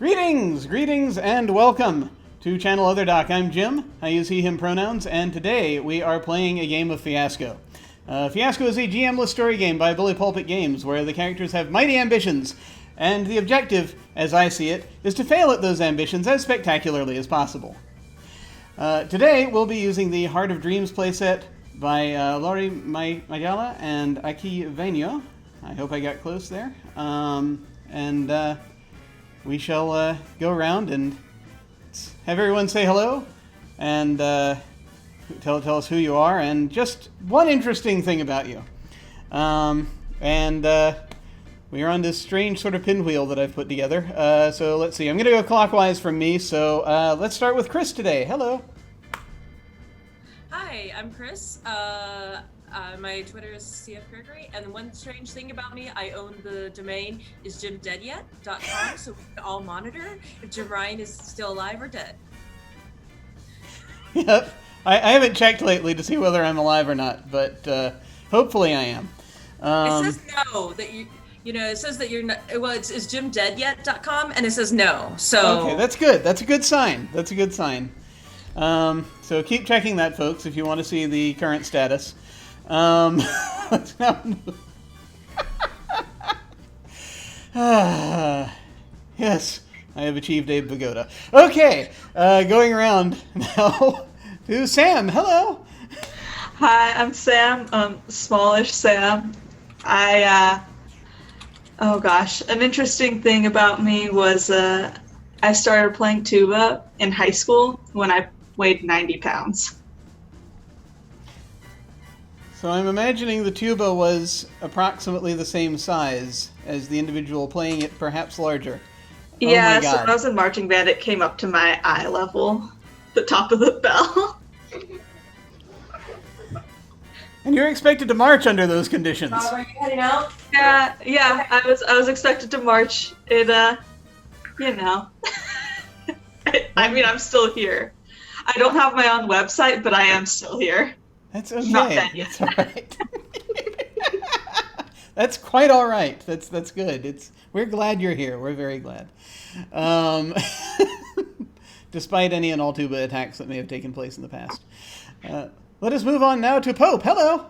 Greetings, and welcome to Channel Other Doc. I'm Jim. I use he/him pronouns, and today we are playing a game of Fiasco. Fiasco is a GM-less story game by Bully Pulpit Games, where the characters have mighty ambitions, and the objective, as I see it, is to fail at those ambitions as spectacularly as possible. Today we'll be using the Heart of Dreams playset by Lori Mayala and Aki Venio. I hope I got close there. We shall go around and have everyone say hello and tell us who you are and just one interesting thing about you. We are on this strange sort of pinwheel that I've put together. So let's see. I'm going to go clockwise from me. So let's start with Chris today. Hello. Hi, I'm Chris. My Twitter is CF Gregory, and one strange thing about me, I own the domain isjimdeadyet.com, so we can all monitor if Jim Ryan is still alive or dead. Yep. I haven't checked lately to see whether I'm alive or not, but hopefully I am. It says no, that it says that you're not, well, it's isjimdeadyet.com, and it says no, so... Okay, that's good. That's a good sign. That's a good sign. So keep checking that, folks, if you want to see the current status. Let's now move. Yes, I have achieved a pagoda. Okay, going around now to Sam. Hello. Hi, I'm Sam. Smallish Sam. Oh gosh, an interesting thing about me was I started playing tuba in high school when I weighed 90 pounds. So I'm imagining the tuba was approximately the same size as the individual playing it, perhaps larger. Yeah, oh my God. So when I was in marching band, it came up to my eye level, the top of the bell. And you're expected to march under those conditions. Are you heading out? Yeah, I was expected to march. I mean, I'm still here. I don't have my own website, but I am still here. That's okay. Not dead yet. That's all right. That's quite all right. That's good. We're glad you're here. We're very glad. Despite any and all tuba attacks that may have taken place in the past. Let us move on now to Pope. Hello.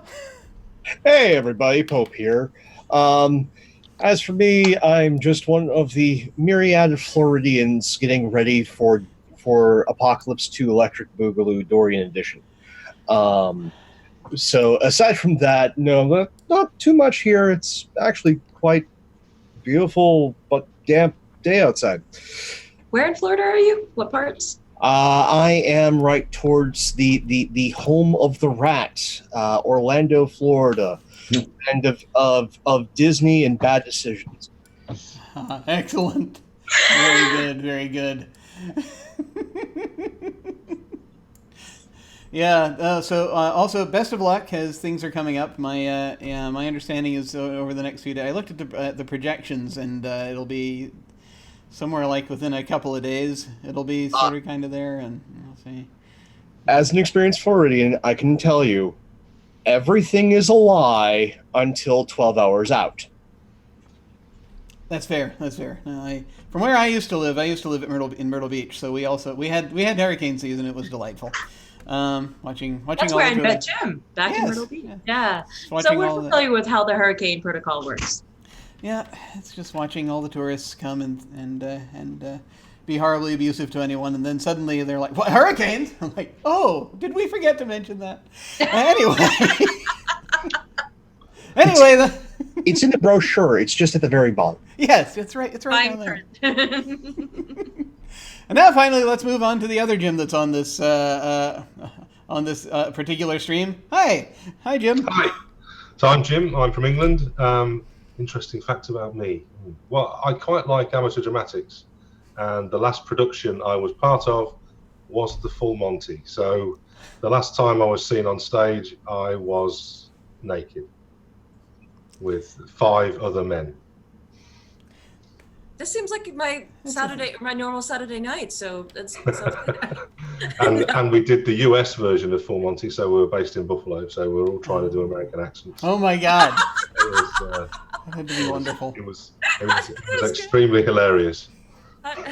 Hey everybody, Pope here. As for me, I'm just one of the myriad of Floridians getting ready for Apocalypse 2 Electric Boogaloo Dorian Edition. So aside from that, no, not too much here. It's actually quite beautiful but damp day outside. Where in Florida are you? What parts? I am right towards the home of the rat, Orlando, Florida, and of Disney and bad decisions. Excellent. Very good. Very good. Yeah. Also, best of luck as things are coming up. My understanding is over the next few days. I looked at the projections, and it'll be somewhere like within a couple of days. It'll be sort of kind of there, and we'll see. As an experienced Floridian, I can tell you, everything is a lie until 12 hours out. That's fair. From where I used to live at Myrtle Beach, so we had hurricane season. It was delightful. Watching. That's all where I the met Jim, back in Myrtle Beach. Yeah. So we're familiar with how the hurricane protocol works. Yeah, it's just watching all the tourists come and be horribly abusive to anyone, and then suddenly they're like, "What, hurricanes?" I'm like, "Oh, did we forget to mention that?" Anyway, it's in the brochure. It's just at the very bottom. Yes, it's right. It's right down there. And now, finally, let's move on to the other Jim that's on this particular stream. Hi, Jim. Hi. So I'm Jim. I'm from England. Interesting fact about me. Well, I quite like amateur dramatics, and the last production I was part of was the Full Monty. So the last time I was seen on stage, I was naked with 5 other men. This seems like my normal Saturday night, so that's sounds good. and we did the US version of Full Monty, so we were based in Buffalo, so we were all trying to do American accents. Oh my God. It was that had to be wonderful. It was extremely hilarious.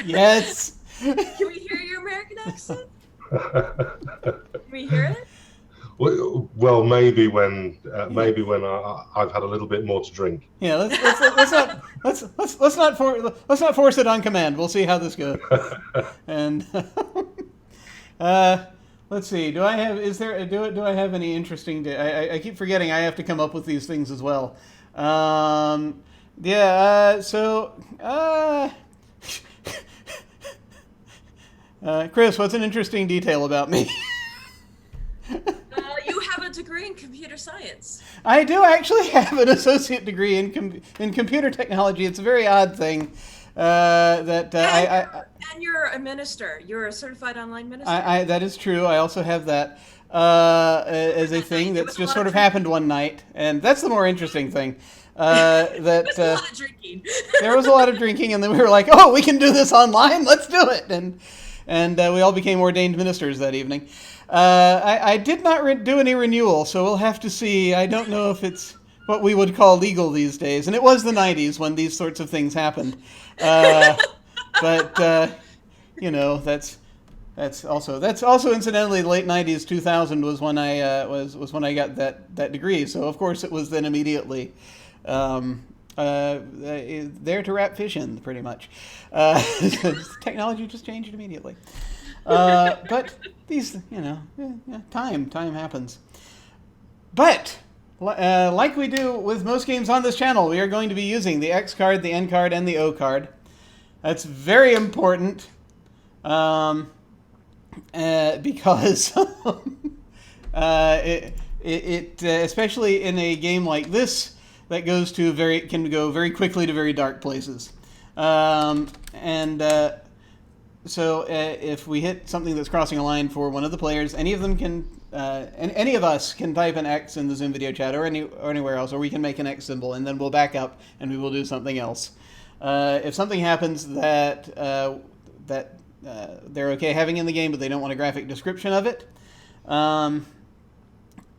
Yes. Can we hear your American accent? Can we hear it? Well, maybe when I've had a little bit more to drink. Yeah, let's not force it on command. We'll see how this goes. And let's see. Do I have any interesting? I keep forgetting I have to come up with these things as well. Yeah. Chris, what's an interesting detail about me? You have a degree in computer science. I do actually have an associate degree in computer technology. It's a very odd thing that and you're a minister. You're a certified online minister. that is true. I also have that as a thing that's just sort of happened one night, and that's the more interesting thing. That a lot of drinking. There was a lot of drinking, and then we were like, "Oh, we can do this online. Let's do it!" And we all became ordained ministers that evening. I did not do any renewal, so we'll have to see. I don't know if it's what we would call legal these days, and it was the 90s when these sorts of things happened. But you know, that's also incidentally the late 90s. 2000 was when I was when I got that degree. So of course it was then immediately there to wrap fish in, pretty much. Technology just changed immediately. But these, time happens. But like we do with most games on this channel, we are going to be using the X card, the N card, and the O card. That's very important because it especially in a game like this that can go very quickly to very dark places. So if we hit something that's crossing a line for one of the players, any of them can, any of us can type an X in the Zoom video chat or anywhere else, or we can make an X symbol, and then we'll back up and we will do something else. If something happens that they're okay having in the game, but they don't want a graphic description of it,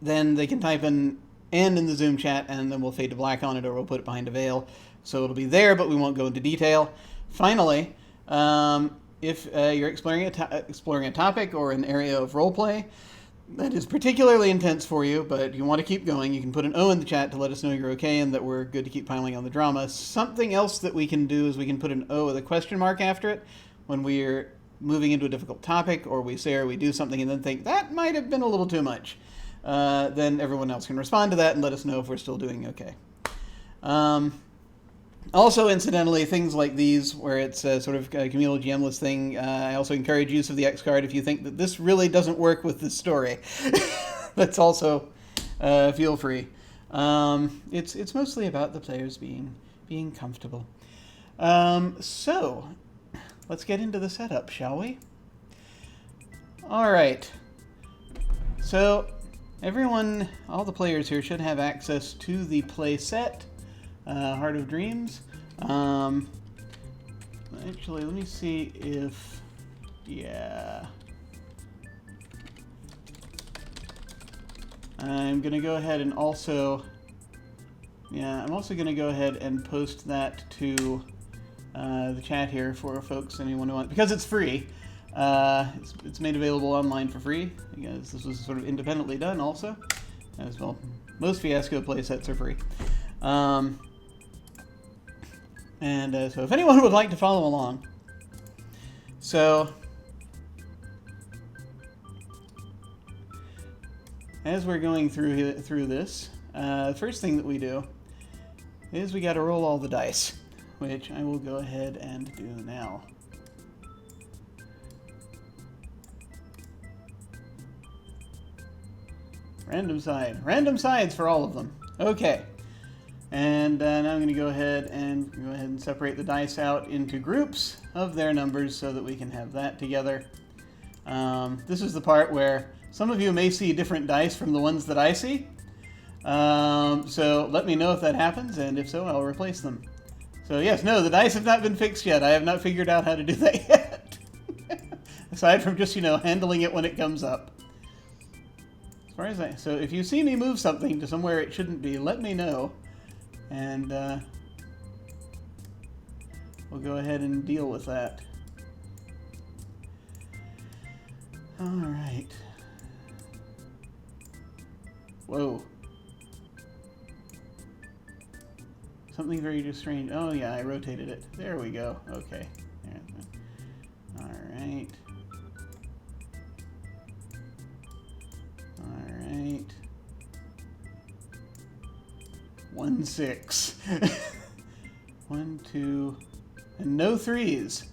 then they can type an N in the Zoom chat, and then we'll fade to black on it, or we'll put it behind a veil. So it'll be there, but we won't go into detail. Finally, if you're exploring a topic or an area of roleplay that is particularly intense for you, but you want to keep going, you can put an O in the chat to let us know you're okay and that we're good to keep piling on the drama. Something else that we can do is we can put an O with a question mark after it when we're moving into a difficult topic, or we say or we do something and then think, that might have been a little too much. Then everyone else can respond to that and let us know if we're still doing okay. Also, incidentally, things like these, where it's a sort of a communal GM-less thing, I also encourage use of the X card if you think that this really doesn't work with this story. That's also feel free. It's mostly about the players being comfortable. So, let's get into the setup, shall we? All right. So, all the players here should have access to the play set. Heart of Dreams. Actually, let me see if... Yeah. I'm going to go ahead and also... Yeah, I'm also going to go ahead and post that to the chat here for folks, anyone who wants... Because it's free. It's made available online for free, because this was sort of independently done also. As well, most Fiasco playsets are free. So if anyone would like to follow along. So, as we're going through this, the first thing that we do is we got to roll all the dice, which I will go ahead and do now. Random sides for all of them. Okay. And now I'm going to go ahead and separate the dice out into groups of their numbers so that we can have that together. This is the part where some of you may see different dice from the ones that I see. So let me know if that happens, and if so, I'll replace them. So yes, no, the dice have not been fixed yet. I have not figured out how to do that yet. Aside from just, handling it when it comes up. So if you see me move something to somewhere it shouldn't be, let me know. And we'll go ahead and deal with that. All right. Whoa. Something very strange. Oh yeah, I rotated it. There we go. Okay. All right. All right. 1, 6. 1, 2, and no 3s.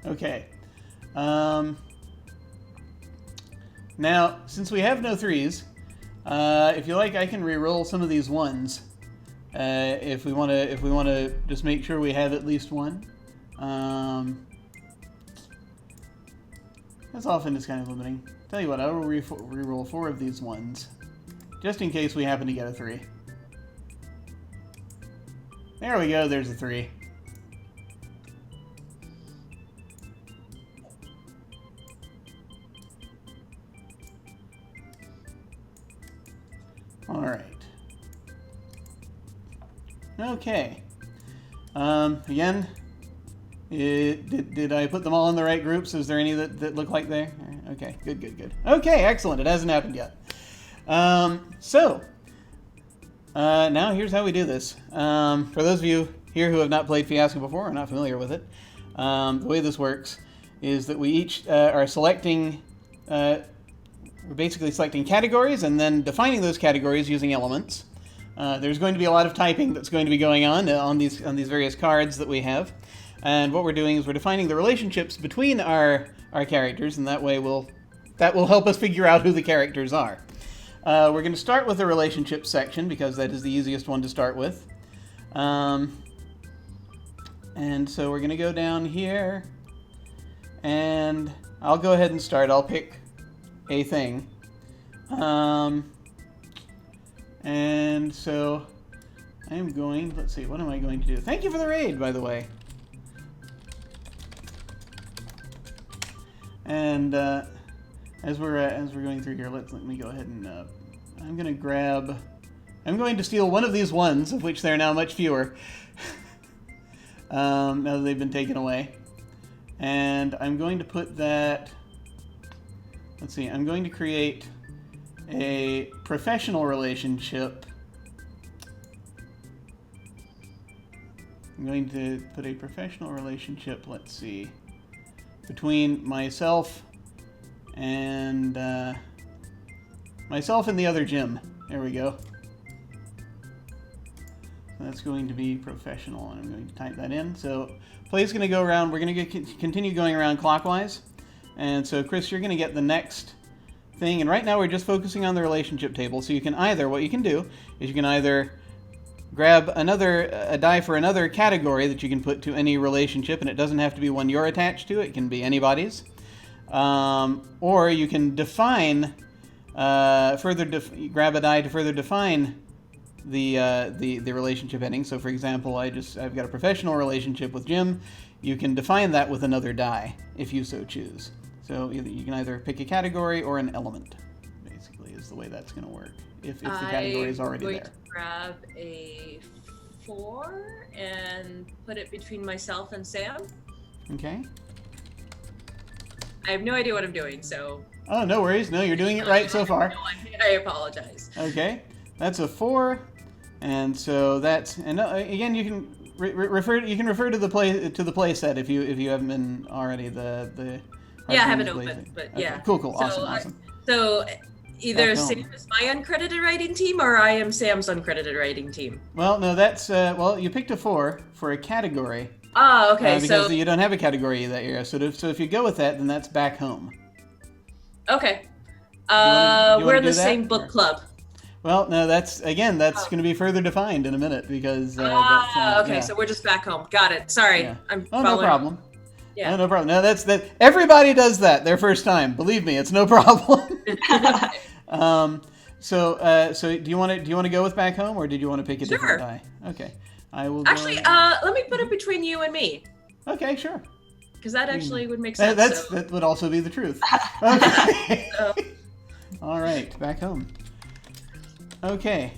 Okay. Now, since we have no 3s, if you like, I can re-roll some of these 1s. If we want to just make sure we have at least 1. That's often just kind of limiting. Tell you what, I will re-roll 4 of these 1s, just in case we happen to get a 3. There we go. There's a 3. All right. Okay. Again, did I put them all in the right groups? Is there any that look like there? Okay, good. Okay, excellent. It hasn't happened yet. Now here's how we do this. For those of you here who have not played Fiasco before or not familiar with it, the way this works is that we each are selecting, we're basically selecting categories and then defining those categories using elements. There's going to be a lot of typing that's going to be going on these various cards that we have. And what we're doing is we're defining the relationships between our characters, and that way that will help us figure out who the characters are. We're going to start with the relationships section because that is the easiest one to start with. And so we're going to go down here, and I'll go ahead and start. I'll pick a thing. And so I'm going, let's see, what am I going to do? Thank you for the raid, by the way. And as we're going through here, let me go ahead and I'm going to steal one of these 1s, of which there are now much fewer. Now that they've been taken away. And I'm going to put that, let's see, I'm going to create a professional relationship. I'm going to put a professional relationship, let's see, between myself and the other Jim. There we go. So that's going to be professional, and I'm going to type that in. So play's going to go around. We're going to continue going around clockwise. And so, Chris, you're going to get the next thing. And right now we're just focusing on the relationship table. So you can what you can do is you can either grab a die for another category that you can put to any relationship, and it doesn't have to be one you're attached to. It can be anybody's. Or you can define, grab a die to further define the relationship ending. So, for example, I've got a professional relationship with Jim. You can define that with another die if you so choose. So you can either pick a category or an element. Basically, is the way that's going to work. If the category is already there. I'm going to grab a 4 and put it between myself and Sam. Okay. I have no idea what I'm doing, so. Oh, no worries. No, you're doing it right so far. I apologize. Okay, that's a 4, and so that's again you can refer to the play set if you haven't been already the. Yeah, I haven't opened, but okay. Yeah. Cool, awesome. So either Sam is my uncredited writing team, or I am Sam's uncredited writing team. Well, no, that's you picked a 4 for a category. Oh, okay. Because you don't have a category that year, so if you go with that, then that's back home. Okay. We're in the same book club. Well, no, that's going to be further defined in a minute because. Okay, yeah. So we're just back home. Got it. Sorry, yeah. I'm. No problem. Yeah. No problem. No, that's that. Everybody does that their first time. Believe me, it's no problem. So do you want to go with back home, or did you want to pick a different die? Okay, I will. Actually, let me put it between you and me. Okay, sure. Because that actually would make sense. That would also be the truth. Okay. All right, back home. Okay,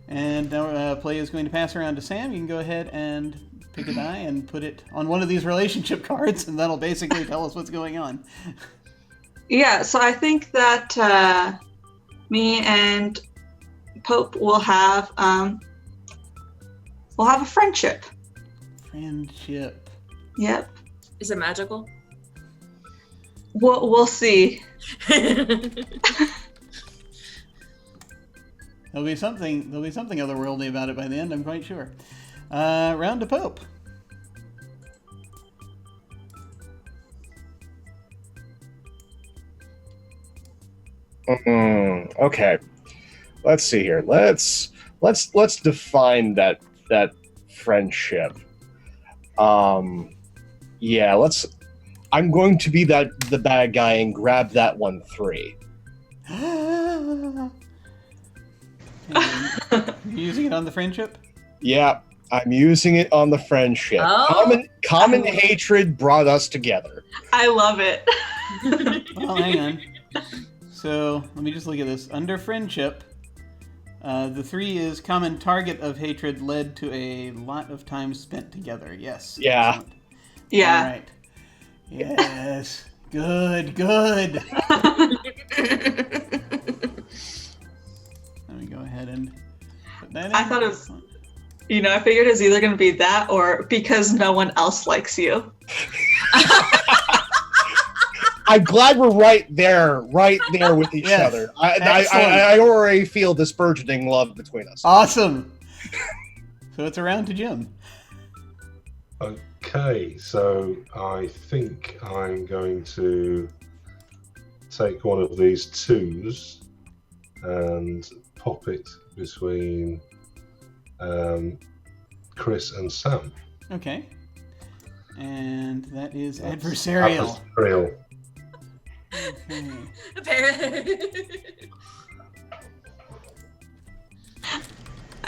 and now play is going to pass around to Sam. You can go ahead and pick a die and put it on one of these relationship cards, and that'll basically tell us what's going on. Yeah, so I think that me and Pope will have a friendship. Friendship. Yep. Is it magical? We'll see. There'll be something otherworldly about it by the end, I'm quite sure. Round to Pope. Okay. Let's see here. Let's define that friendship. Yeah, I'm going to be the bad guy and grab that 1-3. Using it on the friendship? Yeah, I'm using it on the friendship. Oh. Common hatred brought us together. I love it. Well, hang on. So, let me just look at this. Under friendship, the 3 is common target of hatred led to a lot of time spent together. Yes. Yeah. Excellent. Yeah. All right. Yes. Good. Let me go ahead and put that in. I thought it was, I figured it was either going to be that or because no one else likes you. I'm glad we're right there with each Yes. other. I already feel this burgeoning love between us. Awesome. So it's around to Jim. Okay, so I think I'm going to take one of these 2s and pop it between Chris and Sam. Okay. And that is adversarial. Adversarial. Okay.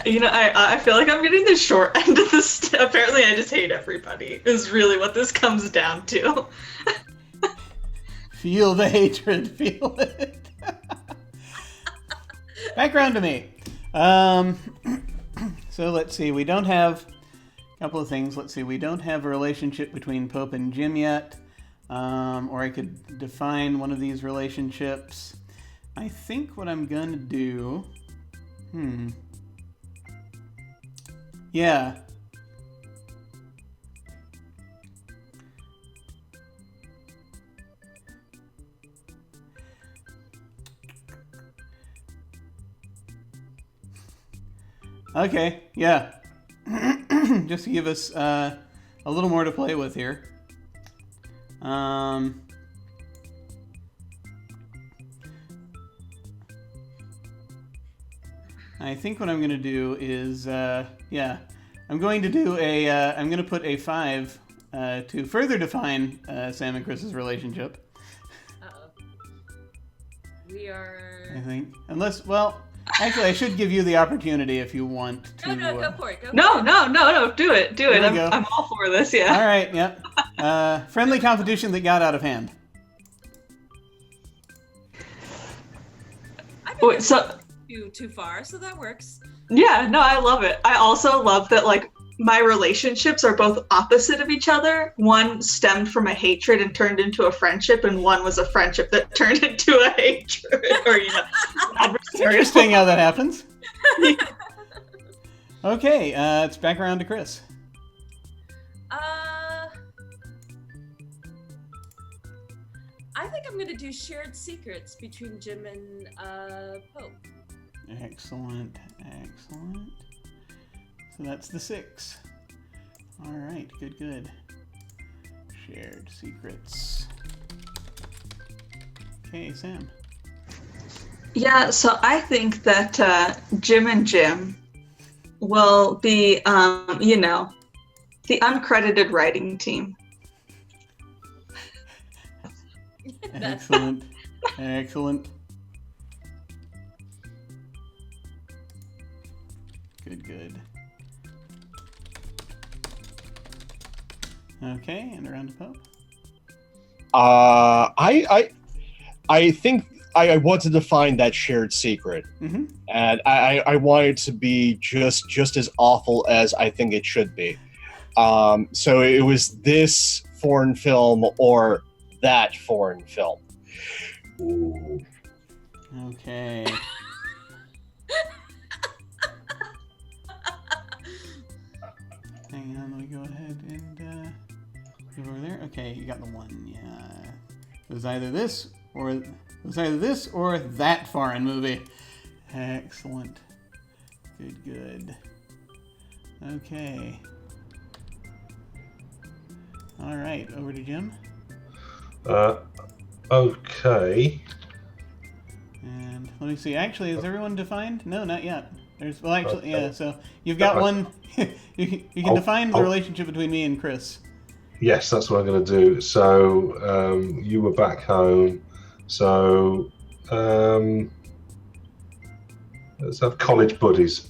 I feel like I'm getting the short end of this. Apparently, I just hate everybody. Is really what this comes down to. Feel the hatred. Feel it. Background to me. So let's see. We don't have a couple of things. Let's see. We don't have a relationship between Pope and Jim yet. Or I could define one of these relationships. I think what I'm going to do... Yeah. Okay, yeah. Just to give us a little more to play with here. I think what I'm going to do is, I'm going to do I'm going to put a 5 to further define Sam and Chris's relationship. Uh-oh. We are... I think. Unless, well, actually, I should give you the opportunity if you want to. No, go for it. No, do it. There we go. I'm all for this, yeah. All right, yep. Friendly competition that got out of hand. I Wait, so... too far, so that works. Yeah, no, I love it. I also love that, like, my relationships are both opposite of each other. One stemmed from a hatred and turned into a friendship, and one was a friendship that turned into a hatred, or, adversarial. Interesting how that happens. Okay, it's back around to Chris. I think I'm gonna do shared secrets between Jim and Pope. Excellent. So that's the 6. All right, good. Shared secrets. Okay, Sam. Yeah, so I think that Jim and Jim will be, the uncredited writing team. Excellent. Good. Okay, and around to Pope. I think I want to define that shared secret, Mm-hmm. and I want it to be just as awful as I think it should be. So it was this foreign film or that foreign film. Ooh. Okay. Hang on, let me go ahead and go over there. Okay, you got the one. Yeah, it was either this or that foreign movie. Excellent. Good. Okay. All right, over to Jim. Okay. And let me see. Actually, is everyone defined? No, not yet. Actually, yeah. So you've got one. you can define the relationship between me and Chris. Yes, that's what I'm going to do. So you were back home. So let's have college buddies.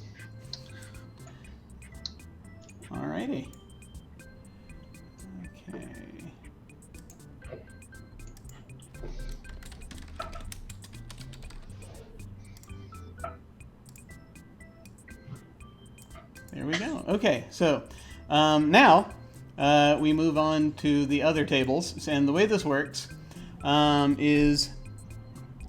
Alrighty. Okay. There we go. Okay, so now we move on to the other tables, and the way this works is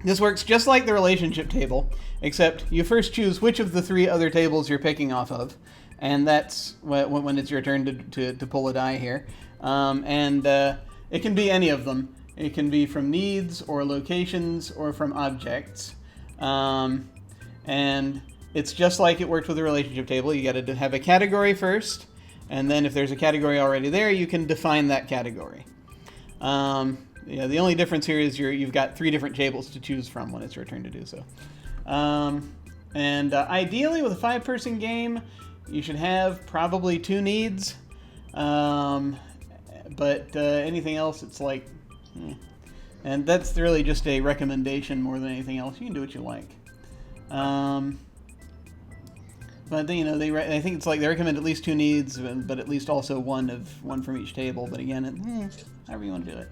this works just like the relationship table, except you first choose which of the 3 other tables you're picking off of, and that's when it's your turn to pull a die here. And it can be any of them. It can be from needs or locations or from objects. And it's just like it worked with the relationship table. You got to have a category first, and then if there's a category already there, you can define that category. Yeah, the only difference here is you've got 3 different tables to choose from when it's your turn to do so. And ideally, with a 5-person game, you should have probably 2 needs. But anything else, it's like, and that's really just a recommendation more than anything else. You can do what you like. But I think it's like they recommend at least 2 needs, but at least also one from each table. But again, however you want to do it.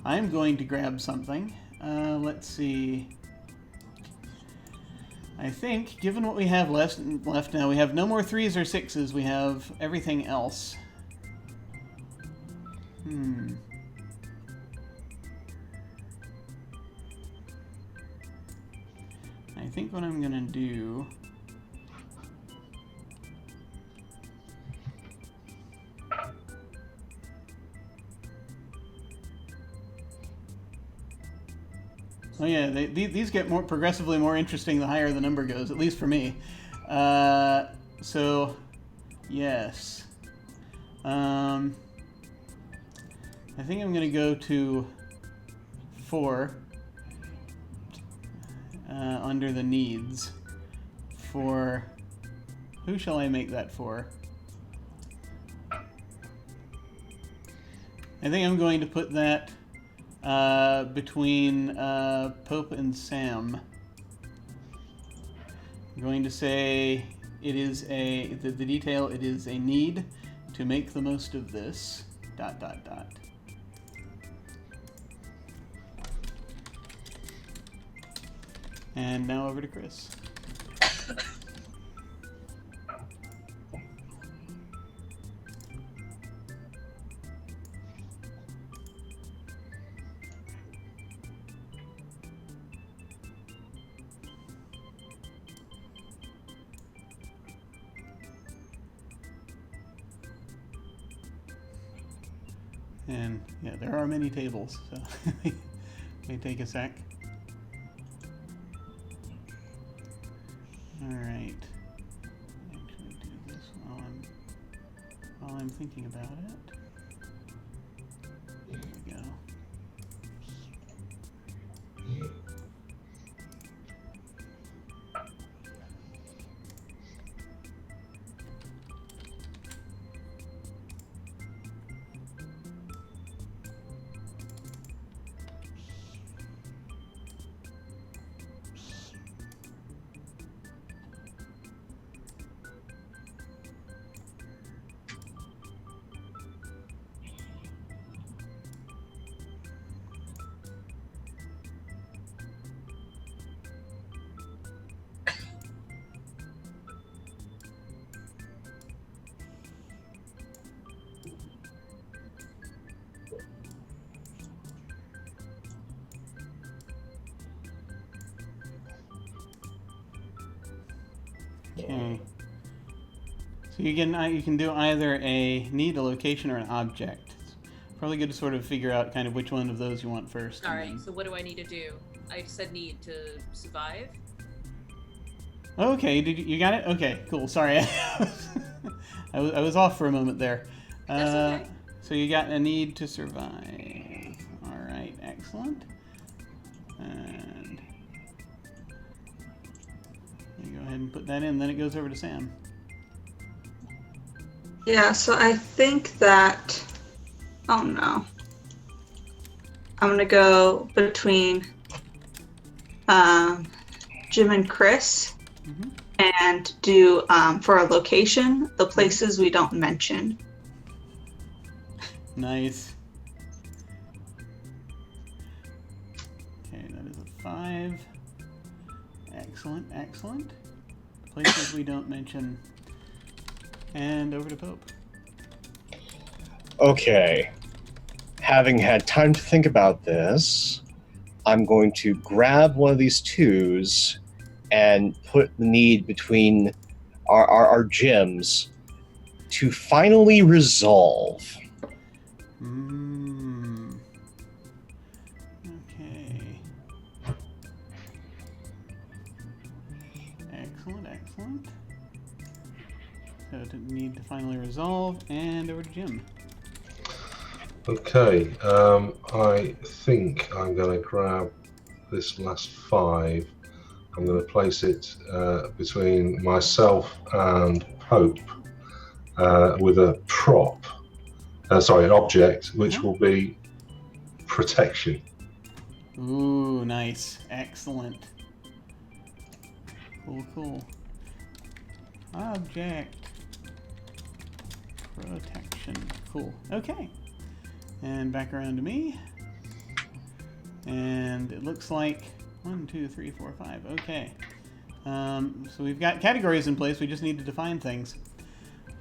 I'm going to grab something. Let's see. I think, given what we have left now, we have no more 3s or 6s. We have everything else. I think what I'm gonna do. Oh yeah, these get progressively more interesting the higher the number goes, at least for me. So, yes. I think I'm going to go to 4 under the needs. For who shall I make that for? I think I'm going to put that between Pope and Sam. I'm going to say it is the detail, it is a need to make the most of this, ... And now over to Chris. And yeah, there are many tables, so it may take a sec. Alright. Actually do this while I'm thinking about it. There we go. Okay. So you can do either a need, a location, or an object. It's probably good to sort of figure out kind of which one of those you want first. and Alright, then- so what do I need to do? I said need to survive. Okay, you got it? Okay, cool. Sorry. I was off for a moment there. That's okay. So you got a need to survive. All right, excellent. And you go ahead and put that in, then it goes over to Sam. Yeah, so I think that. Oh no. I'm gonna go between Jim and Chris Mhm. and do for a location the places we don't mention. Nice. Okay, that is a 5. Excellent, excellent. Places we don't mention. And over to Pope. Okay. Having had time to think about this, I'm going to grab one of these 2s and put the need between our gyms to finally resolve. Okay. Excellent, excellent. So to need to finally resolve, and over to Jim. Okay, I think I'm going to grab this last 5. I'm going to place it between myself and Pope with a prop. An object, which will be protection. Ooh, nice. Excellent. Cool, cool. Object. Protection. Cool. Okay. And back around to me. And it looks like 1, 2, 3, 4, 5. Okay. So we've got categories in place. We just need to define things.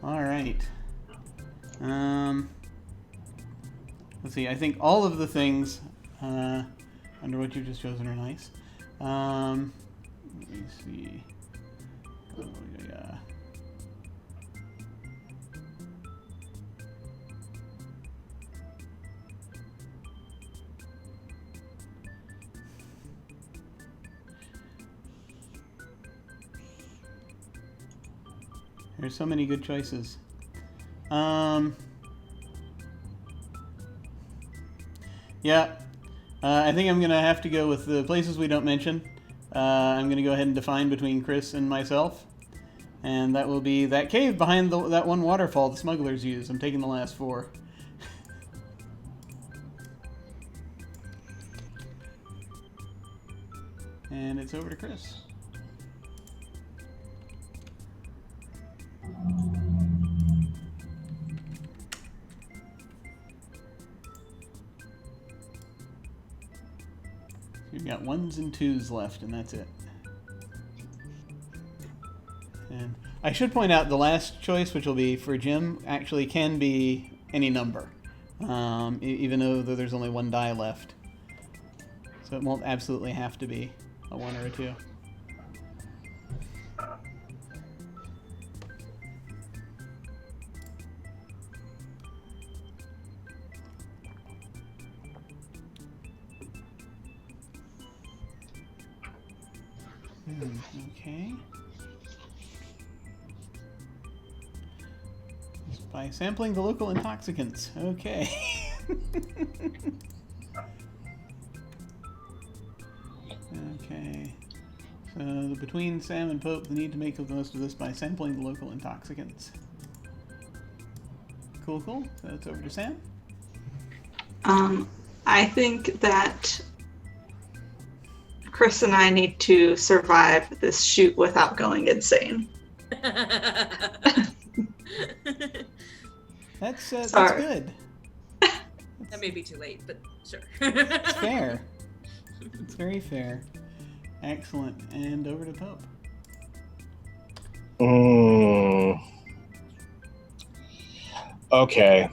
All right. Let's see. I think all of the things under what you've just chosen are nice. Let me see. Oh, yeah. There's so many good choices. Yeah, I think I'm gonna have to go with the places we don't mention. I'm gonna go ahead and define between Chris and myself, and that will be that cave behind that one waterfall the smugglers use. I'm taking the last 4. And it's over to Chris. You've got 1s and 2s left, and that's it. And I should point out the last choice, which will be for Jim, actually can be any number, even though there's only 1 die left. So it won't absolutely have to be a 1 or a 2. Okay. Just by sampling the local intoxicants. Okay. Okay. So between Sam and Pope, the need to make the most of this by sampling the local intoxicants. Cool, cool. So it's over to Sam. I think that Chris and I need to survive this shoot without going insane. That's Sorry. good. That may be too late, but sure. It's fair. It's very fair. Excellent. And over to Pope. Okay.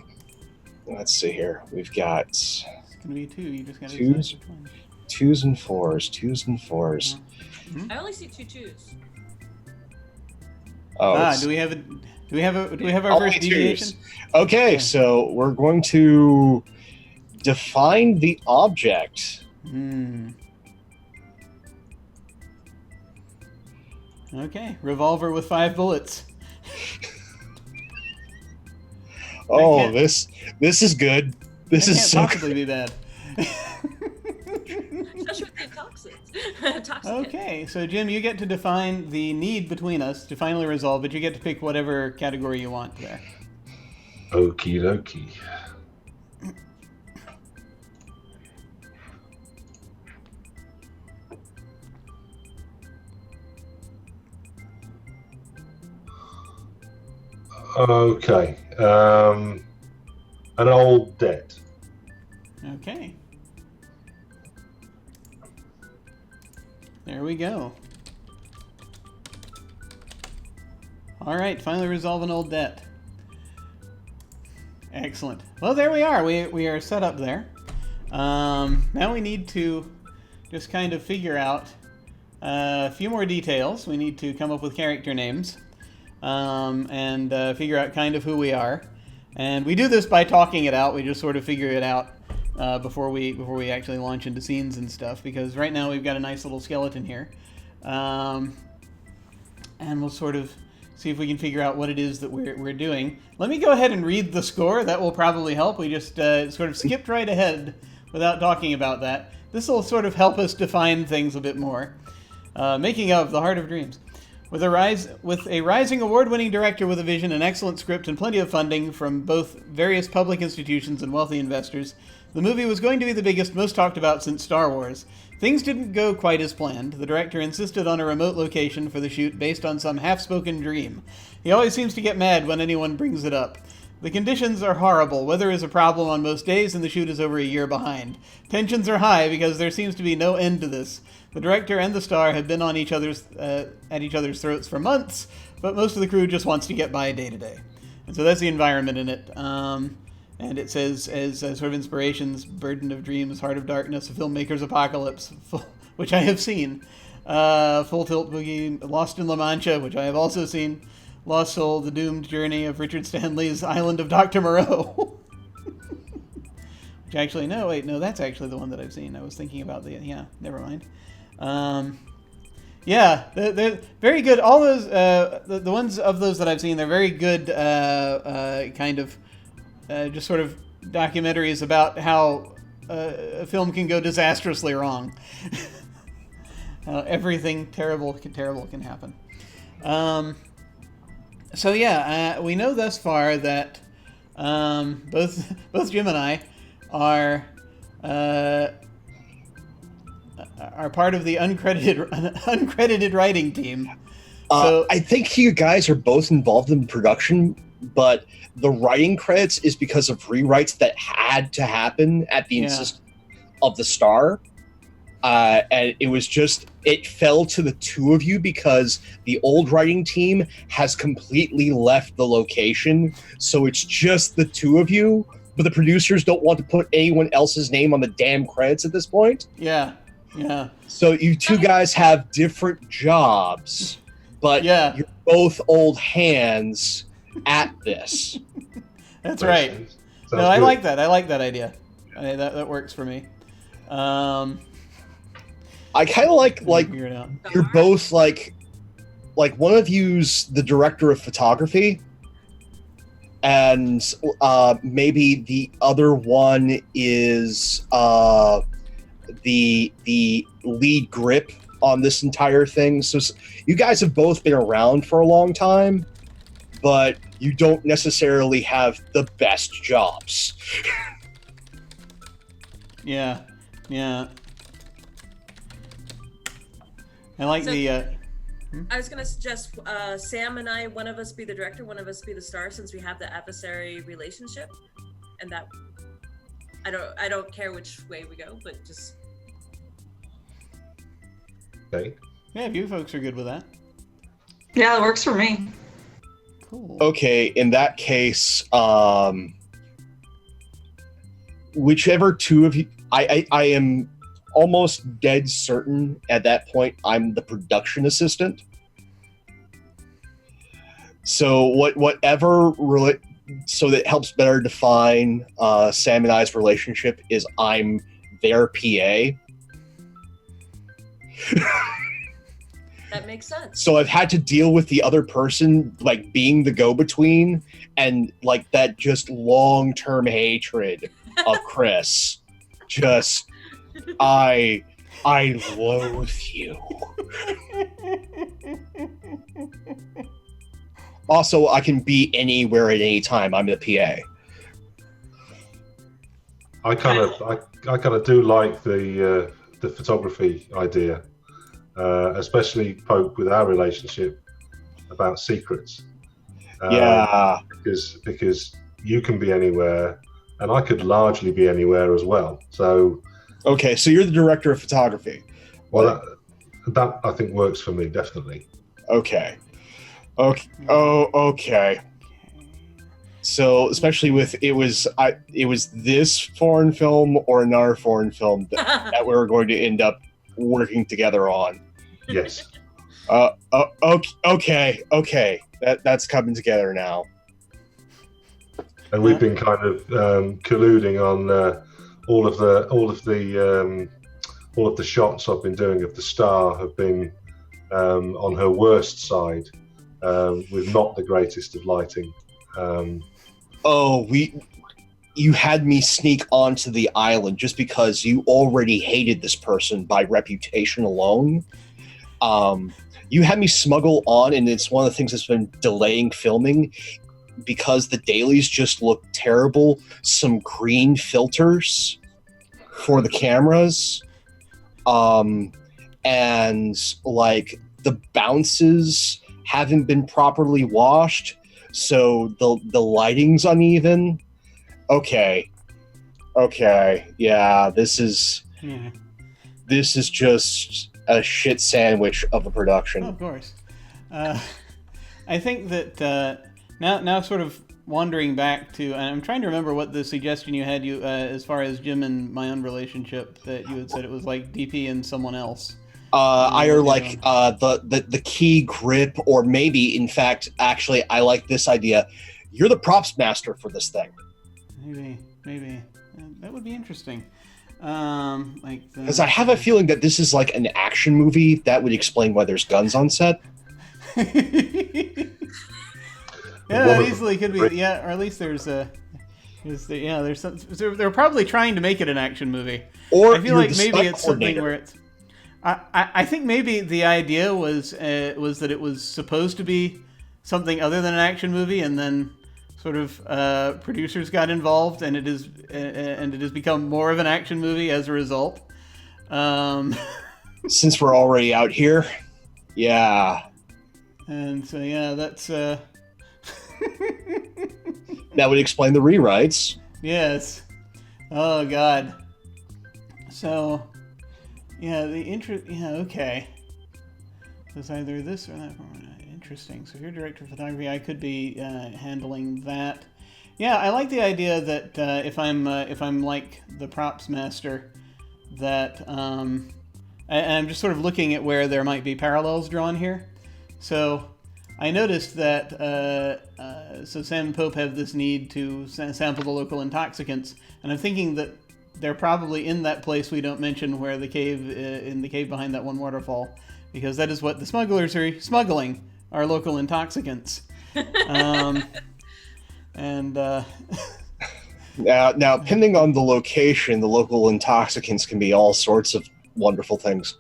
Let's see here. We've got It's gonna be 2. You just gotta 2s? decide which one. 2s and 4s. 2s and 4s. I only see 2 twos. Oh, Do we have our Only first deviation? twos. Okay, so we're going to define the object. Okay, revolver with 5 bullets. Oh, this is good. This That is can't so possibly be bad. Especially with the toxins. Okay, so Jim, you get to define the need between us to finally resolve, but you get to pick whatever category you want there. Okie dokie. Okay. An old debt. Okay. There we go. All right, finally resolve an old debt. Excellent. Well, there we are. We are set up there. Now we need to just kind of figure out a few more details. We need to come up with character names and figure out kind of who we are. And we do this by talking it out. We just sort of figure it out before we actually launch into scenes and stuff. Because right now we've got a nice little skeleton here, and we'll sort of see if we can figure out what it is that we're doing. Let me go ahead and read the score. That will probably help. We just sort of skipped right ahead without talking about that. This will sort of help us define things a bit more. Making of The Heart of Dreams. With a rising award-winning director with a vision, an excellent script, and plenty of funding from both various public institutions and wealthy investors, the movie was going to be the biggest, most talked about since Star Wars. Things didn't go quite as planned. The director insisted on a remote location for the shoot based on some half-spoken dream. He always seems to get mad when anyone brings it up. The conditions are horrible. Weather is a problem on most days, and the shoot is over a year behind. Tensions are high because there seems to be no end to this. The director and the star have been on at each other's throats for months, but most of the crew just wants to get by day to day. And so that's the environment in it. And it says, as sort of inspirations, Burden of Dreams, Heart of Darkness, A Filmmaker's Apocalypse, which I have seen. Full Tilt Boogie, Lost in La Mancha, which I have also seen. Lost Soul, The Doomed Journey of Richard Stanley's Island of Dr. Moreau. Which actually, no, that's actually the one that I've seen. I was thinking about never mind. They're very good. All those, the ones of those that I've seen, they're very good, kind of, just sort of documentaries about how a film can go disastrously wrong. Everything terrible can happen. We know thus far that both Jim and I are part of the uncredited writing team. So I think you guys are both involved in production, but the writing credits is because of rewrites that had to happen at the insistence of the star. And it fell to the two of you because the old writing team has completely left the location. So it's just the two of you, but the producers don't want to put anyone else's name on the damn credits at this point. Yeah. So you two guys have different jobs, but you're both old hands at this. That's right. No, I like that. I like that idea. That works for me. I kind of like you're both like one of you's the director of photography, and maybe the other one is the lead grip on this entire thing. So you guys have both been around for a long time, but you don't necessarily have the best jobs. Yeah. I like I was going to suggest Sam and I, one of us be the director, one of us be the star, since we have the adversary relationship, and that I don't care which way we go, but just. Okay. Yeah, if you folks are good with that. Yeah, it works for me. Cool. Okay, in that case, whichever two of you, I am almost dead certain at that point I'm the production assistant. So so that helps better define Sam and I's relationship is I'm their PA. That makes sense. So I've had to deal with the other person like being the go-between and like that just long-term hatred of Chris. Just I loathe you. Also, I can be anywhere at any time. I'm the PA. I kind of do like the photography idea, especially Pope with our relationship about secrets. Yeah. Because you can be anywhere, and I could largely be anywhere as well. So. Okay, so you're the director of photography. Well, that I think works for me definitely. Okay. Okay. So, especially with it was this foreign film or another foreign film that we were going to end up working together on. Yes. Okay. That's coming together now. And we've been kind of colluding on all of the shots I've been doing of the star have been on her worst side, with not the greatest of lighting. You had me sneak onto the island just because you already hated this person by reputation alone. You had me smuggle on, and it's one of the things that's been delaying filming because the dailies just look terrible. Some green filters for the cameras. And like the bounces haven't been properly washed, so the lighting's uneven. Okay, yeah, this is just a shit sandwich of a production. Oh, of course. I think that now sort of wandering back to, and I'm trying to remember what the suggestion you had as far as Jim and my own relationship, that you had said it was like DP and someone else. Either like the key grip, or maybe in fact, actually, I like this idea. You're the props master for this thing. Maybe that would be interesting. Because I have a feeling that this is like an action movie that would explain why there's guns on set. Yeah, that easily could be. Yeah, or at least there's some. They're probably trying to make it an action movie. Or I feel like maybe it's something where it's. I think maybe the idea was that it was supposed to be something other than an action movie, and then sort of producers got involved, and it has become more of an action movie as a result. Since we're already out here, yeah. And so yeah, that's. That would explain the rewrites. Yes. Oh God. So. Yeah, okay. So it's either this or that. Interesting. So if you're director of photography, I could be handling that. Yeah, I like the idea that if I'm like the props master, that and I'm just sort of looking at where there might be parallels drawn here. So I noticed that so Sam and Pope have this need to sample the local intoxicants, and I'm thinking that they're probably in that place we don't mention, where the cave in the cave behind that one waterfall, because that is what the smugglers are smuggling, are local intoxicants. Now, depending on the location, the local intoxicants can be all sorts of wonderful things.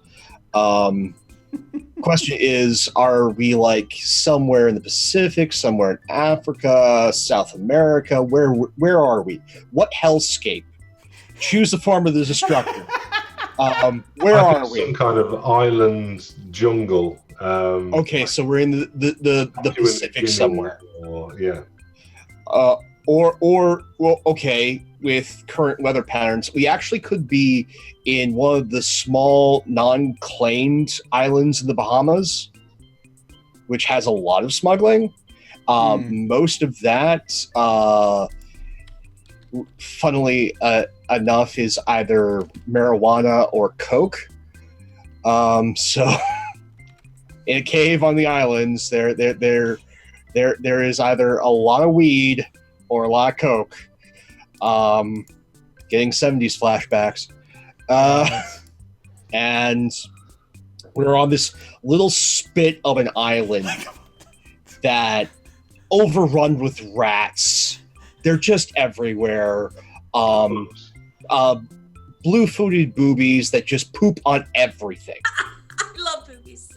Question is, are we like somewhere in the Pacific, somewhere in Africa, South America? Where are we? What hellscape? Choose the form of the destructor. Where are we? Some kind of island jungle. Okay, so we're in the Pacific somewhere. Yeah. Okay, with current weather patterns, we actually could be in one of the small non-claimed islands in the Bahamas, which has a lot of smuggling. Most of that, funnily enough, is either marijuana or coke. So in a cave on the islands, they're there is either a lot of weed or a lot of coke. Getting 70s flashbacks. And we're on this little spit of an island that overrun with rats. They're just everywhere. Blue-footed boobies that just poop on everything. I love boobies.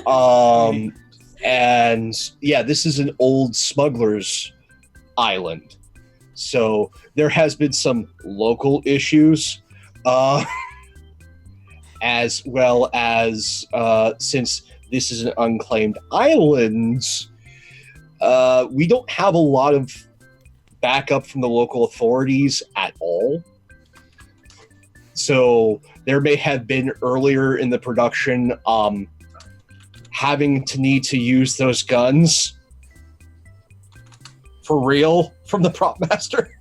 Sorry. And yeah, this is an old smuggler's island. So there has been some local issues, as well as since this is an unclaimed island, we don't have a lot of backup from the local authorities at all. So there may have been earlier in the production having to need to use those guns for real from the prop master.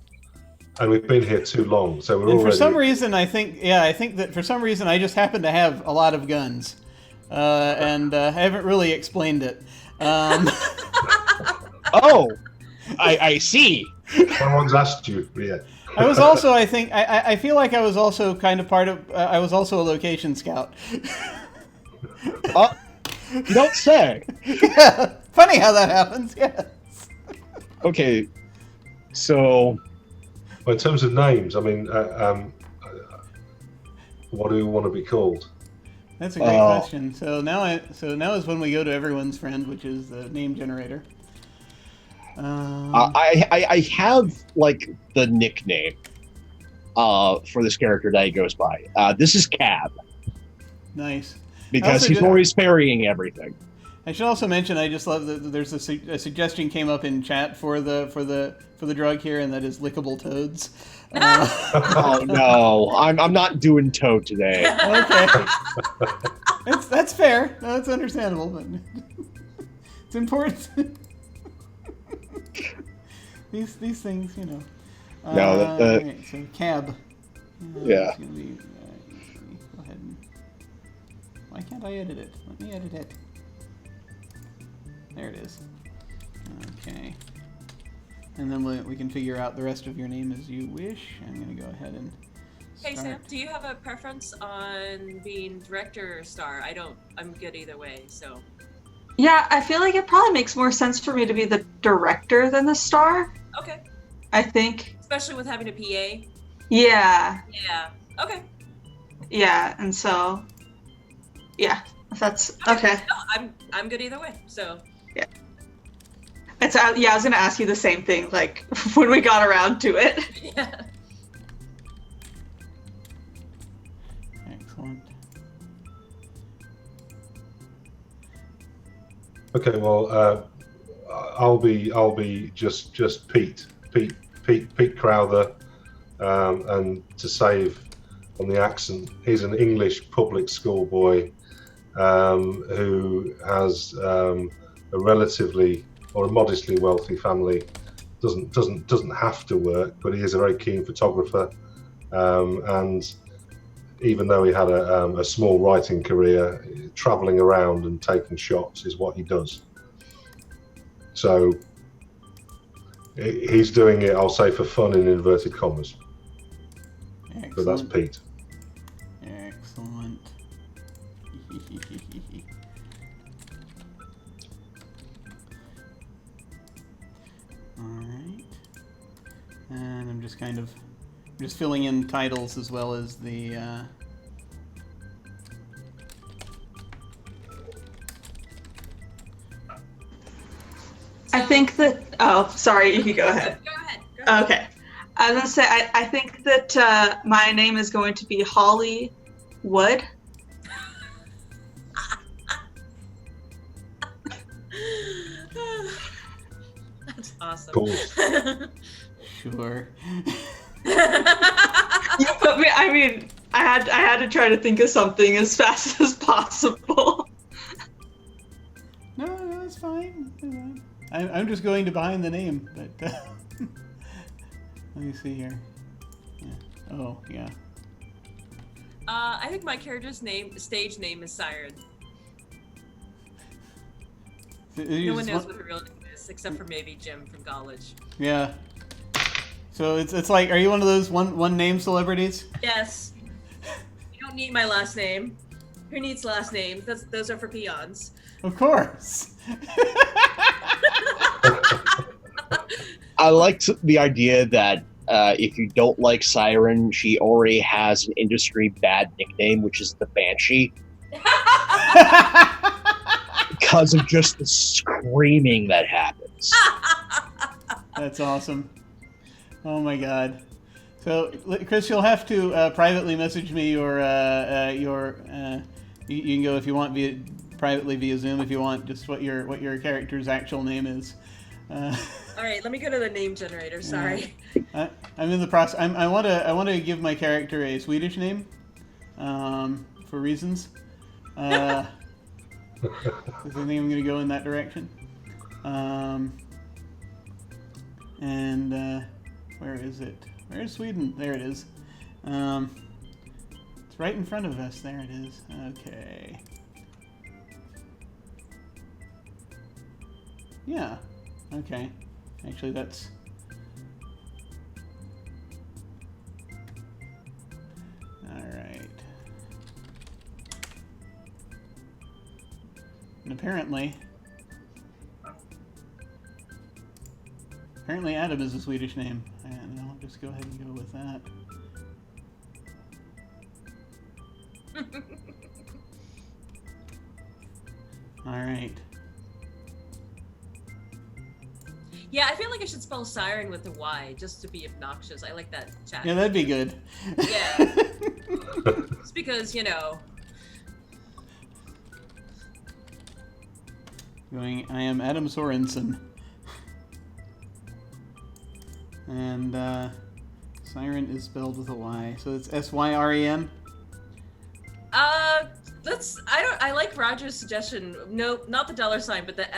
And we've been here too long, so we're And already... for some reason, I think that for some reason I just happen to have a lot of guns, and I haven't really explained it. Oh, I see. No one's asked you yet. I was also, I think, I feel like I was also kind of part of. I was also a location scout. You don't say. Yeah, funny how that happens. Yes. Okay, so Well, in terms of names, I mean, what do we want to be called? That's a great question. So now is when we go to everyone's friend, which is the name generator. I have like the nickname for this character that he goes by. This is Cab Nice. because he's always ferrying everything. I should also mention I just love that there's a suggestion came up in chat for the drug here, and that is lickable toads. Oh no, I'm not doing toad today. Okay, that's fair. No, that's understandable, but it's important. These things, you know. No, right, so cab. Yeah. It's gonna be, go ahead and, why can't I edit it? Let me edit it. There it is. Okay. And then we can figure out the rest of your name as you wish. I'm going to go ahead and start. Hey Sam, do you have a preference on being director or star? I'm good either way, so. Yeah, I feel like it probably makes more sense for me to be the director than the star. Okay. I think. Especially with having a PA. Yeah. Yeah. Okay. Yeah, and so, yeah, that's okay. No, I'm good either way. So. Yeah. It's yeah, I was gonna ask you the same thing, like when we got around to it. Yeah. Excellent. Okay, well, I'll be just Pete Crowther, and to save on the accent, he's an English public school boy who has a relatively or a modestly wealthy family. Doesn't have to work, but he is a very keen photographer, and even though he had a small writing career, traveling around and taking shots is what he does. So he's doing it, I'll say, for fun in inverted commas. Excellent. But that's Pete. Excellent. Alright. And I'm just kind of filling in titles as well as the I think that. Oh, sorry. You can go ahead. Go ahead. Okay. I was gonna say I think that my name is going to be Holly Wood. That's awesome. Cool. sure. You put me. I mean, I had to try to think of something as fast as possible. No, it's fine. It's fine. I'm just going to behind the name, but let me see here. Yeah. Oh, yeah. I think my character's stage name is Siren. No one knows what her real name is. except for maybe Jim from college. Yeah. So it's like, are you one of those one name celebrities? Yes. You don't need my last name. Who needs last names? Those are for peons. Of course. I liked the idea that if you don't like Siren, she already has an industry bad nickname, which is the Banshee, because of just the screaming that happens. That's awesome. Oh my god. So, Chris, you'll have to privately message me your you can go if you want privately via Zoom if you want, just what your character's actual name is. All right, let me go to the name generator. Sorry. I'm in the process. I want to give my character a Swedish name, for reasons. I think I'm going to go in that direction. And where is it? Where is Sweden? There it is. It's right in front of us. There it is. Okay. Yeah. Okay. Actually, that's... Alright. And apparently Adam is a Swedish name. And I'll just go ahead and go with that. Alright. Yeah, I feel like I should spell siren with a Y just to be obnoxious. I like that chat. Yeah, that'd be good. Yeah. Just because, you know. I am Adam Sorensen. And Siren is spelled with a Y. So it's S-Y-R-E-N? I like Roger's suggestion. No, not the $, but the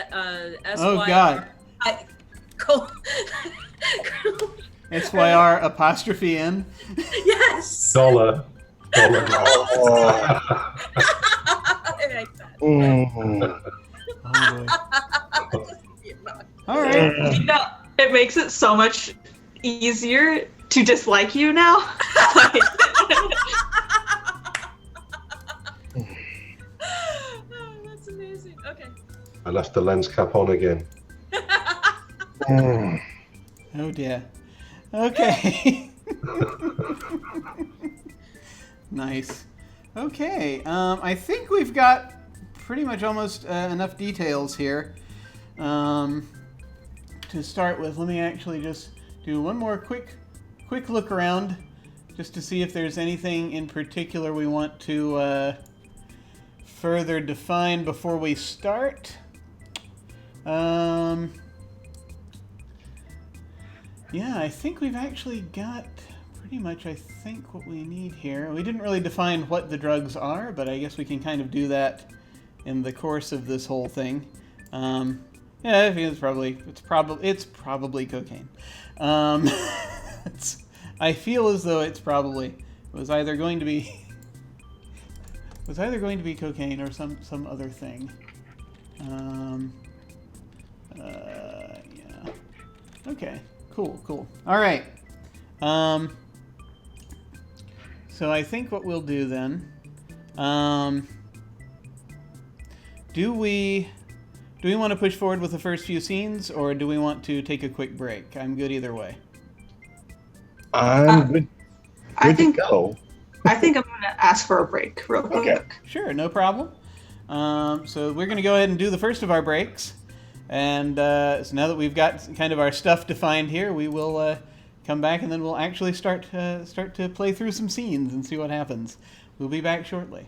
S-Y-R. Oh god. S-Y-R apostrophe N? Yes! Dollar. I like that. Mm. Oh boy. Alright. You know, it makes it so much easier to dislike you now. Oh, that's amazing. Okay. I left the lens cap on again. Mm. Oh dear. Okay. Nice. Okay. I think we've got pretty much almost enough details here. To start with, let me actually just do one more quick look around, just to see if there's anything in particular we want to further define before we start. Yeah, I think we've actually got pretty much, I think, what we need here. We didn't really define what the drugs are, but I guess we can kind of do that in the course of this whole thing. Yeah, I think it's probably cocaine. I feel as though it was either going to be cocaine or some other thing. Yeah. Okay. Cool. All right. So I think what we'll do then, do we want to push forward with the first few scenes, or do we want to take a quick break? I'm good either way. I'm good. I Good think to go. I'm gonna ask for a break real quick. Okay. Sure, no problem. So we're going to go ahead and do the first of our breaks. And so now that we've got kind of our stuff defined here, we will come back and then we'll actually start to play through some scenes and see what happens. We'll be back shortly.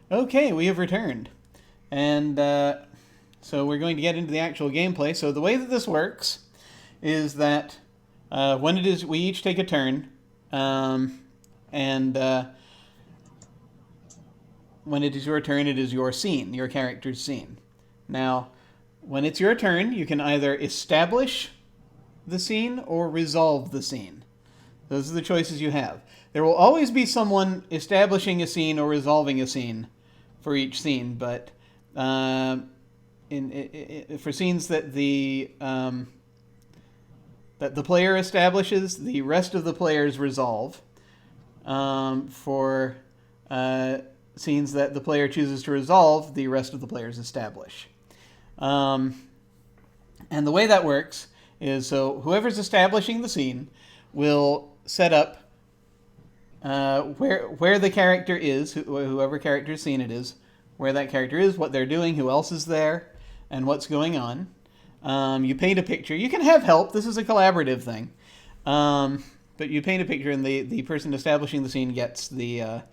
Okay, we have returned. And so we're going to get into the actual gameplay. So the way that this works is that when it is, we each take a turn, and when it is your turn, it is your scene, your character's scene. Now, when it's your turn, you can either establish the scene or resolve the scene. Those are the choices you have. There will always be someone establishing a scene or resolving a scene for each scene, but for scenes that the that the player establishes, the rest of the players resolve. For scenes that the player chooses to resolve, the rest of the players establish. And the way that works is, so whoever's establishing the scene will set up where the character is, whoever character's scene it is, where that character is, what they're doing, who else is there, and what's going on. You paint a picture. You can have help. This is a collaborative thing. But you paint a picture, and the person establishing the scene gets the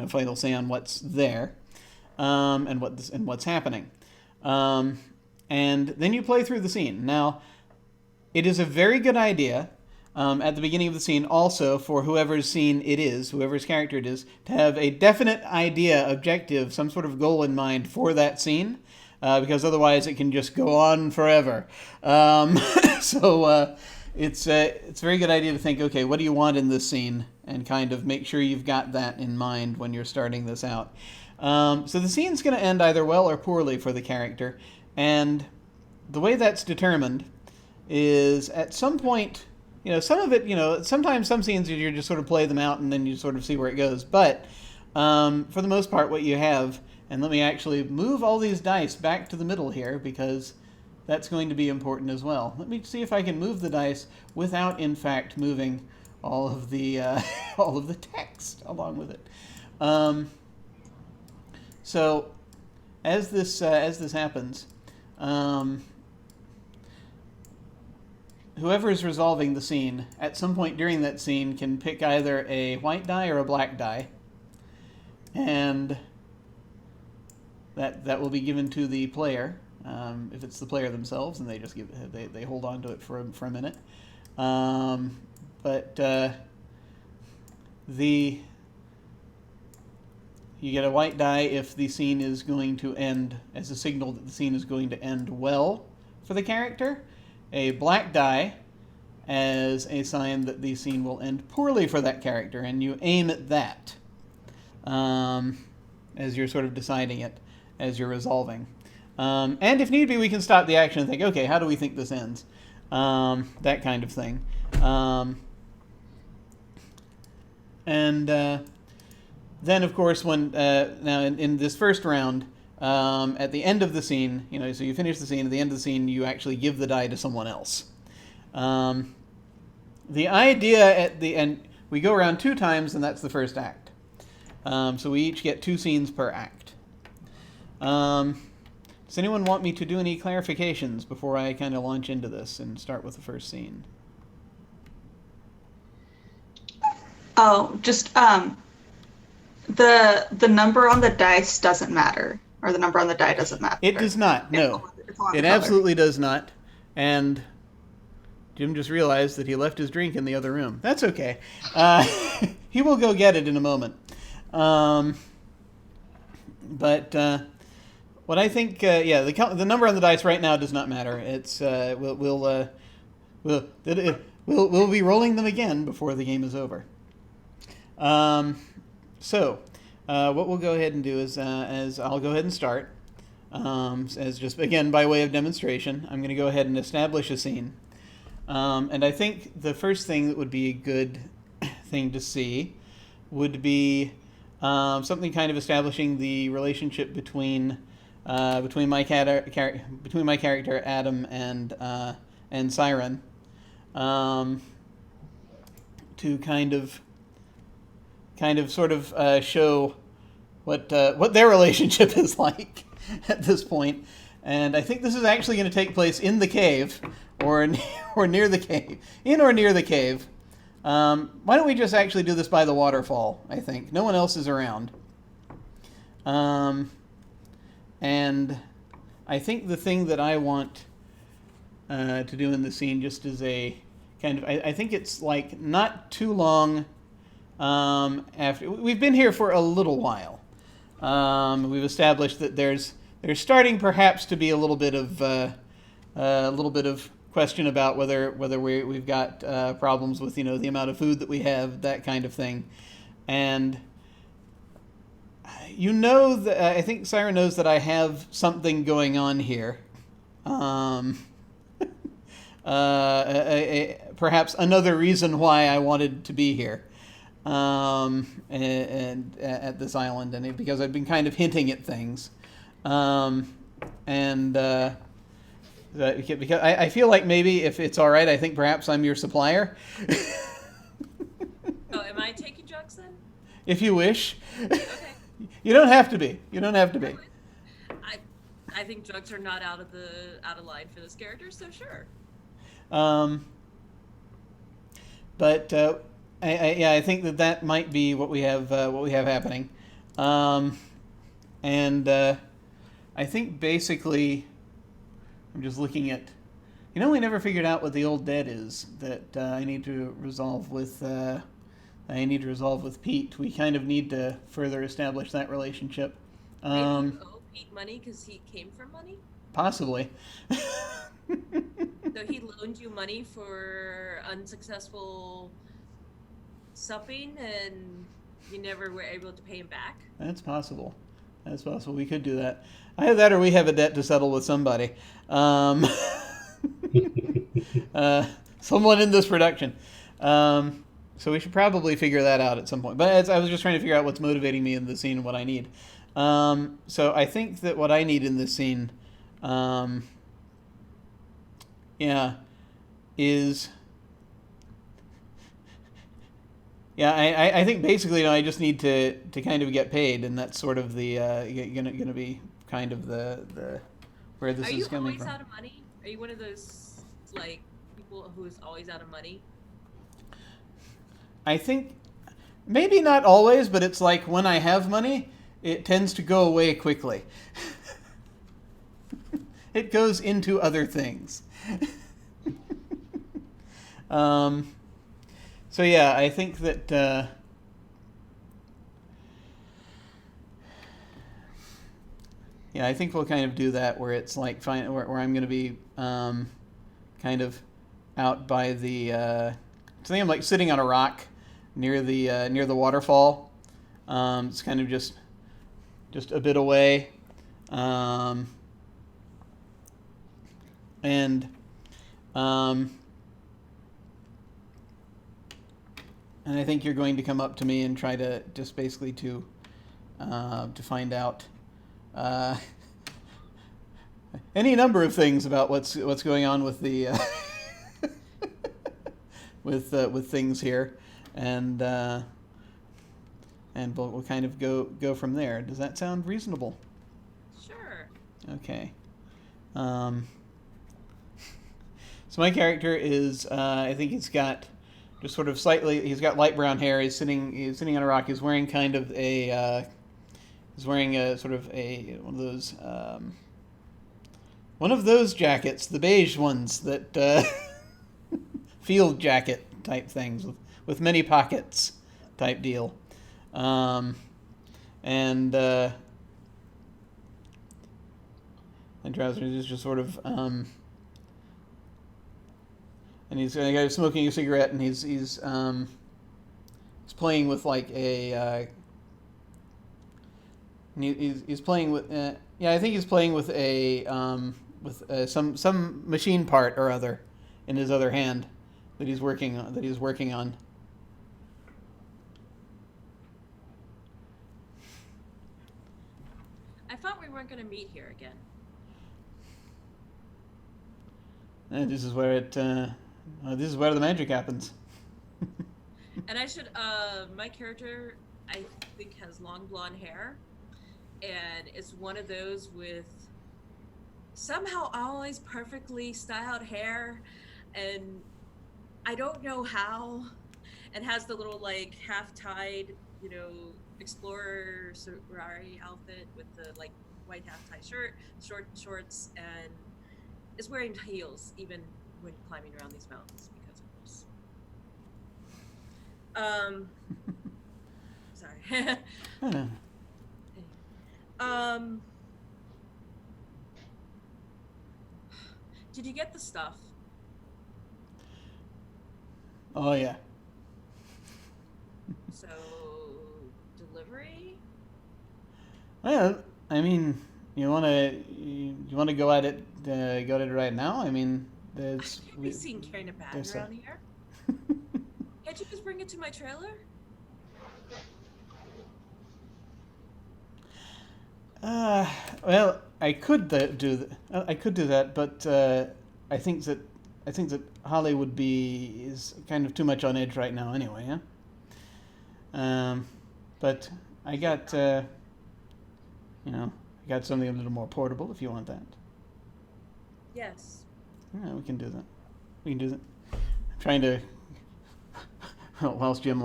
final say on what's there, and what's happening. And then you play through the scene. Now, it is a very good idea at the beginning of the scene also for whoever's scene it is, whoever's character it is, to have a definite idea, objective, some sort of goal in mind for that scene, because otherwise it can just go on forever. So it's a very good idea to think, okay, what do you want in this scene, and kind of make sure you've got that in mind when you're starting this out. So the scene's going to end either well or poorly for the character, and the way that's determined is at some point, some of it, sometimes some scenes you just sort of play them out and then you sort of see where it goes. But for the most part, what you have, and let me actually move all these dice back to the middle here because that's going to be important as well. Let me see if I can move the dice without, in fact, moving all of the all of the text along with it. So as this happens, whoever is resolving the scene at some point during that scene can pick either a white die or a black die, and that will be given to the player. If it's the player themselves, and they just they hold on to it for a minute. You get a white die if the scene is going to end as a signal that the scene is going to end well for the character. A black die as a sign that the scene will end poorly for that character, and you aim at that as you're sort of deciding it, as you're resolving. And if need be, we can stop the action and think, okay, how do we think this ends? That kind of thing. Then, of course, when now in this first round, at the end of the scene, so you finish the scene. At the end of the scene, you actually give the die to someone else. The idea at the end, we go around 2 times, and that's the first act. So we each get 2 scenes per act. Does anyone want me to do any clarifications before I kind of launch into this and start with the first scene? Oh, just the number on the dice doesn't matter, or the number on the die doesn't matter. It does not. No, it absolutely does not. And Jim just realized that he left his drink in the other room. That's okay. He will go get it in a moment. What I think, the number on the dice right now does not matter. It's we'll be rolling them again before the game is over. So what we'll go ahead and do is, as I'll go ahead and start, as just again by way of demonstration, I'm going to go ahead and establish a scene, and I think the first thing that would be a good thing to see would be something kind of establishing the relationship between my character Adam and Siren, to kind of sort of show what their relationship is like at this point. And I think this is actually going to take place in the cave, or near the cave, in or near the cave. Why don't we just actually do this by the waterfall? I think no one else is around. And I think the thing that I want to do in the scene, just as a kind of, I think it's like not too long after we've been here for a little while. We've established that there's starting perhaps to be a little bit of question about whether we've got problems with the amount of food that we have, that kind of thing, and that I think Siren knows that I have something going on here. perhaps another reason why I wanted to be here, and at this island, and because I've been kind of hinting at things, because I feel like maybe if it's all right, I think perhaps I'm your supplier. Oh, am I taking drugs then? If you wish. Okay. You don't have to be. You don't have to be. I think drugs are not out of line for this character, so sure. But I think that might be what we have happening, and I think basically, I'm just looking at, we never figured out what the old debt is that I need to resolve with. Pete. We kind of need to further establish that relationship. Maybe you owe Pete money because he came from money? Possibly. So he loaned you money for unsuccessful supping and you never were able to pay him back? That's possible. That's possible. We could do that. Either that or we have a debt to settle with somebody. Someone in this production. So we should probably figure that out at some point. But I was just trying to figure out what's motivating me in the scene and what I need. So I think that what I need in this scene, is... I think basically, I just need to kind of get paid, and that's sort of the gonna be kind of the where this is coming from. Are you always out of money? Are you one of those people who is always out of money? I think maybe not always, but it's like when I have money, it tends to go away quickly. It goes into other things. So yeah, I think that I think we'll kind of do that where it's like where I'm going to be kind of out by the I think I'm like sitting on a rock near the waterfall. It's kind of just a bit away, and I think you're going to come up to me and try to just basically to find out any number of things about what's going on with the with things here, and we'll kind of go from there. Does that sound reasonable? Sure. Okay. So my character is I think he's got just sort of he's got light brown hair. He's sitting on a rock. He's wearing kind of a sort of one of those jackets, the beige ones that field jacket type things with many pockets type deal. And trousers is just sort of and he's a guy smoking a cigarette, and he's playing with like a he's playing with I think he's playing with a some machine part or other in his other hand that he's working on. I thought we weren't going to meet here again. And this is where the magic happens. And my character, I think, has long blonde hair, and it's one of those with somehow always perfectly styled hair, and I don't know how, and has the little like half-tied, explorer sorority outfit with the like white half-tie shirt, short shorts, and is wearing heels even when climbing around these mountains because of course. Sorry. Did you get the stuff? Oh yeah. So, delivery? Well, I mean, you want to go at it right now? I mean, there's I can't be seen carrying a bag there's around here. Can't you just bring it to my trailer? Well, I could I could do that, but I think that Holly is kind of too much on edge right now anyway. But I got I got something a little more portable if you want that. Yes. Yeah, we can do that. We can do that. I'm trying to whilst Jim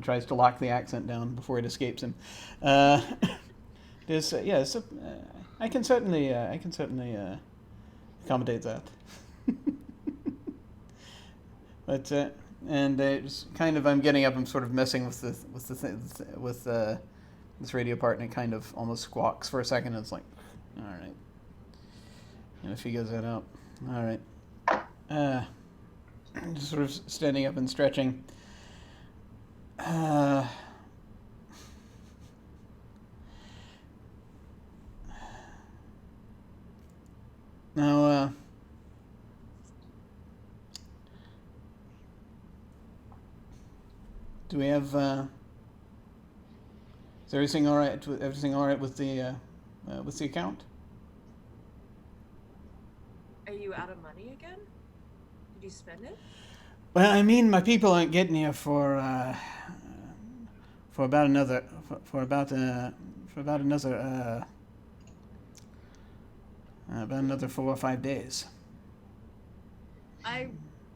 tries to lock the accent down before it escapes him. There's I can certainly accommodate that. But and it's kind of I'm getting up. I'm sort of messing with this radio part, and it kind of almost squawks for a second. And it's like, all right, and it figures that out. All right, just sort of standing up and stretching. Now, do we have? Is everything all right? Everything all right with the account? Are you out of money again? Did you spend it? Well, I mean, my people aren't getting here for about another about another 4 or 5 days. I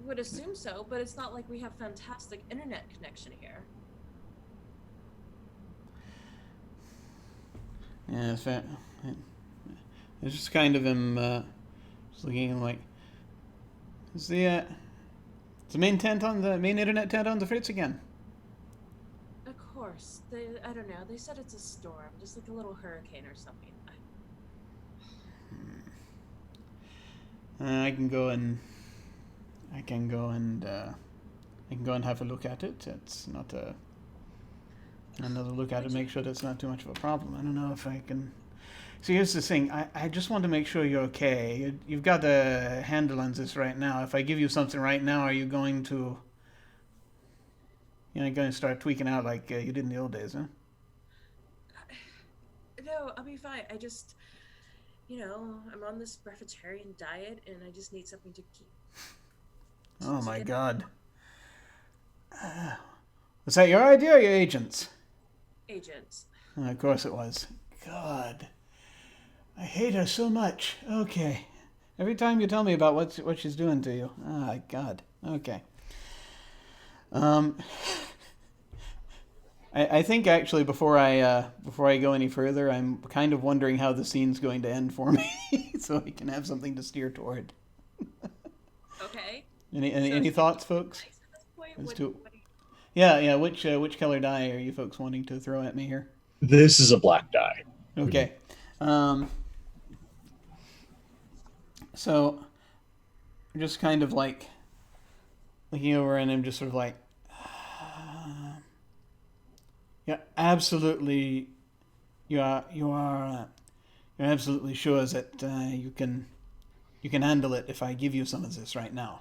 would assume so, but it's not like we have fantastic internet connection here. Yeah, it's fair. It's just kind of him just looking at him like, is the main internet tent on the fritz again? Of course. I don't know. They said it's a storm, just like a little hurricane or something. I can go and have a look at it. It's not another look at it. Make sure that's not too much of a problem. I don't know if I can. See, here's the thing. I just want to make sure you're okay. You've got the handle on this right now. If I give you something right now, are you going to? You're going to start tweaking out like you did in the old days, huh? No, I'll be fine. I just, I'm on this breatharian diet, and I just need something to keep. Oh my God! Was that your idea or your agent's? Agents. Of course it was. God, I hate her so much. Okay, every time you tell me about what she's doing to you. Oh God. Okay. I think actually before I go any further, I'm kind of wondering how the scene's going to end for me, so I can have something to steer toward. Okay. Any thoughts, folks? Yeah. Which color die are you folks wanting to throw at me here? This is a black die. Okay. So I'm just kind of like looking over, and I'm just sort of like, yeah, absolutely. You're absolutely sure that you can handle it if I give you some of this right now.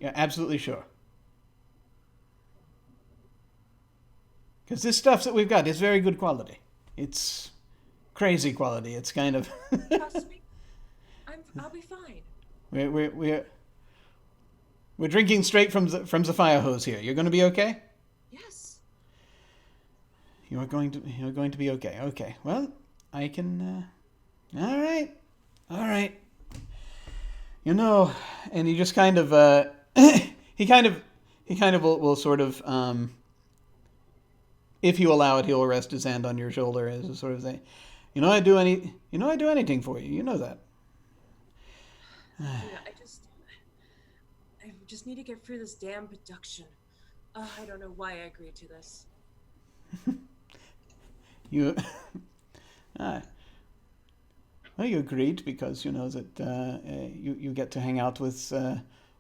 Yeah, absolutely sure. Because this stuff that we've got is very good quality. It's crazy quality. It's kind of. Trust me. I'll be fine. We're drinking straight from the fire hose here. You're going to be okay? Yes. You're going to be okay. Okay. Well, I can. All right. And he just kind of. he kind of will sort of. If you allow it, he'll rest his hand on your shoulder as a sort of thing. I do anything for you. You know that. Yeah, I just need to get through this damn production. I don't know why I agreed to this. You agreed because you know that you get to hang out with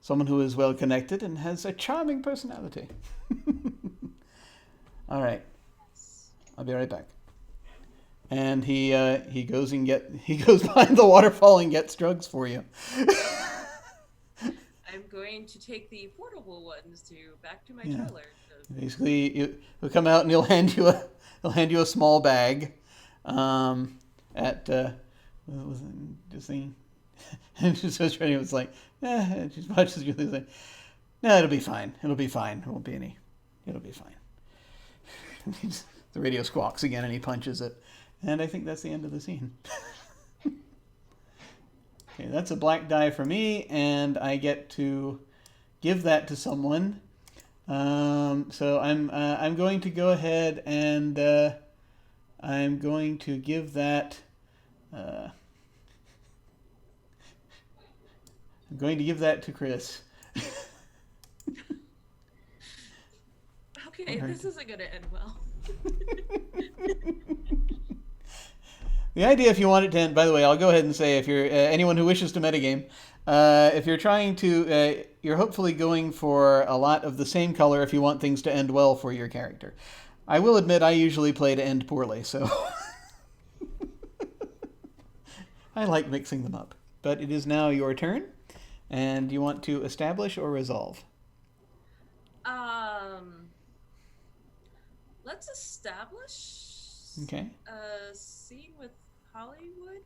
someone who is well connected and has a charming personality. All right, I'll be right back. and he goes behind the waterfall and gets drugs for you. I'm going to take the portable ones back to my Yeah. trailer. Basically, he'll come out and he'll hand you a small bag, at what was it, just thinking, and just was trying. It was like, and she watches you. Like, no, it'll be fine. It'll be fine. It won't be any. It'll be fine. The radio squawks again, and he punches it, and I think that's the end of the scene. Okay, that's a black die for me, and I get to give that to someone. So I'm going to go ahead and I'm going to give that. I'm going to give that to Chris. Okay, this isn't going to end well. The idea, if you want it to end, by the way, I'll go ahead and say, if you're anyone who wishes to metagame, if you're trying to, you're hopefully going for a lot of the same color if you want things to end well for your character. I will admit I usually play to end poorly, so I like mixing them up. But it is now your turn, and you want to establish or resolve? Let's establish Okay. a scene with Hollywood.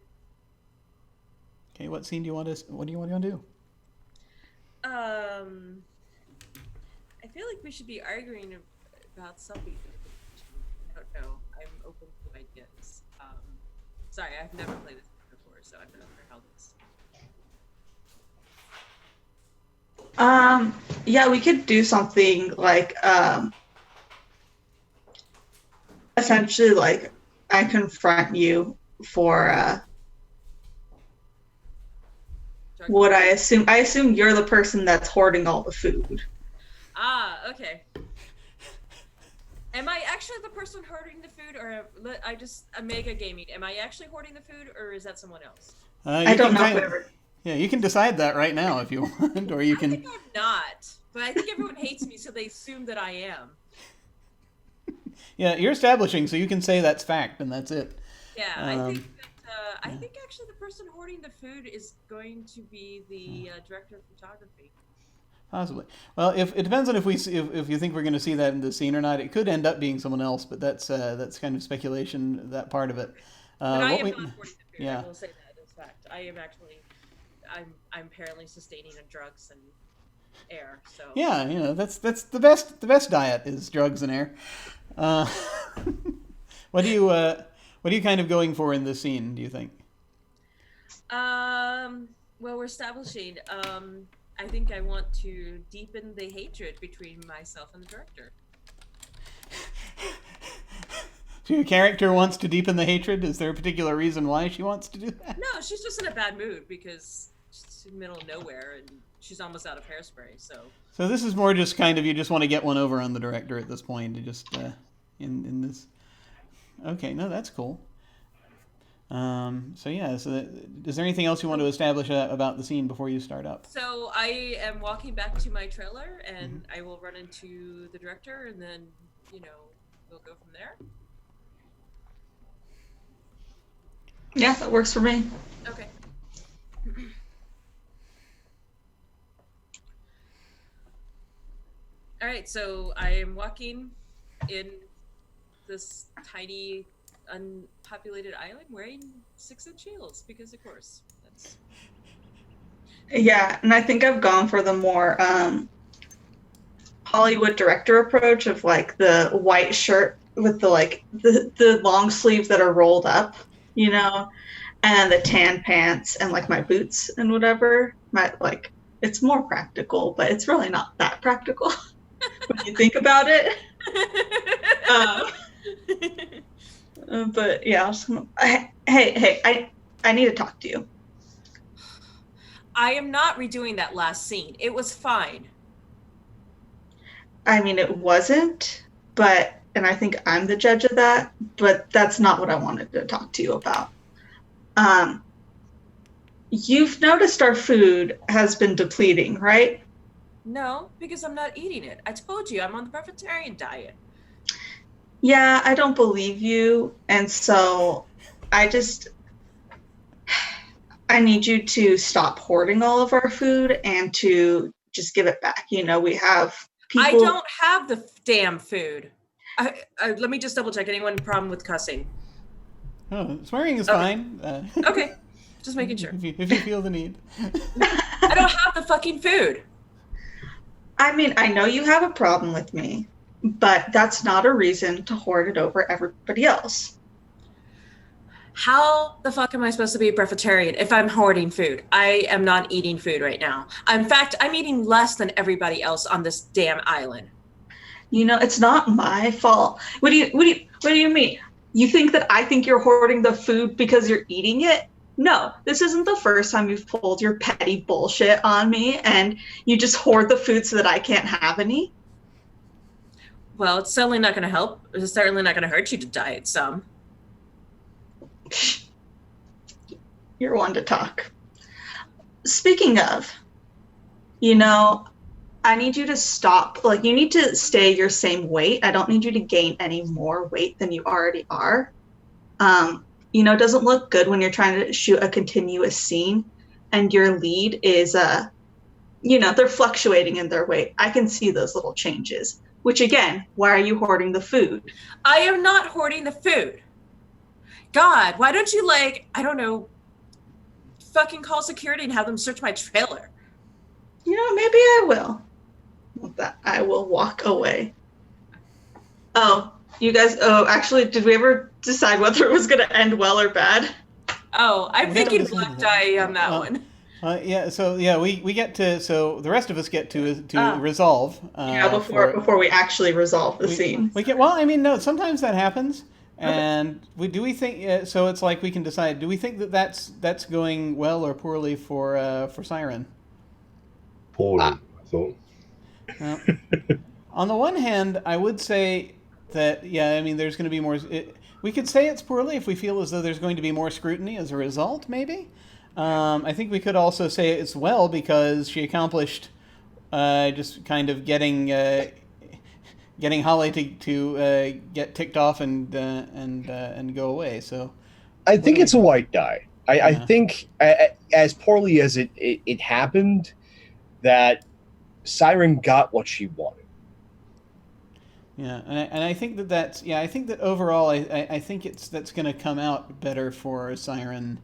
Okay, what scene do you want to? What do you want to do? I feel like we should be arguing about something. I don't know. I'm open to ideas. Sorry, I've never played this before, so I'm not sure how this. Yeah, we could do something like essentially like I confront you for what I assume. I assume you're the person that's hoarding all the food. Ah, okay. Am I actually the person hoarding the food, or I just mega gaming? Am I actually hoarding the food, or is that someone else? I don't know. Yeah, you can decide that right now if you want, or you can. I think I'm not, but I think everyone hates me, so they assume that I am. Yeah, you're establishing, so you can say that's fact, and that's it. Yeah, I think that I think actually the person hoarding the food is going to be the director of photography. Possibly. Well, if it depends on if you think we're going to see that in the scene or not. It could end up being someone else, but that's kind of speculation. That part of it. But I am not hoarding the food. Yeah. I will say that as fact. I am actually. I'm apparently sustaining on drugs and air. So. Yeah, that's the best diet is drugs and air. What are you kind of going for in this scene, do you think? Well, we're establishing. I think I want to deepen the hatred between myself and the director. So your character wants to deepen the hatred? Is there a particular reason why she wants to do that? No, she's just in a bad mood because she's in the middle of nowhere and she's almost out of hairspray. So this is more just kind of you just want to get one over on the director at this point. To just in this. Okay, no, that's cool. So yeah, is there anything else you want to establish about the scene before you start up? So I am walking back to my trailer, and I will run into the director, and then we'll go from there. Yeah, that works for me. Okay. All right, so I am walking in this tiny unpopulated island wearing 6-inch heels because of course Yeah, and I think I've gone for the more Hollywood director approach of like the white shirt with the long sleeves that are rolled up, and the tan pants and like my boots and whatever. It's more practical, but it's really not that practical when you think about it. But yeah, hey, I need to talk to you. I am not redoing that last scene. It was fine. I mean, it wasn't, and I think I'm the judge of that, but that's not what I wanted to talk to you about. You've noticed our food has been depleting, right? No, because I'm not eating it. I told you I'm on the brevegetarian diet. Yeah, I don't believe you, and so I need you to stop hoarding all of our food and to just give it back. You know, we have people. I don't have the damn food. Let me just double check. Anyone problem with cussing? Oh, swearing is Okay. fine. Okay, just making sure. If you feel the need. I don't have the fucking food. I mean, I know you have a problem with me, but that's not a reason to hoard it over everybody else. How the fuck am I supposed to be a breatharian if I'm hoarding food? I am not eating food right now. In fact, I'm eating less than everybody else on this damn island. You know, it's not my fault. What do you mean? You think that I think you're hoarding the food because you're eating it? No, this isn't the first time you've pulled your petty bullshit on me and you just hoard the food so that I can't have any. Well, it's certainly not going to help. It's certainly not going to hurt you to diet some. You're one to talk. Speaking of, you know, I need you to stop. Like, you need to stay your same weight. I don't need you to gain any more weight than you already are. You know, it doesn't look good when you're trying to shoot a continuous scene and your lead is, you know, they're fluctuating in their weight. I can see those little changes. Which, again, why are you hoarding the food? I am not hoarding the food. God, why don't you, like, I don't know, fucking call security and have them search my trailer? You know, maybe I will. With that, I will walk away. Oh, you guys, actually, did we ever decide whether it was going to end well or bad? Oh, I'm We thinking haven't black decided die on that one. Yeah, so yeah, we get to, so the rest of us get to resolve. Yeah, before we actually resolve the scene. We can, well, I mean, no, sometimes that happens. And we think so? It's like we can decide. Do we think that that's going well or poorly for Siren? Poorly, I thought. Well, on the one hand, I would say that I mean, there's going to be more. We could say it's poorly if we feel as though there's going to be more scrutiny as a result. Maybe. I think we could also say it's well because she accomplished just kind of getting Holly to get ticked off and go away. So I think it's a white die. I think as poorly as it happened, that Siren got what she wanted. Yeah, and I think that's I think that overall I think that's going to come out better for Siren.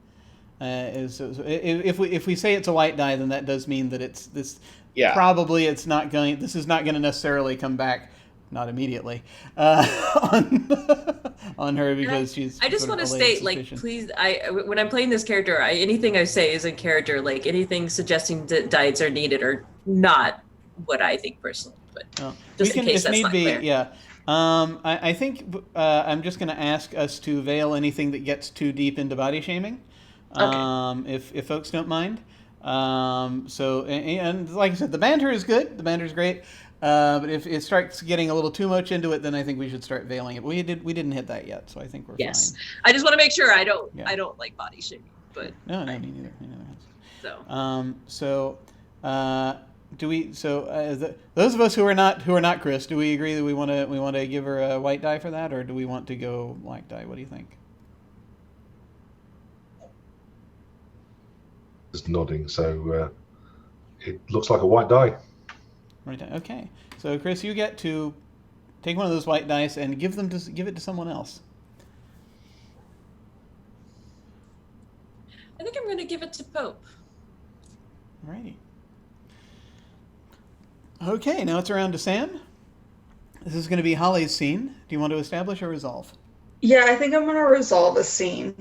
If we say it's a white die, then that does mean that it's this. Yeah. Probably it's not going. This is not going to necessarily come back. Not immediately on her because she's. I just want to state, like, please, when I'm playing this character, anything I say is in character. Like, anything suggesting that diets are needed are not what I think personally. But just in case that's not clear. Yeah. I think I'm just going to ask us to veil anything that gets too deep into body shaming, if folks don't mind. So and like I said, the banter is good. The banter is great. But if it starts getting a little too much into it, then I think we should start veiling it. We didn't hit that yet, so I think we're fine. I just want to make sure I don't like body shaming, but no, me neither. So Do we? So those of us who are not Chris, do we agree that we want to give her a white die for that, or do we want to go black die? What do you think? Just nodding. So it looks like a white die. Right. Okay. So Chris, you get to take one of those white dice and give it to someone else. I think I'm going to give it to Pope. Alrighty. Okay, now it's around to Sam. This is going to be Holly's scene. Do you want to establish or resolve? Yeah, I think I'm going to resolve a scene.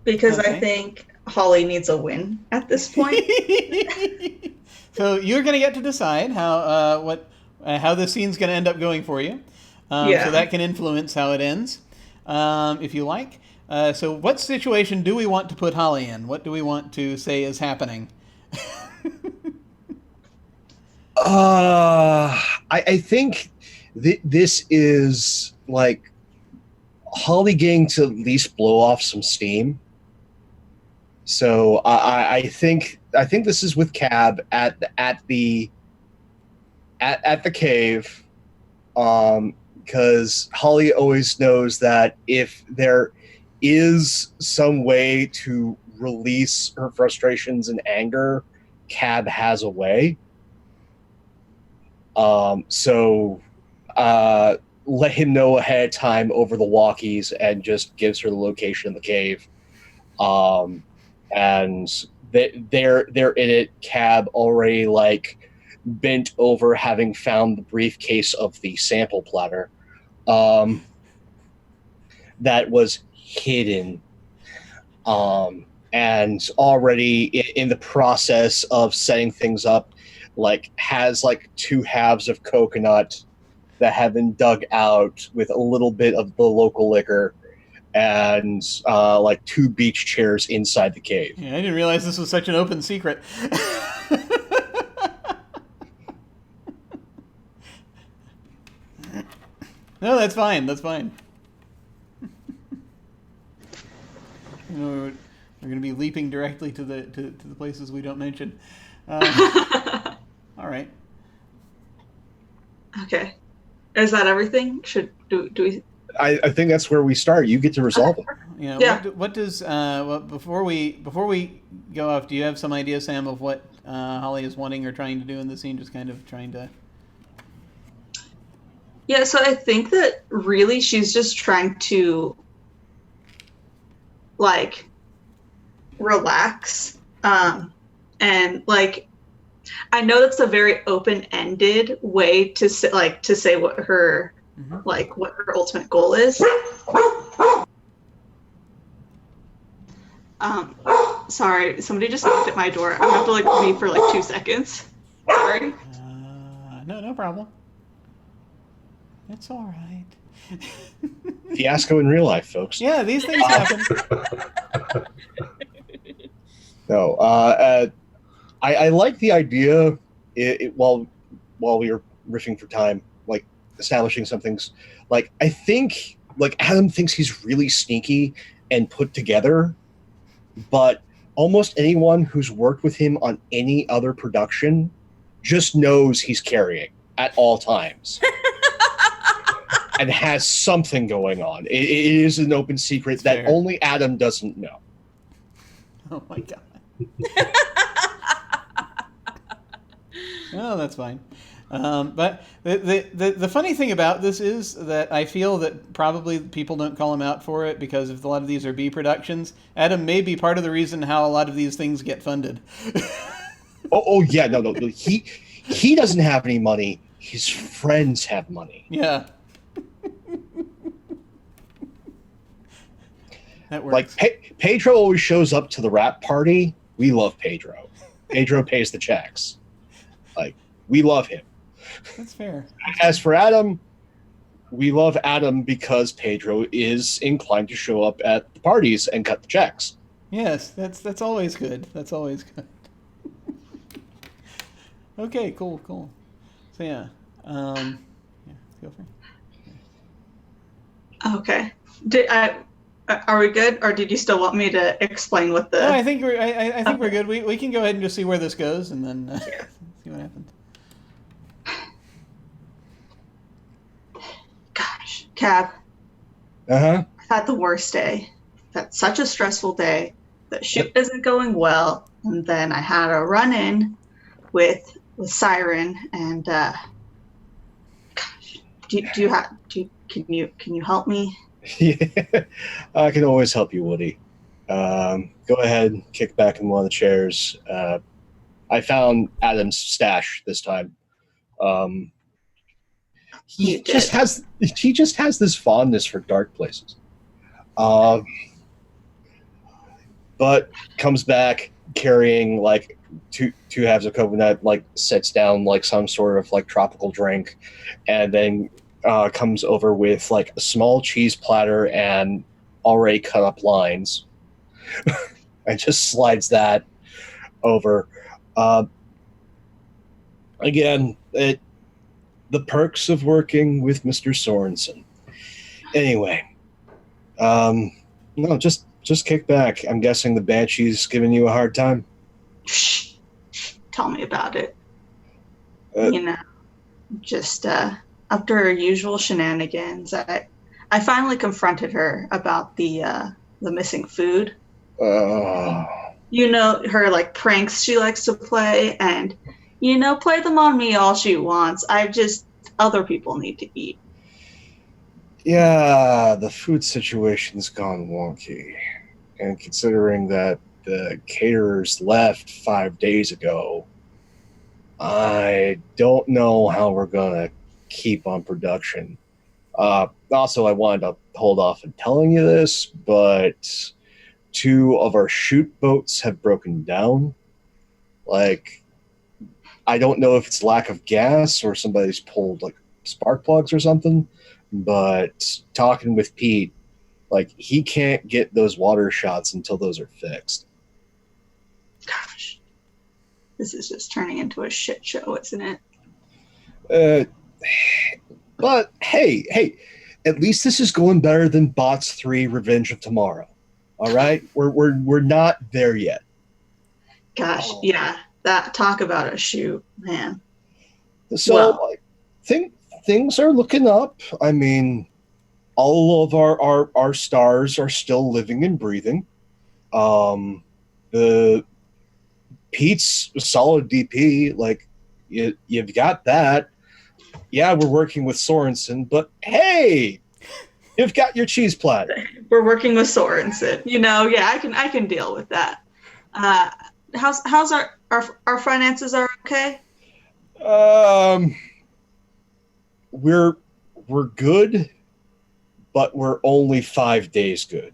Because I think Holly needs a win at this point. So you're going to get to decide how this scene's going to end up going for you. So that can influence how it ends, if you like. So what situation do we want to put Holly in? What do we want to say is happening? I think this is like Holly getting to at least blow off some steam. So I think this is with Cab at the cave, because Holly always knows that if is some way to release her frustrations and anger, Cab has a way. So let him know ahead of time over the walkies and just gives her the location of the cave. And they're in it. Cab already like bent over, having found the briefcase of the sample platter that was hidden, and already in the process of setting things up, like has like 2 halves of coconut that have been dug out with a little bit of the local liquor, and like 2 beach chairs inside the cave. Yeah, I didn't realize this was such an open secret. No, that's fine. That's fine. You know, we're going to be leaping directly to the places we don't mention. All right. Okay. Is that everything? Do we? I think that's where we start. You get to resolve it. You know, Yeah. What does well, before we go off? Do you have some idea, Sam, of what Holly is wanting or trying to do in the scene? Just kind of trying to. Yeah, so I think that really she's just trying to, like, relax. And, like, I know that's a very open-ended way to say what her, like, what her ultimate goal is. Sorry, somebody just knocked at my door. I have to, like, leave for, like, 2 seconds. Sorry. No problem. It's all right. Fiasco in real life, folks. Yeah, these things happen. No, I like the idea. While we were riffing for time, like establishing some things. Like I think, like Adam thinks he's really sneaky and put together, but almost anyone who's worked with him on any other production just knows he's carrying at all times. And has something going on. It is an open secret that only Adam doesn't know. Oh my god. Oh, that's fine. But the funny thing about this is that I feel that probably people don't call him out for it because if a lot of these are B productions, Adam may be part of the reason how a lot of these things get funded. Oh yeah, no. He doesn't have any money. His friends have money. Yeah. That works. Like Pedro always shows up to the rap party. We love Pedro. Pedro pays the checks. Like we love him. That's fair. As for Adam, we love Adam because Pedro is inclined to show up at the parties and cut the checks. Yes, that's always good. That's always good. Okay, cool. So yeah, feel free. Okay. Are we good, or did you still want me to explain what the? No, I think we're good. We can go ahead and just see where this goes, and then see what happens. Gosh, Cab. Uh-huh. I've had the worst day. That's such a stressful day. The ship isn't going well, and then I had a run-in with Siren, and gosh, can you help me? Yeah, I can always help you, Woody. Go ahead, kick back in one of the chairs. I found Adam's stash this time. He just has this fondness for dark places. But comes back carrying like two halves of coconut, like sets down like some sort of like tropical drink, and then comes over with like a small cheese platter and already cut up lines, and just slides that over. Again, the perks of working with Mr. Sorensen. Anyway, no, just kick back. I'm guessing the Banshee's giving you a hard time. Shh. Tell me about it. Just after her usual shenanigans, I finally confronted her about the the missing food. Uh, You know, her like pranks she likes to play, and play them on me all she wants. Other people need to eat. yeah, the food situation's gone wonky. And considering that the caterers left 5 days ago, I don't know how we're going to keep on production. Also, I wanted to hold off on telling you this, but 2 of our chute boats have broken down. Like, I don't know if it's lack of gas or somebody's pulled like spark plugs or something, but talking with Pete, like he can't get those water shots until those are fixed. Gosh, this is just turning into a shit show, isn't it? But hey, at least this is going better than Bots 3 Revenge of Tomorrow. All right? We're not there yet. Gosh, yeah. That talk about a shoot, man. So things are looking up. I mean, all of our stars are still living and breathing. The Pete's a solid DP. Like you've got that. Yeah, we're working with Sorensen, but hey, you've got your cheese platter. We're working with Sorensen. Yeah, I can deal with that. How's our finances are okay? We're good, but we're only 5 days good.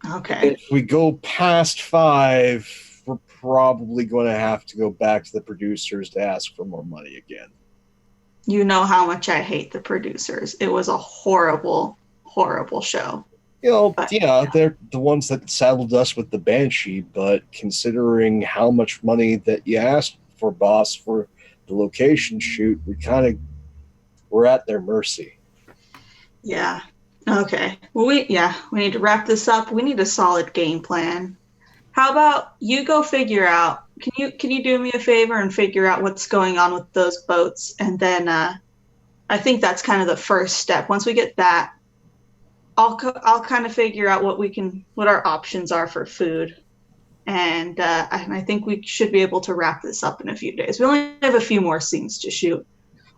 Okay. If we go past 5, we're probably going to have to go back to the producers to ask for more money again. You know how much I hate the producers. It was a horrible, horrible show. They're the ones that saddled us with the Banshee, but considering how much money that you asked for, boss, for the location shoot, we're at their mercy. Yeah. Okay. Well, we need to wrap this up. We need a solid game plan. How about you go figure out? Can you do me a favor and figure out what's going on with those boats? And then I think that's kind of the first step. Once we get that, I'll kind of figure out what our options are for food. And I think we should be able to wrap this up in a few days. We only have a few more scenes to shoot.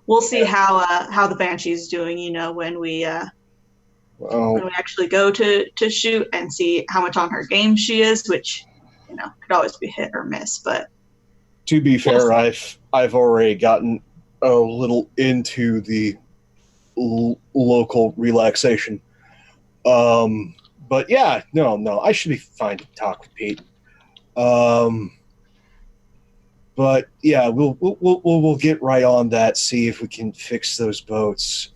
We'll see how the Banshee's doing, when we actually go to shoot, and see how much on her game she is, which could always be hit or miss. But to be fair, I've already gotten a little into the local relaxation. But yeah, no, I should be fine to talk with Pete. But yeah, we'll get right on that. See if we can fix those boats.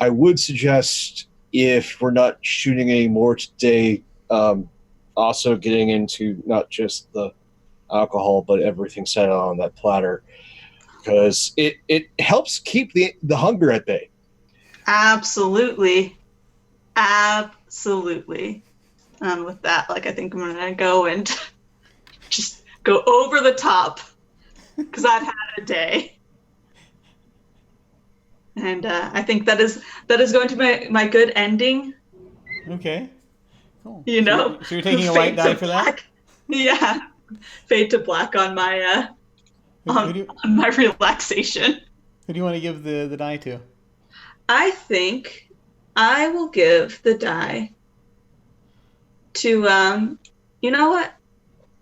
I would suggest, if we're not shooting any more today, also getting into not just the alcohol but everything set on that platter, because it helps keep the hunger at bay. Absolutely. And with that, I think I'm gonna go and just go over the top, because I've had a day. And I think that is going to be my good ending. Okay. Cool. So you're taking a white die for that? Yeah. Fade to black on my on my relaxation. Who do you want to give the die to? I think I will give the die to you know what?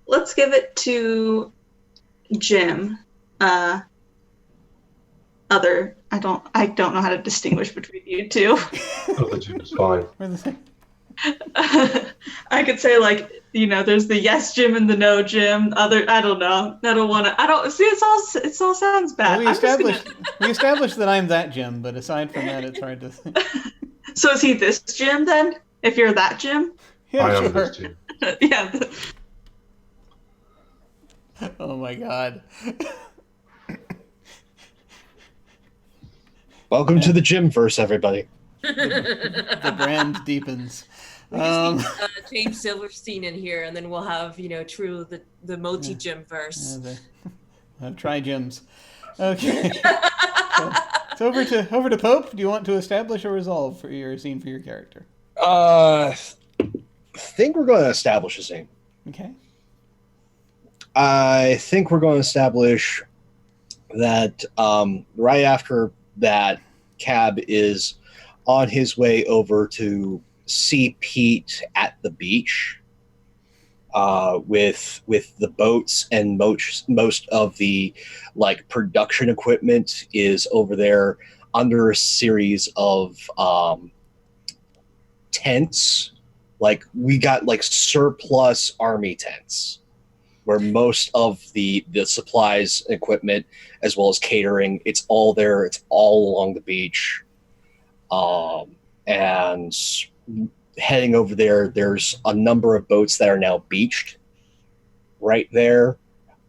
Let's give it to Jim. I don't know how to distinguish between you two. Other Jim's fine. We're the same. I could say there's the yes Jim and the no Jim. I don't know. I don't want to. I don't see. It all sounds bad. Well, we established that I'm that Jim, but aside from that, it's hard to say. So is he this Jim then? If you're that Jim? Yeah, I sure. am this Jim. Yeah. Oh my God. Welcome to the Gymverse, everybody. The brand deepens. We just need James Silverstein in here, and then we'll have true the multi gym verse. Try gyms. Okay. So over to Pope. Do you want to establish a resolve for your scene for your character? Think we're going to establish his name. Okay. I think we're going to establish that right after that, Cab is on his way over to see Pete at the beach with the boats, and most of the like production equipment is over there under a series of tents. Like we got like surplus army tents where most of the supplies, equipment, as well as catering, it's all there. It's all along the beach. And heading over there, there's a number of boats that are now beached right there.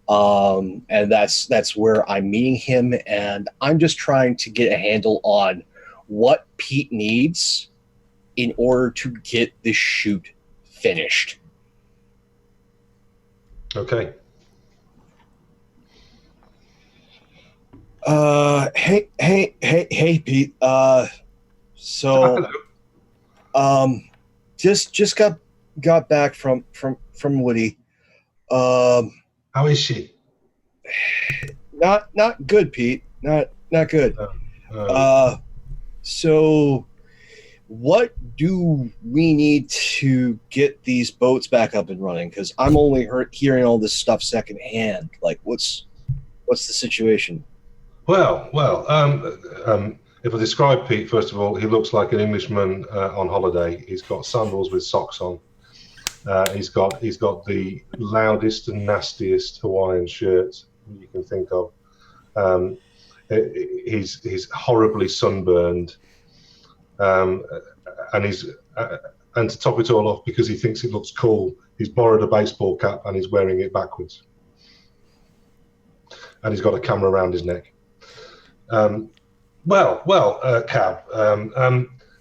And that's where I'm meeting him. And I'm just trying to get a handle on what Pete needs in order to get this shoot finished. Okay. Hey, Pete. So, just got back from Woody. How is she? Not good, Pete. Not good. So, what do we need to get these boats back up and running? Because I'm only hearing all this stuff secondhand. Like, what's the situation? Well. If I describe Pete, first of all, he looks like an Englishman on holiday. He's got sandals with socks on. He's got the loudest and nastiest Hawaiian shirt you can think of. He's horribly sunburned. And to top it all off, because he thinks it looks cool, he's borrowed a baseball cap and he's wearing it backwards. And he's got a camera around his neck. Cab,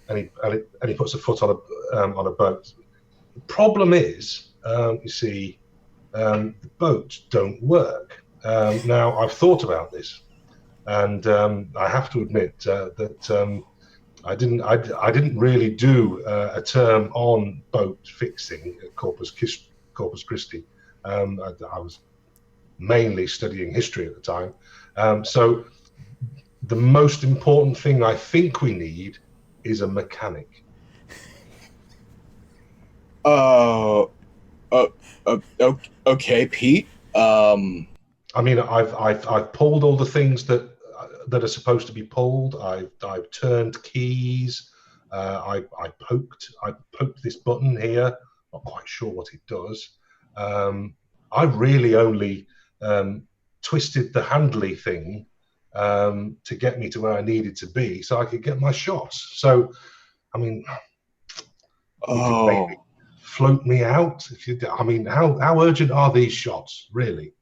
and he puts a foot on a boat. The problem is, you see, the boats don't work. Now I've thought about this, and I have to admit that I didn't really do a term on boat fixing at Corpus Christi. I was mainly studying history at the time, so. The most important thing I think we need is a mechanic. Okay, Pete. I mean, I've pulled all the things that are supposed to be pulled. I've turned keys. I poked this button here. Not quite sure what it does. I really only twisted the handly thing. To get me to where I needed to be so I could get my shots. So, I mean, you could maybe float me out. I mean, how urgent are these shots, really?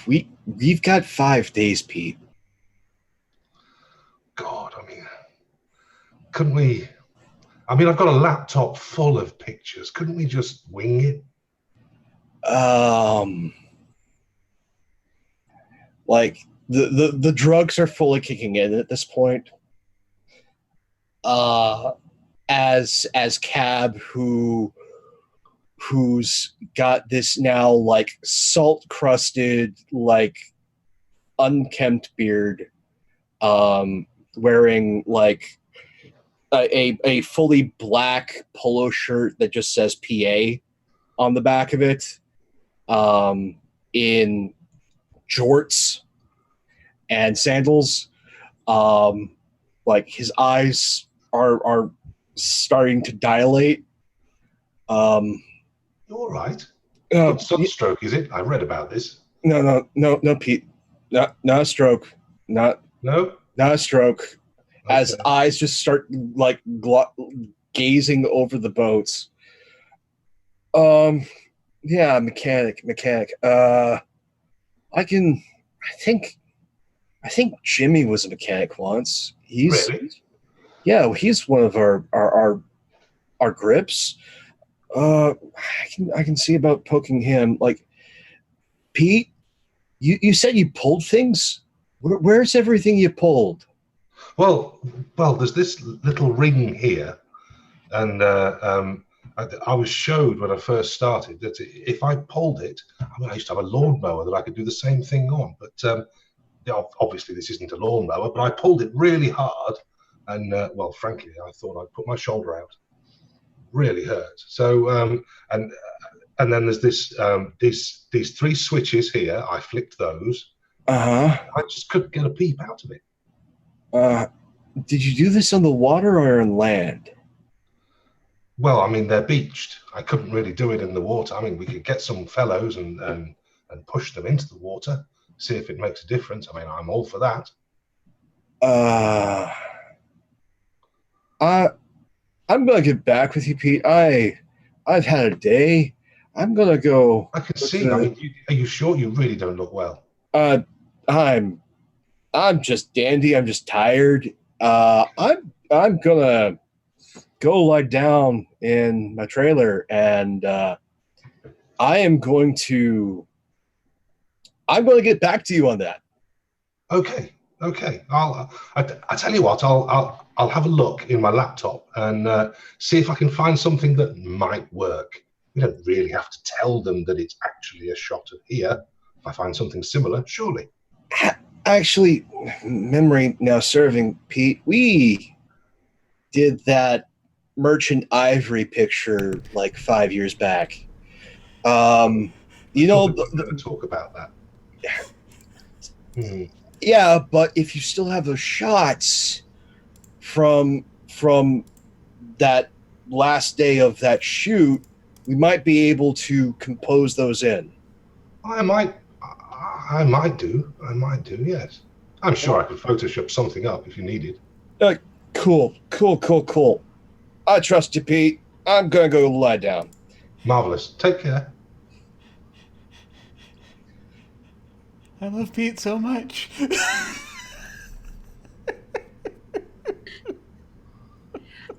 We've got 5 days, Pete. God, I mean, couldn't we? I mean, I've got a laptop full of pictures. Couldn't we just wing it? Like, the drugs are fully kicking in at this point. As Cab, who's got this now like salt crusted, like unkempt beard, wearing like a fully black polo shirt that just says PA on the back of it, in jorts and sandals. Like his eyes are starting to dilate. All right. Sunstroke, is it? I read about this. No, Pete. Not a stroke. Not a stroke. Okay. As eyes just start like gazing over the boats. Yeah, mechanic. I think Jimmy was a mechanic once. Really? Yeah, he's one of our grips. I can see about poking him. Like, Pete, you said you pulled things. Where's everything you pulled? Well, there's this little ring here, And I was showed when I first started that if I pulled it, I mean, I used to have a lawnmower that I could do the same thing on. But obviously, this isn't a lawnmower, but I pulled it really hard. And, well, frankly, I thought I'd put my shoulder out. Really hurt. So, and then there's these three switches here. I flicked those. Uh-huh. I just couldn't get a peep out of it. Did you do this on the water or on land? Well, I mean, they're beached. I couldn't really do it in the water. I mean, we could get some fellows and push them into the water, see if it makes a difference. I mean, I'm all for that. I'm gonna get back with you, Pete. I've had a day. I'm gonna go. I can see. I mean, are you sure? You really don't look well. I'm just dandy. I'm just tired. I'm gonna go lie down in my trailer, and I'm going to get back to you on that. Okay. I tell you what. I'll have a look in my laptop and see if I can find something that might work. You don't really have to tell them that it's actually a shot of here. If I find something similar, surely. Actually, memory now serving, Pete, we did that Merchant Ivory picture like 5 years back. You know, we're going to talk about that. Yeah, but if you still have those shots from that last day of that shoot, we might be able to compose those in. I might do. Yes. I'm sure I could Photoshop something up if you needed. Cool. I trust you, Pete. I'm gonna go lie down. Marvelous. Take care. I love Pete so much.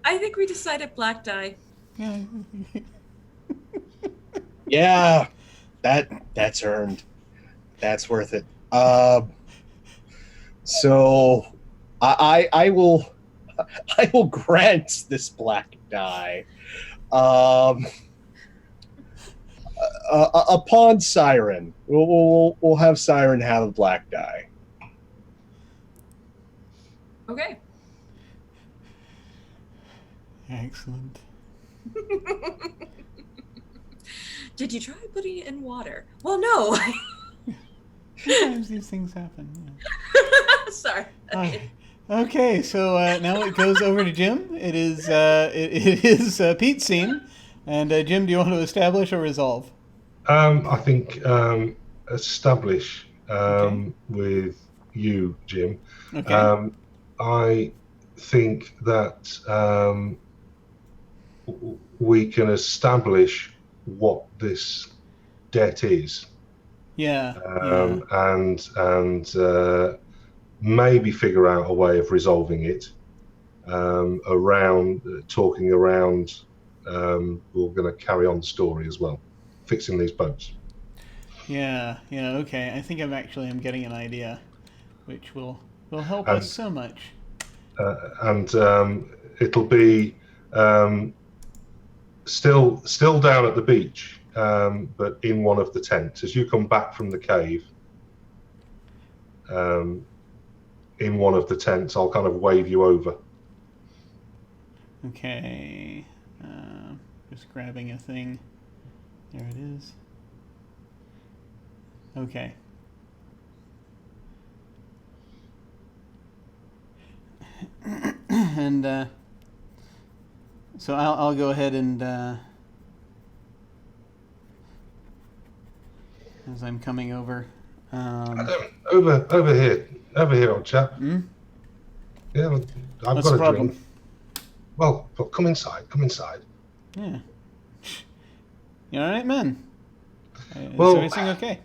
I think we decided black dye. Yeah. Yeah, that's earned. That's worth it. So I will grant this black dye. Upon Siren, we'll have Siren have a black dye. Okay. Excellent. Did you try putting it in water? Well, no. Sometimes these things happen. Yeah. Sorry. Okay, so now it goes over to Jim. It is Pete's scene, and Jim, do you want to establish or resolve? I think establish Okay. with you, Jim. Okay. I think that we can establish what this debt is. Yeah. And maybe figure out a way of resolving it around talking around. We're going to carry on the story as well, fixing these boats. Yeah. Okay. I think I'm getting an idea, which will help us so much. And it'll be still down at the beach, but in one of the tents. As you come back from the cave, in one of the tents, I'll kind of wave you over. Okay. Just grabbing a thing. There it is. Okay. And so I'll go ahead and as I'm coming over. Over here, old chap. Hmm? Yeah, I've What's got the a problem? drink. Well, come inside. Yeah. You all right, man? Well, is everything okay?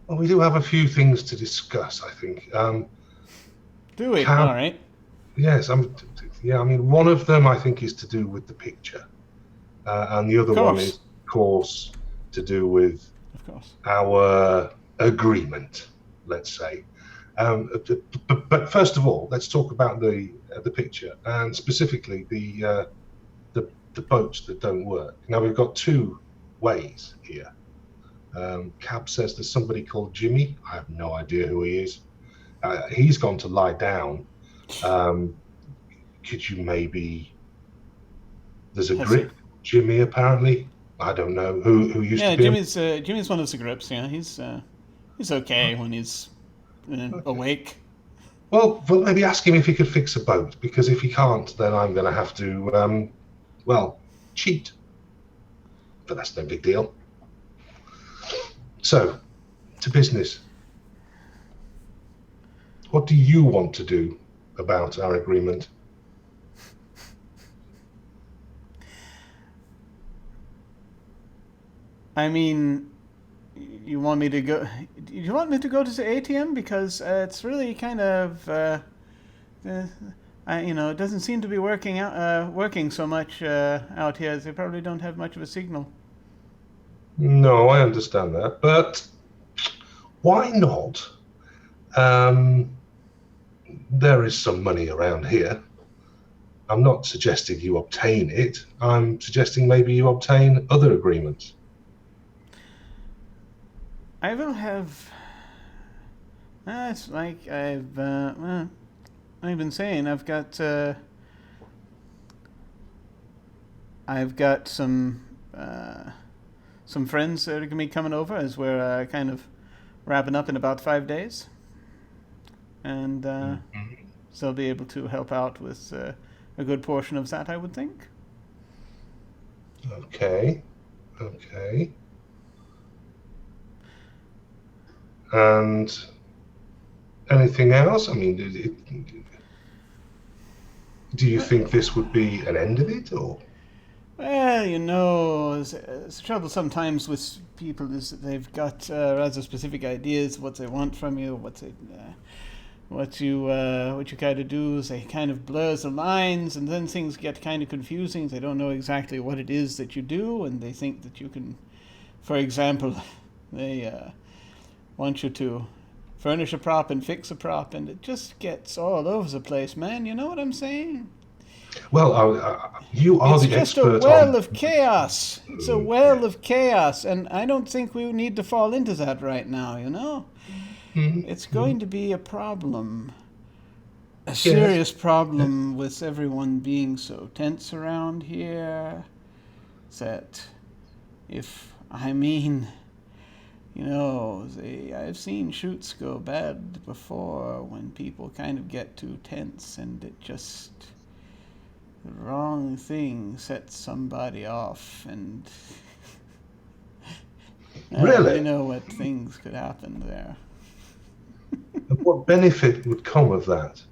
Well, we do have a few things to discuss, I think. Do we? All right. Yes, I mean, one of them I think is to do with the picture, and the other one is, of course, to do with our agreement, let's say. But first of all, let's talk about the picture, and specifically the the boats that don't work. Now we've got two ways here. Cab says there's somebody called Jimmy. I have no idea who he is. He's gone to lie down. Could you maybe? There's a grip, Jimmy. Apparently, I don't know who used to be. Yeah, Jimmy's one of the grips. Yeah, he's okay when he's awake. Well, maybe ask him if he could fix a boat, because if he can't, then I'm going to have to, cheat. But that's no big deal. So, to business. What do you want to do about our agreement? I mean, you want me to go? You want me to go to the ATM, because it's really kind of, it doesn't seem to be working so much out here. They probably don't have much of a signal. No, I understand that, but why not? There is some money around here. I'm not suggesting you obtain it. I'm suggesting maybe you obtain other agreements. I will have. It's like I've been saying. I've got some friends that are gonna be coming over as we're kind of wrapping up in about 5 days, and so they'll be able to help out with a good portion of that, I would think. Okay. And anything else? I mean, do you think this would be an end of it, or? Well, the trouble sometimes with people is that they've got rather specific ideas of what they want from you, what you kind of do. They kind of blurs the lines, and then things get kind of confusing. They don't know exactly what it is that you do, and they think that you can, for example, they want you to furnish a prop and fix a prop, and it just gets all over the place, man. You know what I'm saying? Well, you are the expert on... It's just a well of chaos. It's a well of chaos, and I don't think we need to fall into that right now, you know? Mm-hmm. It's going to be a problem. A serious problem with everyone being so tense around here that I've seen shoots go bad before when people kind of get too tense, and it just... the wrong thing sets somebody off, and I Really? know what things could happen there. And what benefit would come of that?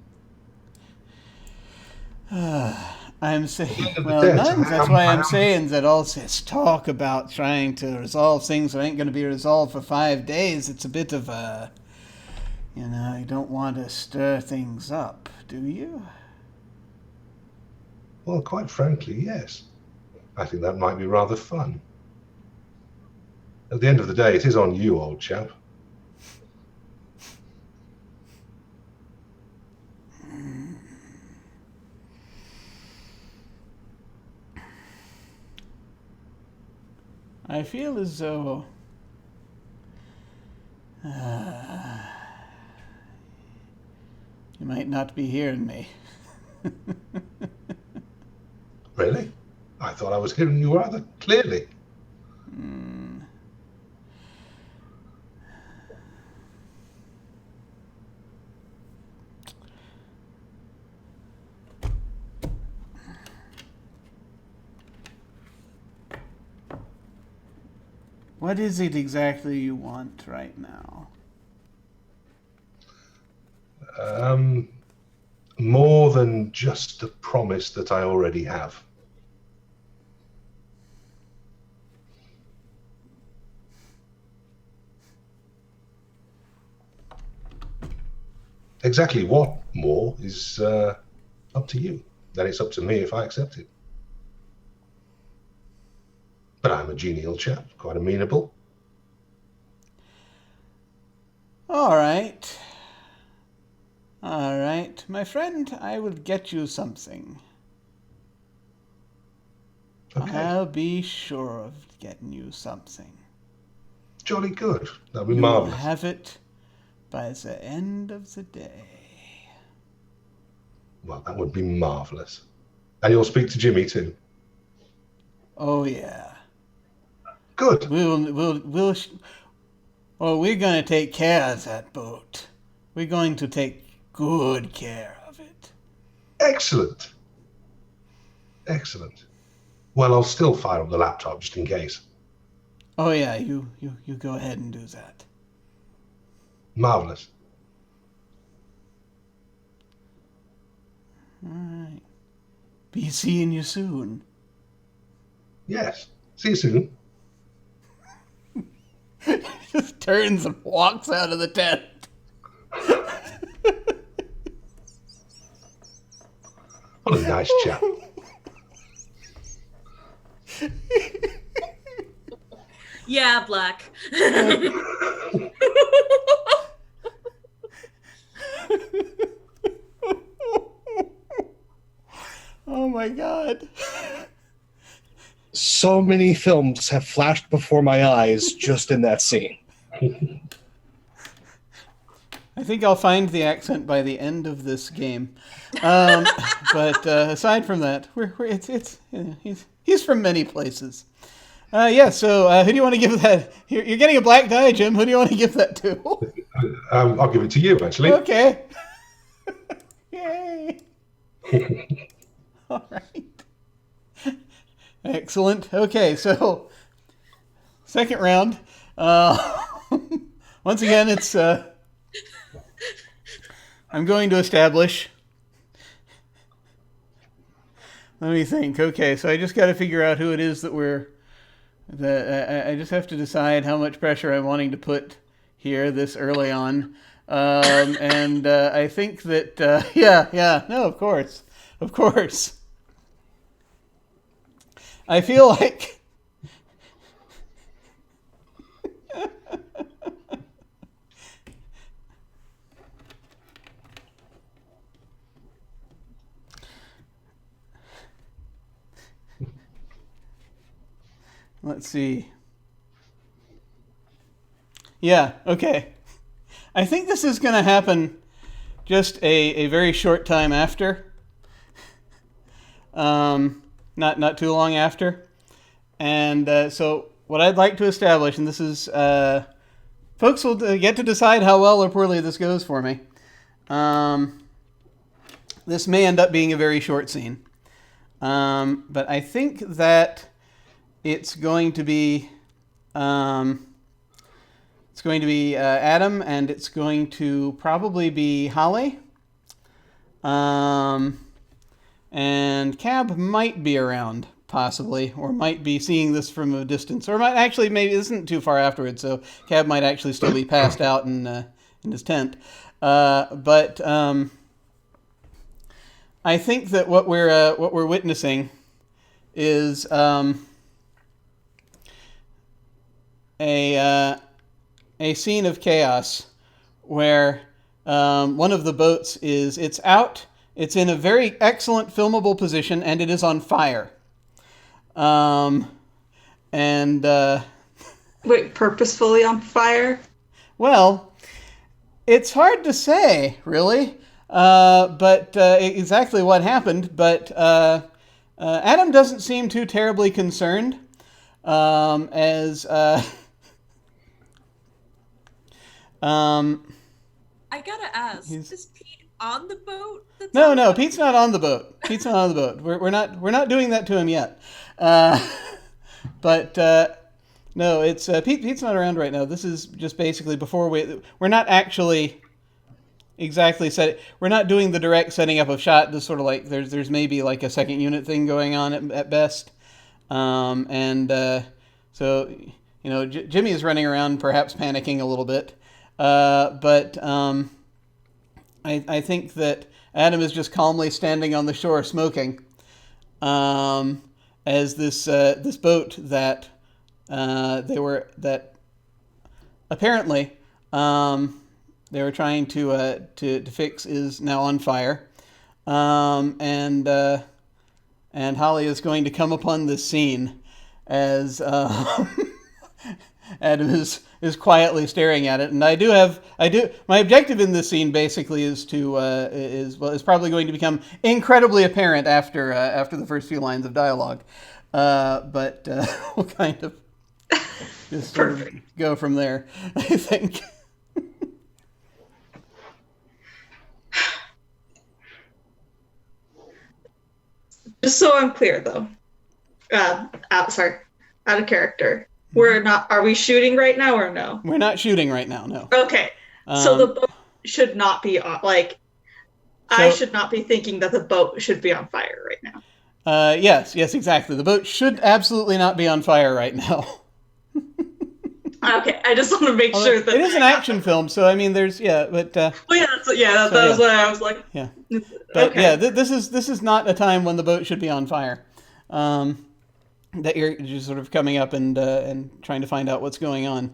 I'm saying, none. That's why I'm saying that all this talk about trying to resolve things that ain't going to be resolved for 5 days, it's a bit of a, you don't want to stir things up, do you? Well, quite frankly, yes. I think that might be rather fun. At the end of the day, it is on you, old chap. I feel as though you might not be hearing me. Really? I thought I was hearing you rather clearly. What is it exactly you want right now? More than just a promise that I already have. Exactly what more is up to you. Then it's up to me if I accept it. But I'm a genial chap, quite amenable. All right. All right. My friend, I will get you something. Okay. I'll be sure of getting you something. Jolly good. That'd be You will marvellous. have it by the end of the day. Well, that would be marvellous. And you'll speak to Jimmy too. Oh yeah. Good. We're gonna take care of that boat. We're going to take good care of it. Excellent. Excellent. Well, I'll still fire up the laptop just in case. Oh yeah, you go ahead and do that. Marvellous. All right. Be seeing you soon. Yes. See you soon. Just turns and walks out of the tent. What a nice chap. Yeah, Black. Oh my god. So many films have flashed before my eyes just in that scene. I think I'll find the accent by the end of this game. But aside from that, he's from many places. So who do you want to give that? You're getting a black die, Jim. Who do you want to give that to? I'll give it to you, actually. Okay. Yay. All right. Excellent. Okay, so second round. Once again, it's I'm going to establish. Let me think. Okay, so I just got to figure out who it is that I just have to decide how much pressure I'm wanting to put here this early on. And I think that, no, of course. I feel like... Let's see. Yeah, okay. I think this is going to happen just a very short time after. Not too long after. And so what I'd like to establish, and this is... folks will get to decide how well or poorly this goes for me. This may end up being a very short scene. But I think that it's going to be... Adam, and it's going to probably be Holly. And Cab might be around, possibly, or might be seeing this from a distance, or might actually, maybe this isn't too far afterwards, so Cab might actually still be passed out in his tent. But I think that what we're witnessing is a scene of chaos where one of the boats it's out, it's in a very excellent filmable position, and it is on fire. Wait, purposefully on fire? Well, it's hard to say, really, but exactly what happened. But Adam doesn't seem too terribly concerned, as I gotta ask, is Pete on the boat? No, Pete's not on the boat. We're not doing that to him yet. But no, it's Pete's not around right now. This is just basically before we're not actually exactly we're not doing the direct setting up of shot. Just sort of like there's maybe like a second unit thing going on at best. So Jimmy is running around, perhaps panicking a little bit. But I think that Adam is just calmly standing on the shore smoking, as this boat that apparently they were trying to fix is now on fire, and and Holly is going to come upon this scene as Adam is quietly staring at it. And my objective in this scene basically is probably going to become incredibly apparent after the first few lines of dialogue. But we'll kind of just sort of go from there, I think. Just so I'm clear, though, out of character. Are we shooting right now or no? We're not shooting right now, no. Okay. So the boat should not be on, I should not be thinking that the boat should be on fire right now. Yes, exactly. The boat should absolutely not be on fire right now. Okay, I just want to make sure that... It is an action film, so I mean, there's, but... that was what I was like... Yeah. But okay. yeah, this is not a time when the boat should be on fire. That you're just sort of coming up and trying to find out what's going on.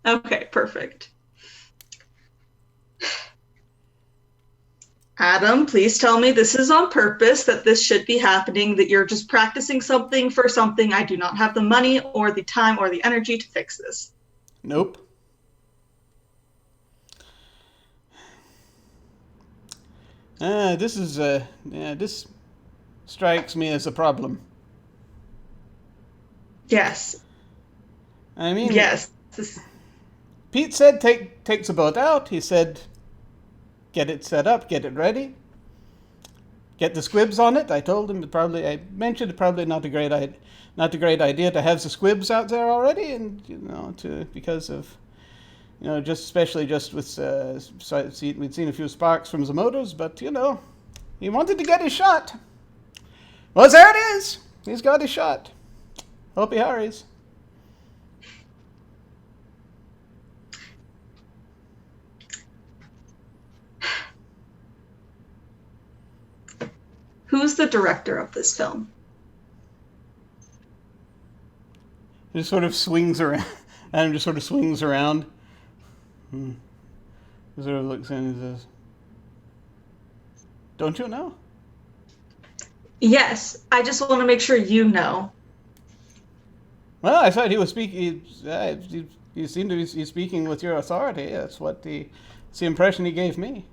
Okay, perfect. Adam, please tell me this is on purpose, that this should be happening, that you're just practicing something for something. I do not have the money or the time or the energy to fix this. Nope. This strikes me as a problem. Yes. I mean, yes. Pete said takes a boat out. He said, get it set up, get it ready, get the squibs on it. I told him I mentioned it probably not a great idea to have the squibs out there already, and because of especially with we'd seen a few sparks from the motors, but he wanted to get his shot. Well, there it is. He's got his shot. Hope he hurries. Who's the director of this film? He just sort of swings around. Adam just sort of swings around. He sort of looks in and says, "Don't you know?" Yes, I just want to make sure you know. Well, I thought he was speaking. You seem to be speaking with your authority. That's the impression he gave me.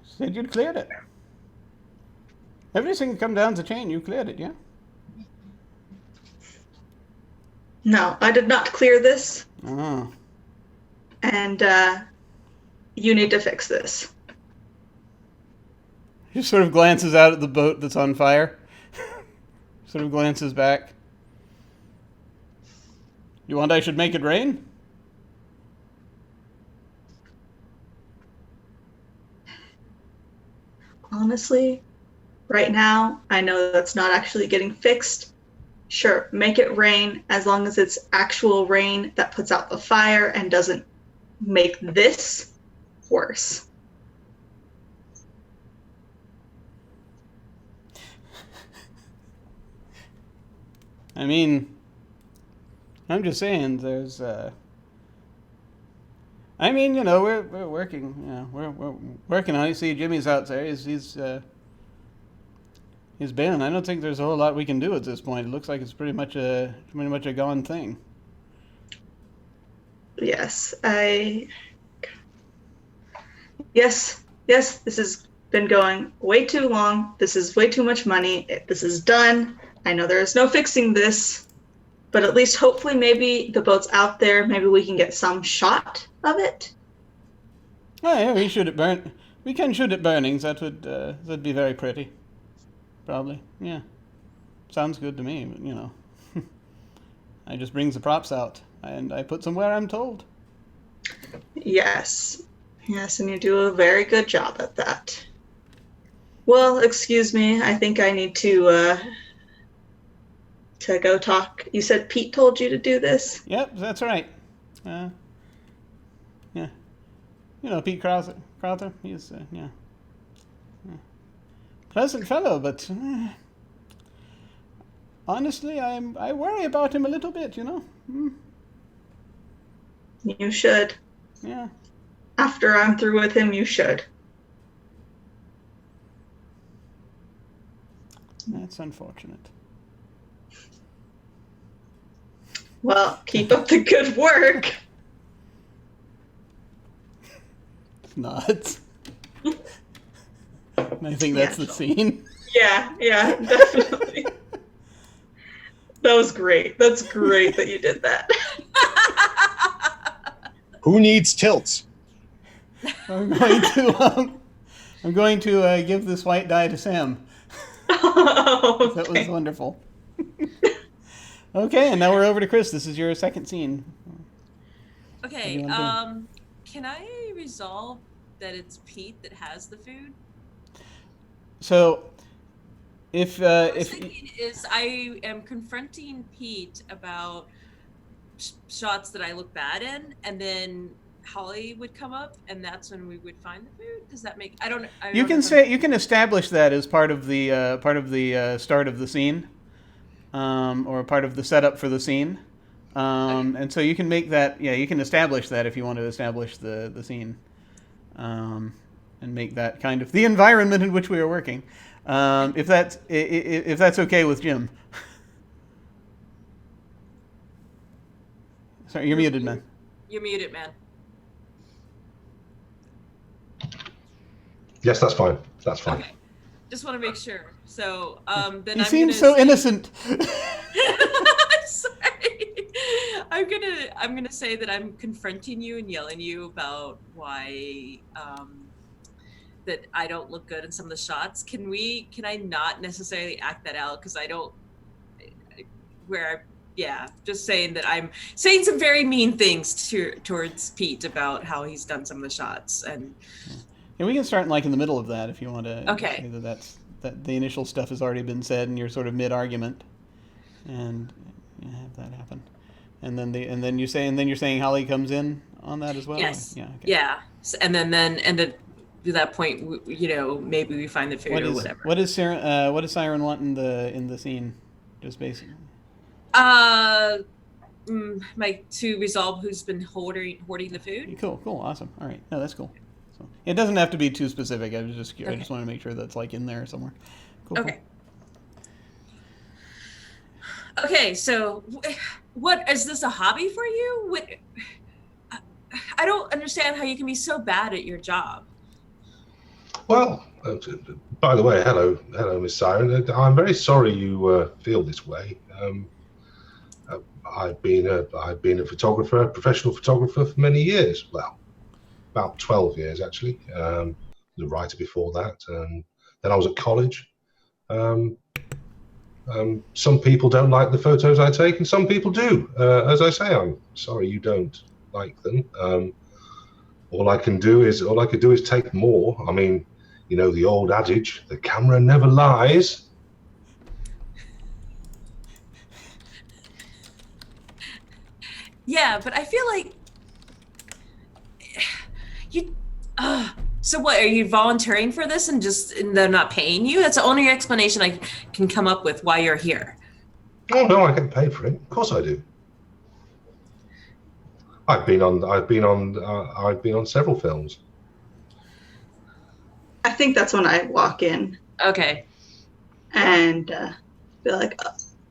Said you'd cleared it. Everything come down the chain, you cleared it, yeah? No, I did not clear this. Oh. And you need to fix this. He sort of glances out at the boat that's on fire. Sort of glances back. You want I should make it rain? Honestly, right now, I know that's not actually getting fixed. Sure, make it rain as long as it's actual rain that puts out the fire and doesn't make this worse. I mean, I'm just saying there's I mean, we're working, we're working on it. See, Jimmy's out there. He's been. I don't think there's a whole lot we can do at this point. It looks like it's pretty much a gone thing. Yes, Yes, this has been going way too long. This is way too much money. This is done. I know there is no fixing this, but at least hopefully maybe the boat's out there. Maybe we can get some shot of it. Oh yeah, we can shoot it burning. That'd be very pretty. Probably, yeah. Sounds good to me, but I just brings the props out and I put them where I'm told. Yes, and you do a very good job at that. Well, excuse me, I think I need to go talk. You said Pete told you to do this? Yep, that's right. Yeah. Pete Crowther. He's yeah. Pleasant fellow, but honestly, I worry about him a little bit. You should. Yeah. after I'm through with him, you should. That's unfortunate. Well, keep up the good work. It's not. I think that's the scene. Yeah, definitely. That was great. That's great that you did that. Who needs tilts? I'm going to give this white die to Sam. Oh, That was wonderful. Okay, and now we're over to Chris. This is your second scene. Okay, can I resolve that it's Pete that has the food? So, if What I was thinking is I am confronting Pete about shots that I look bad in, and then Holly would come up, and that's when we would find the food. Does that make? I don't you know can if say you can establish that as part of the start of the scene, or part of the setup for the scene, and so you can make that. Yeah, you can establish that if you want to establish the scene, and make that kind of the environment in which we are working. If that's okay with Jim. Sorry, you're muted, man. You're muted, man. Yes, that's fine. That's fine. Okay. Just want to make sure. So then He seems so innocent. I'm sorry. I'm gonna say that I'm confronting you and yelling you about why that I don't look good in some of the shots. Can I not necessarily act that out because I don't just saying that I'm saying some very mean things towards Pete about how he's done some of the shots. And yeah, we can start in the middle of that if you want to. Okay. Say that the initial stuff has already been said and you're sort of mid-argument, and have that happen, and then you're saying Holly comes in on that as well. Yes. Yeah. Okay. Yeah. And then to that point, maybe we find the food or whatever. What does Siren want in the scene? Just basically. To resolve who's been hoarding the food. Cool, awesome. All right, no, that's cool. So it doesn't have to be too specific. I just want to make sure that's in there somewhere. Cool. Okay. Okay, so what is this a hobby for you? I don't understand how you can be so bad at your job. Well, by the way, hello, Miss Siren. I'm very sorry you feel this way. I've been a photographer, a professional photographer for many years. Well, about 12 years actually. The writer before that, and then I was at college. Some people don't like the photos I take, and some people do. As I say, I'm sorry you don't like them. All I could do is take more. I mean, the old adage, the camera never lies. Yeah, but I feel like you. So what? Are you volunteering for this and they're not paying you? That's the only explanation I can come up with why you're here. Oh no, I get paid for it. Of course I do. I've been on several films. I think that's when I walk in. Okay. And be like,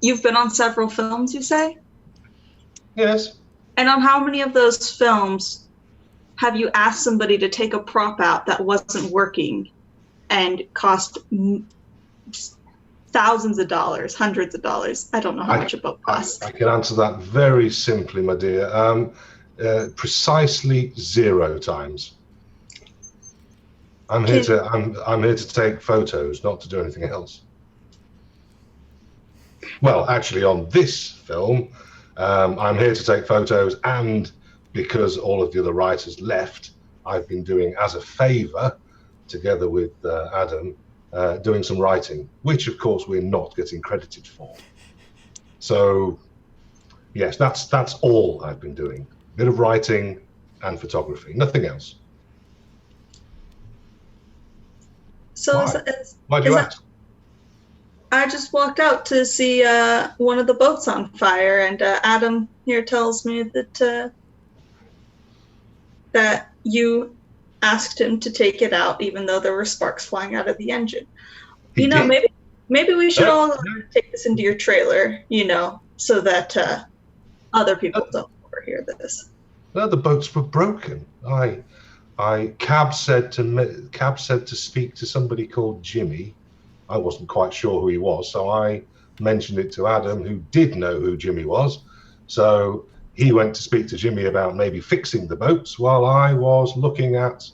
you've been on several films, you say? Yes. And on how many of those films have you asked somebody to take a prop out that wasn't working and cost thousands of dollars, hundreds of dollars? I don't know how much a boat costs. I can answer that very simply, my dear. Precisely 0 times. I'm here to take photos, not to do anything else. Well, actually, on this film, I'm here to take photos, and because all of the other writers left, I've been doing, as a favor, together with Adam, doing some writing, which of course we're not getting credited for. So, yes, that's all I've been doing. A bit of writing and photography, nothing else. So Why'd you ask? I just walked out to see one of the boats on fire, and Adam here tells me that that you asked him to take it out, even though there were sparks flying out of the engine. He You know, did? maybe we should No, all no. take this into your trailer, so that other people don't overhear this. No, the boats were broken. Cab said to speak to somebody called Jimmy. I wasn't quite sure who he was, so I mentioned it to Adam, who did know who Jimmy was. So he went to speak to Jimmy about maybe fixing the boats while I was looking at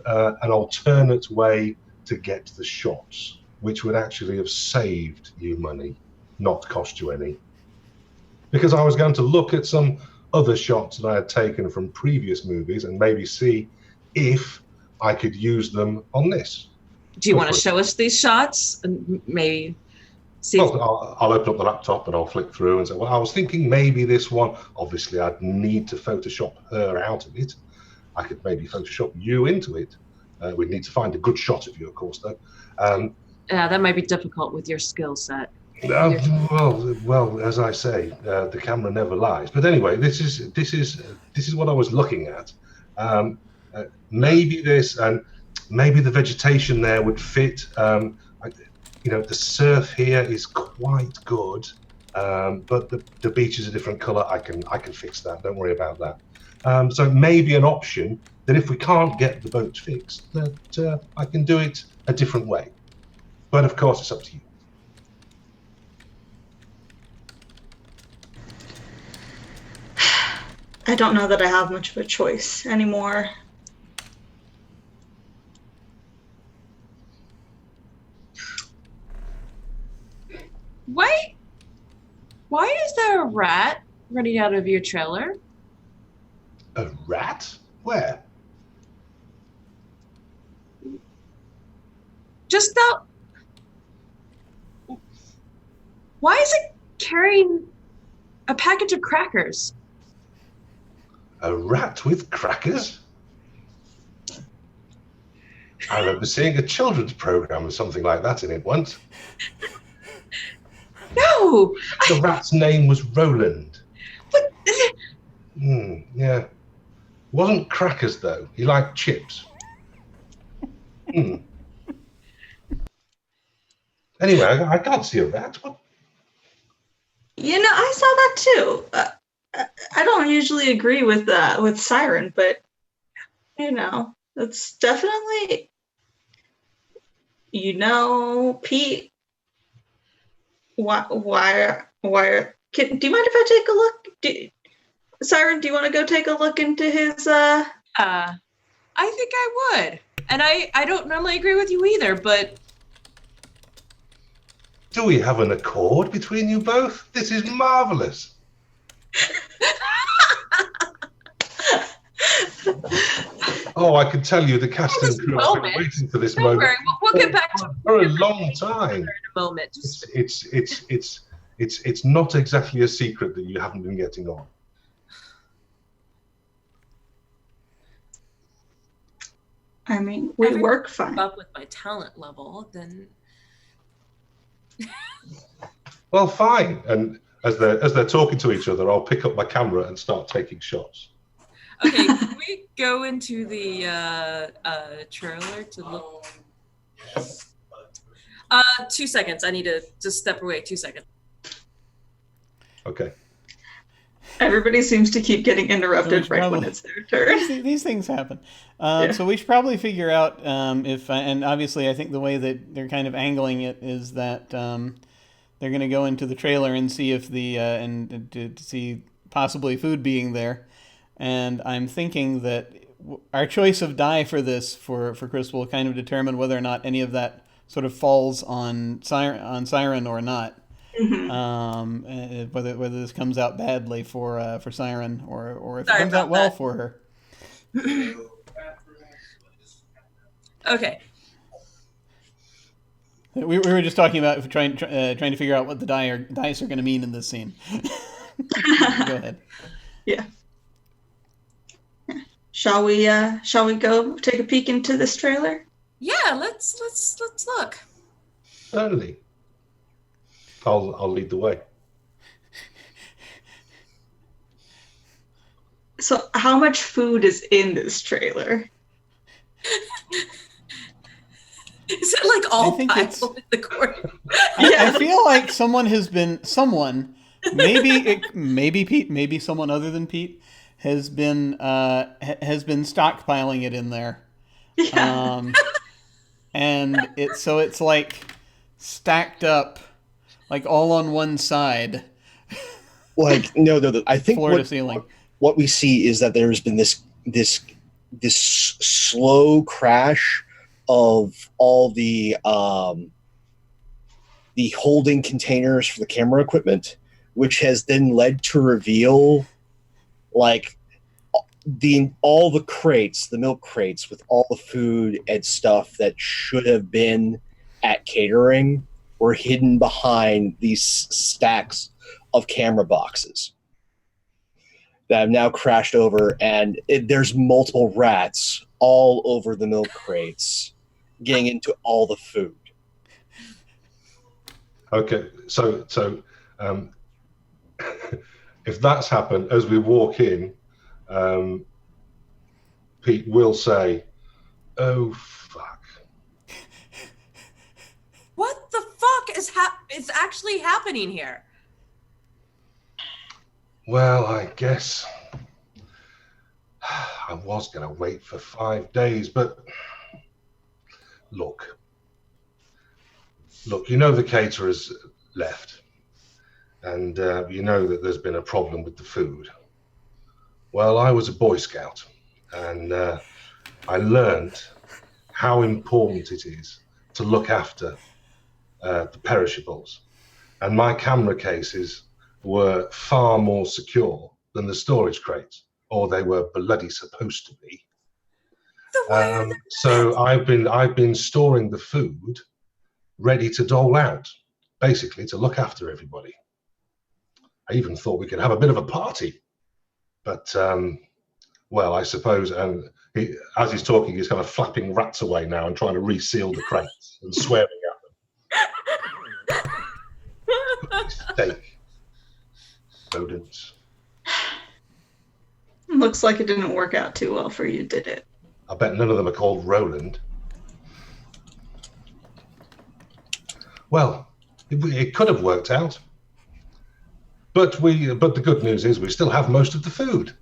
an alternate way to get the shots, which would actually have saved you money, not cost you any. Because I was going to look at some other shots that I had taken from previous movies and maybe see if I could use them on this. Do you want to show us these shots and maybe see? Well, I'll open up the laptop and I'll flick through and say, well, I was thinking maybe this one, obviously I'd need to Photoshop her out of it. I could maybe Photoshop you into it. We'd need to find a good shot of you, of course, though. Yeah, that might be difficult with your skill set. Well, as I say, the camera never lies. But anyway, this is what I was looking at. Maybe this and maybe the vegetation there would fit. The surf here is quite good, but the beach is a different color. I can fix that. Don't worry about that. So maybe an option that if we can't get the boat fixed, that I can do it a different way. But of course, it's up to you. I don't know that I have much of a choice anymore. Why is there a rat running out of your trailer? A rat? Where? Just out. Why is it carrying a package of crackers? A rat with crackers? I remember seeing a children's program with something like that in it once. No! The rat's name was Roland. But, Yeah. Wasn't crackers, though. He liked chips. Anyway, I can't see a rat. What? I saw that too. I don't usually agree with Siren, but it's definitely Pete. Why? Do you mind if I take a look? Siren, do you want to go take a look into his? I think I would, and I don't normally agree with you either, but. Do we have an accord between you both? This is marvelous. Oh, I can tell you the cast and crew have been waiting for this moment. Worry, we'll get back to for a long time. In a moment. It's not exactly a secret that you haven't been getting on. I mean, we work fine. Up with my talent level, then. Well, fine. And as they're talking to each other, I'll pick up my camera and start taking shots. Okay, can we go into the trailer to look? 2 seconds. I need to just step away. 2 seconds. Okay. Everybody seems to keep getting interrupted right when it's their turn. These things happen. Yeah. So we should probably figure out and obviously I think the way that they're kind of angling it is that they're going to go into the trailer and see if and to see possibly food being there. And I'm thinking that our choice of dye for this for Chris will kind of determine whether or not any of that sort of falls on Siren or not. Mm-hmm. Whether this comes out badly for Siren or if it comes out well for her. Okay. We were just talking about trying to figure out what the dice are going to mean in this scene. Go ahead. Yeah. Shall we go take a peek into this trailer? Yeah, let's look. Certainly. I'll lead the way. So, how much food is in this trailer? all think it's- piled in the corner. I feel like maybe Pete, maybe someone other than Pete, has been stockpiling it in there. Yeah. And it's like stacked up, like all on one side, Like no. I think floor to ceiling. what we see is that there's been this slow crash of all the holding containers for the camera equipment, which has then led to reveal like all the crates, the milk crates with all the food and stuff that should have been at catering were hidden behind these stacks of camera boxes that have now crashed over, and there's multiple rats all over the milk crates getting into all the food. Okay, so if that's happened as we walk in, Pete will say, "Oh fuck! What the fuck is actually happening here?" Well, I guess I was going to wait for 5 days, but look, you know the caterers left, and you know that there's been a problem with the food. Well, I was a Boy Scout, and I learned how important it is to look after the perishables, and my camera cases were far more secure than the storage crates, or they were bloody supposed to be. So I've been storing the food ready to dole out, basically to look after everybody. I even thought we could have a bit of a party, but well, I suppose, and as he's talking, he's kind of flapping rats away now and trying to reseal the crates and swearing at them. Steak. Rodents. Looks like it didn't work out too well for you, did it? I bet none of them are called Roland. Well, it could have worked out, but the good news is we still have most of the food.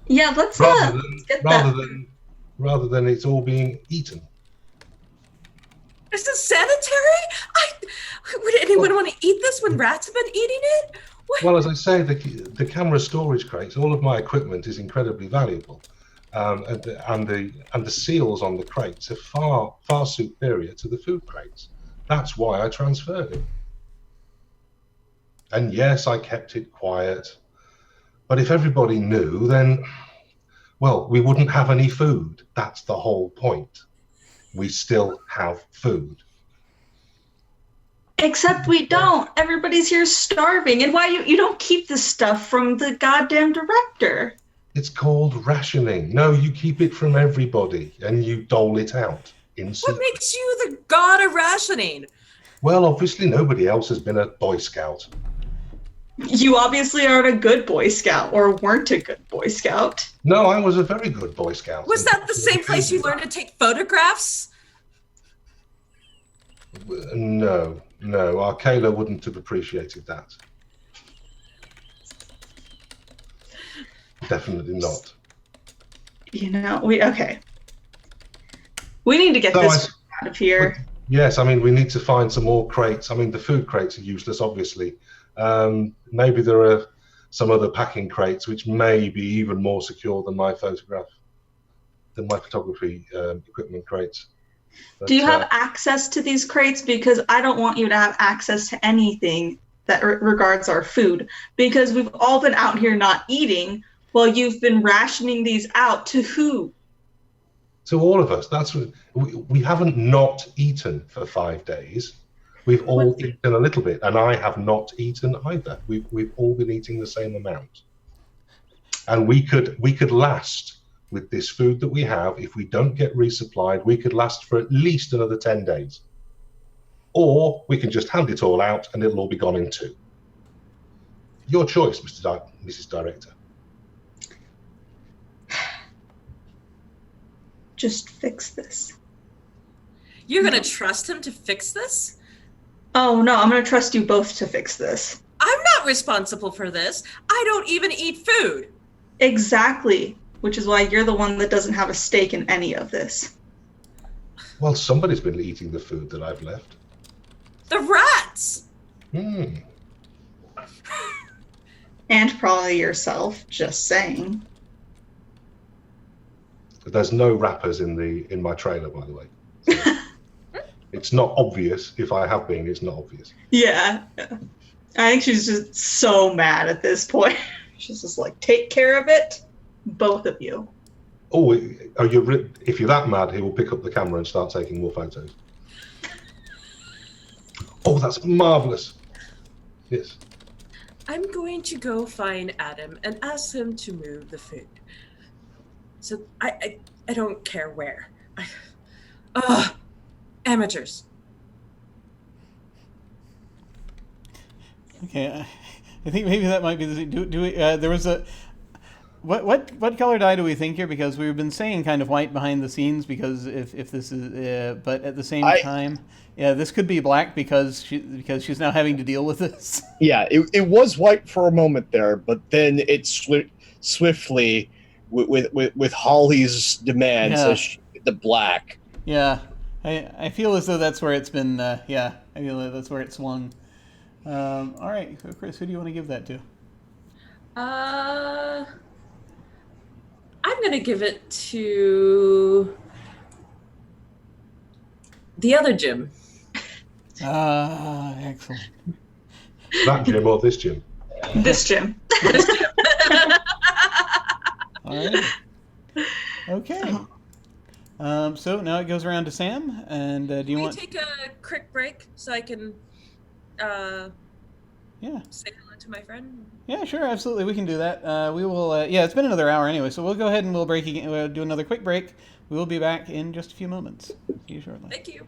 Yeah, let's get that. Rather than it's all being eaten. Is this sanitary? Would anyone want to eat this when rats have been eating it? What? Well, as I say, the camera storage crates, all of my equipment is incredibly valuable, and the seals on the crates are far superior to the food crates. That's why I transferred it. And yes, I kept it quiet, but if everybody knew, then, well, we wouldn't have any food. That's the whole point. We still have food. Except we don't. Everybody's here starving. And why you don't keep this stuff from the goddamn director? It's called rationing. No, you keep it from everybody and you dole it out in secret. What makes you the god of rationing? Well, obviously nobody else has been a Boy Scout. You obviously aren't a good Boy Scout, or weren't a good Boy Scout. No, I was a very good Boy Scout. Was that the same place you learned to take photographs? No, our Kayla wouldn't have appreciated that. Definitely not. You know, we need to get this out of here. Yes, I mean, we need to find some more crates. I mean, the food crates are useless, obviously. Maybe there are some other packing crates which may be even more secure than my photography equipment crates. But, do you have access to these crates? Because I don't want you to have access to anything that regards our food, because we've all been out here not eating while you've been rationing these out to who? To all of us. That's what we haven't not eaten for 5 days. We've all eaten a little bit, and I have not eaten either. We've all been eating the same amount, and we could last with this food that we have. If we don't get resupplied, we could last for at least another 10 days, or we can just hand it all out and it'll all be gone in 2. Your choice, Mrs. Director. Just fix this. You're gonna trust him to fix this? Oh no, I'm gonna trust you both to fix this. I'm not responsible for this. I don't even eat food. Exactly. Which is why you're the one that doesn't have a stake in any of this. Well, somebody's been eating the food that I've left. The rats! Hmm. And probably yourself, just saying. There's no wrappers in my trailer, by the way. So it's not obvious. If I have been, it's not obvious. Yeah. I think she's just so mad at this point. She's just like, take care of it, both of you. Oh, if you're that mad, he will pick up the camera and start taking more photos. Oh, that's marvelous. Yes. I'm going to go find Adam and ask him to move the food. So I don't care where. Amateurs. Okay, I think maybe that might be the do we there was a what color dye do we think here, because we've been saying kind of white behind the scenes, because if this is but at the same time, yeah, this could be black because she's now having to deal with this. Yeah, it was white for a moment there, but then it swiftly with Holly's demands the black. Yeah, I feel as though that's where it's been. Yeah, I feel like that's where it swung. All right, so Chris, who do you want to give that to? I'm gonna give it to the other Jim. Excellent. That Jim or this Jim? This Jim. All right. Okay. So now it goes around to Sam, and do you want? Can we take a quick break so I can say hello to my friend? Yeah, sure, absolutely. We can do that. We will. Yeah, it's been another hour anyway, so we'll go ahead and we'll break again. We'll do another quick break. We will be back in just a few moments. See you shortly. Thank you.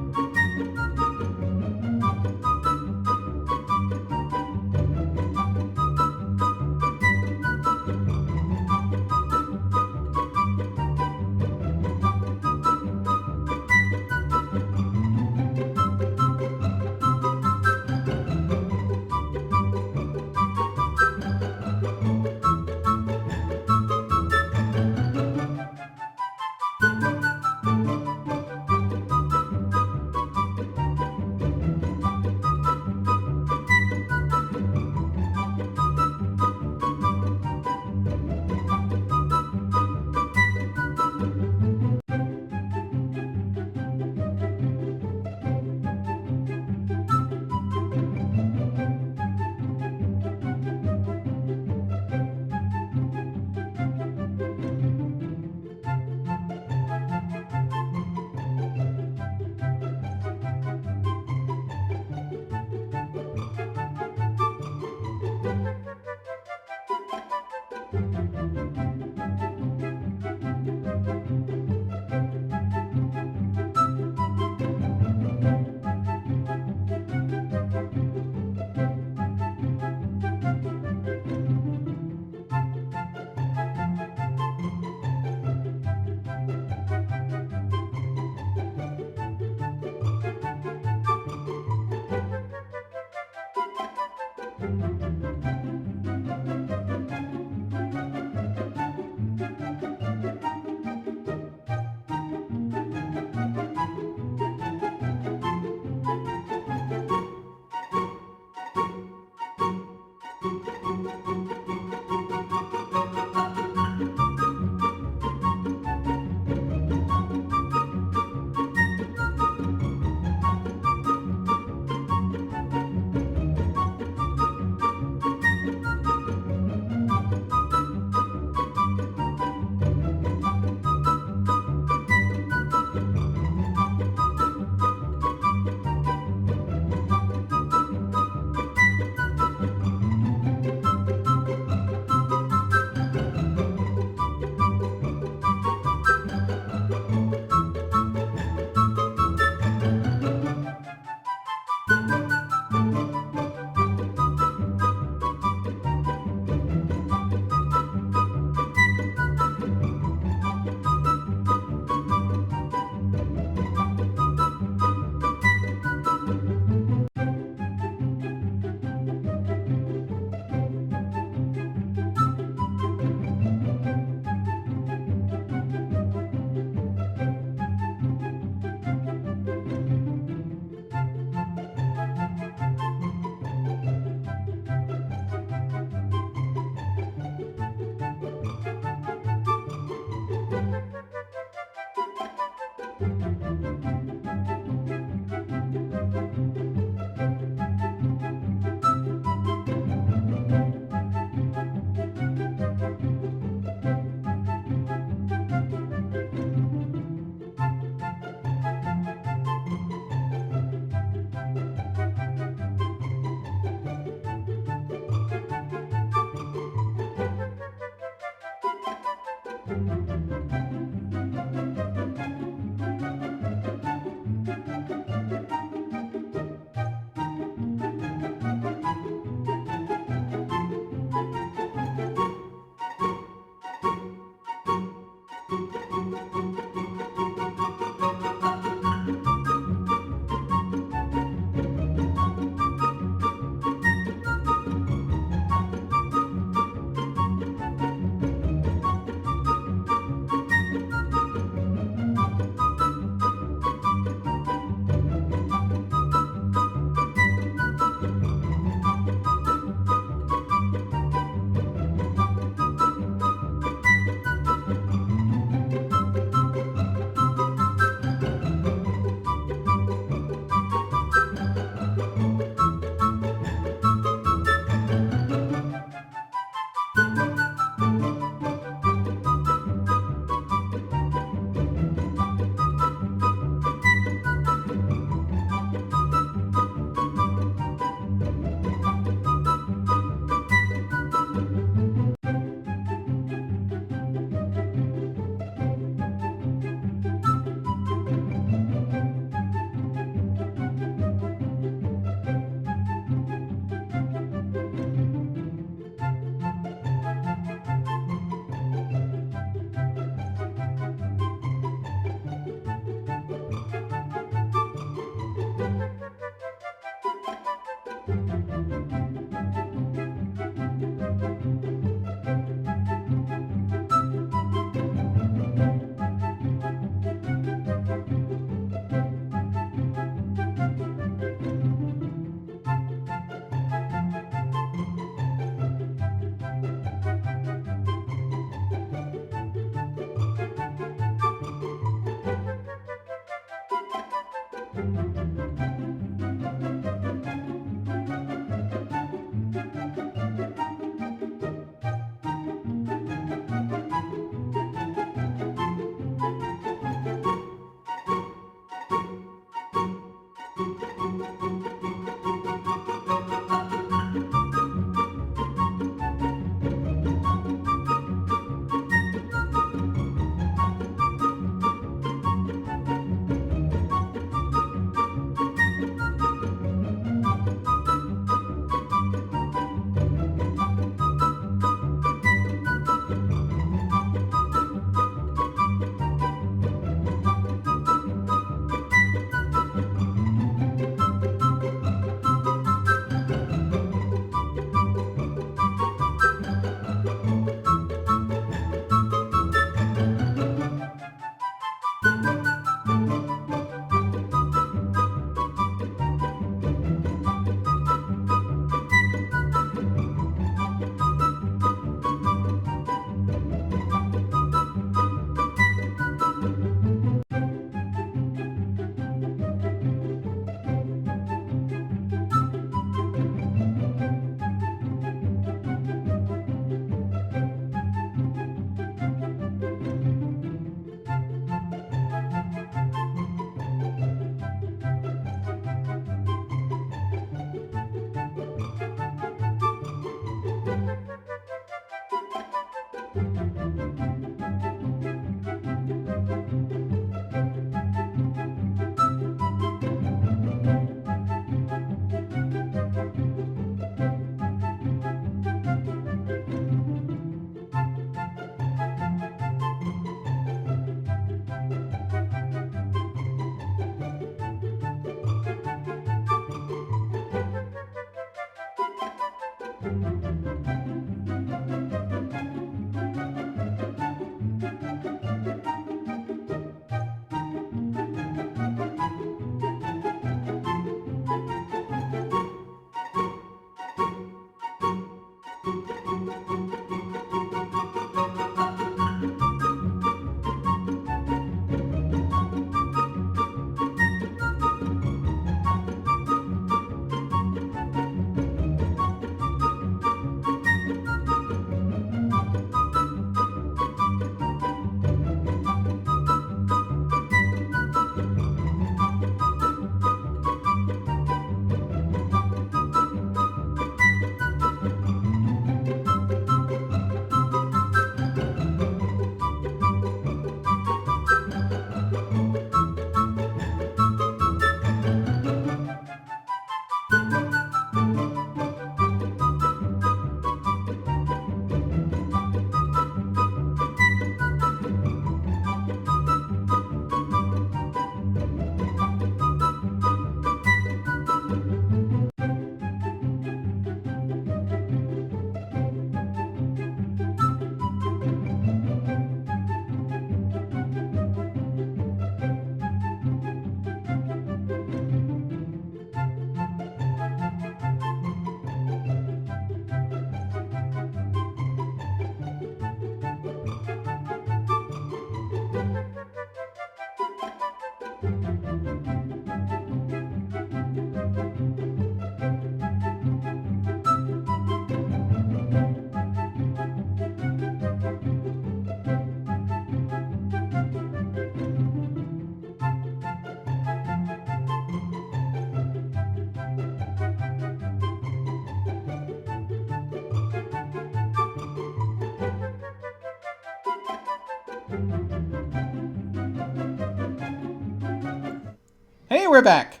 Hey, we're back.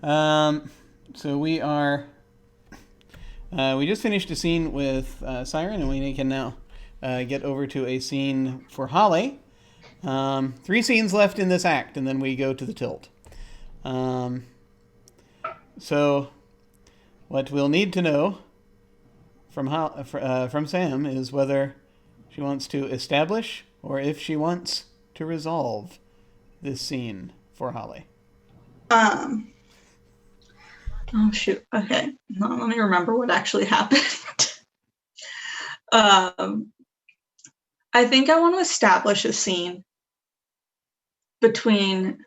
So we are. We just finished a scene with Siren, and we can now get over to a scene for Holly. 3 scenes left in this act, and then we go to the tilt. So, what we'll need to know from Sam is whether she wants to establish or if she wants to resolve this scene for Holly. Oh shoot. Okay. Now, let me remember what actually happened. I think I want to establish a scene between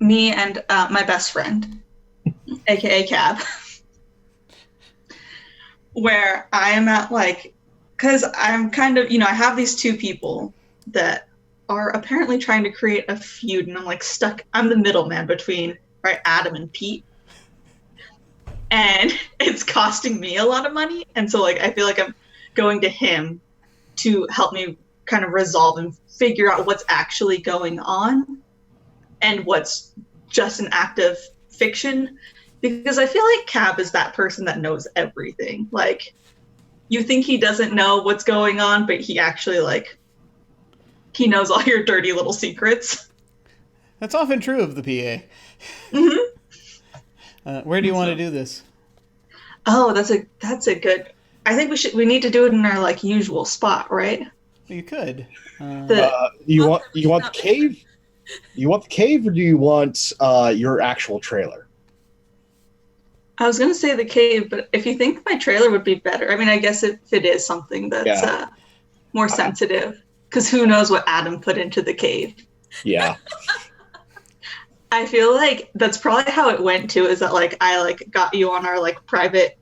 me and my best friend, aka Cab, where I am at because I'm kind of, I have these 2 people that are apparently trying to create a feud, and I'm stuck. I'm the middleman between Adam and Pete, and it's costing me a lot of money, and so I feel like I'm going to him to help me kind of resolve and figure out what's actually going on and what's just an act of fiction, because I feel like Cab is that person that knows everything. You think he doesn't know what's going on, but he actually he knows all your dirty little secrets. That's often true of the PA. Mm-hmm. Where do you want to do this? Oh, that's a good. I think we need to do it in our usual spot, right? You could. You want the cave? You want the cave, or do you want your actual trailer? I was gonna say the cave, but if you think my trailer would be better, I mean, I guess if it is something that's more sensitive, because who knows what Adam put into the cave. Yeah. I feel like that's probably how it went too, is that I got you on our private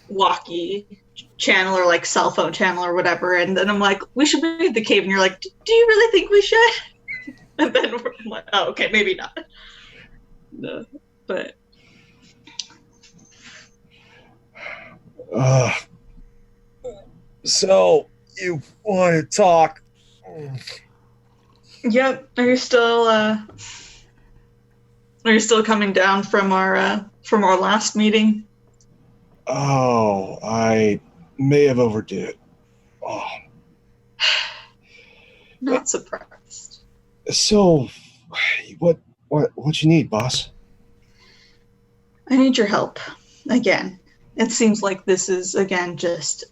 walkie channel or cell phone channel or whatever, and then I'm like, we should be at the cave, and you're like, do you really think we should? And then we're like, oh, okay, maybe not. No, but so you want to talk? yep. Are you still coming down from our last meeting? Oh, I may have overdid it. Oh. Not surprised. So, what you need, boss? I need your help again. It seems like this is again just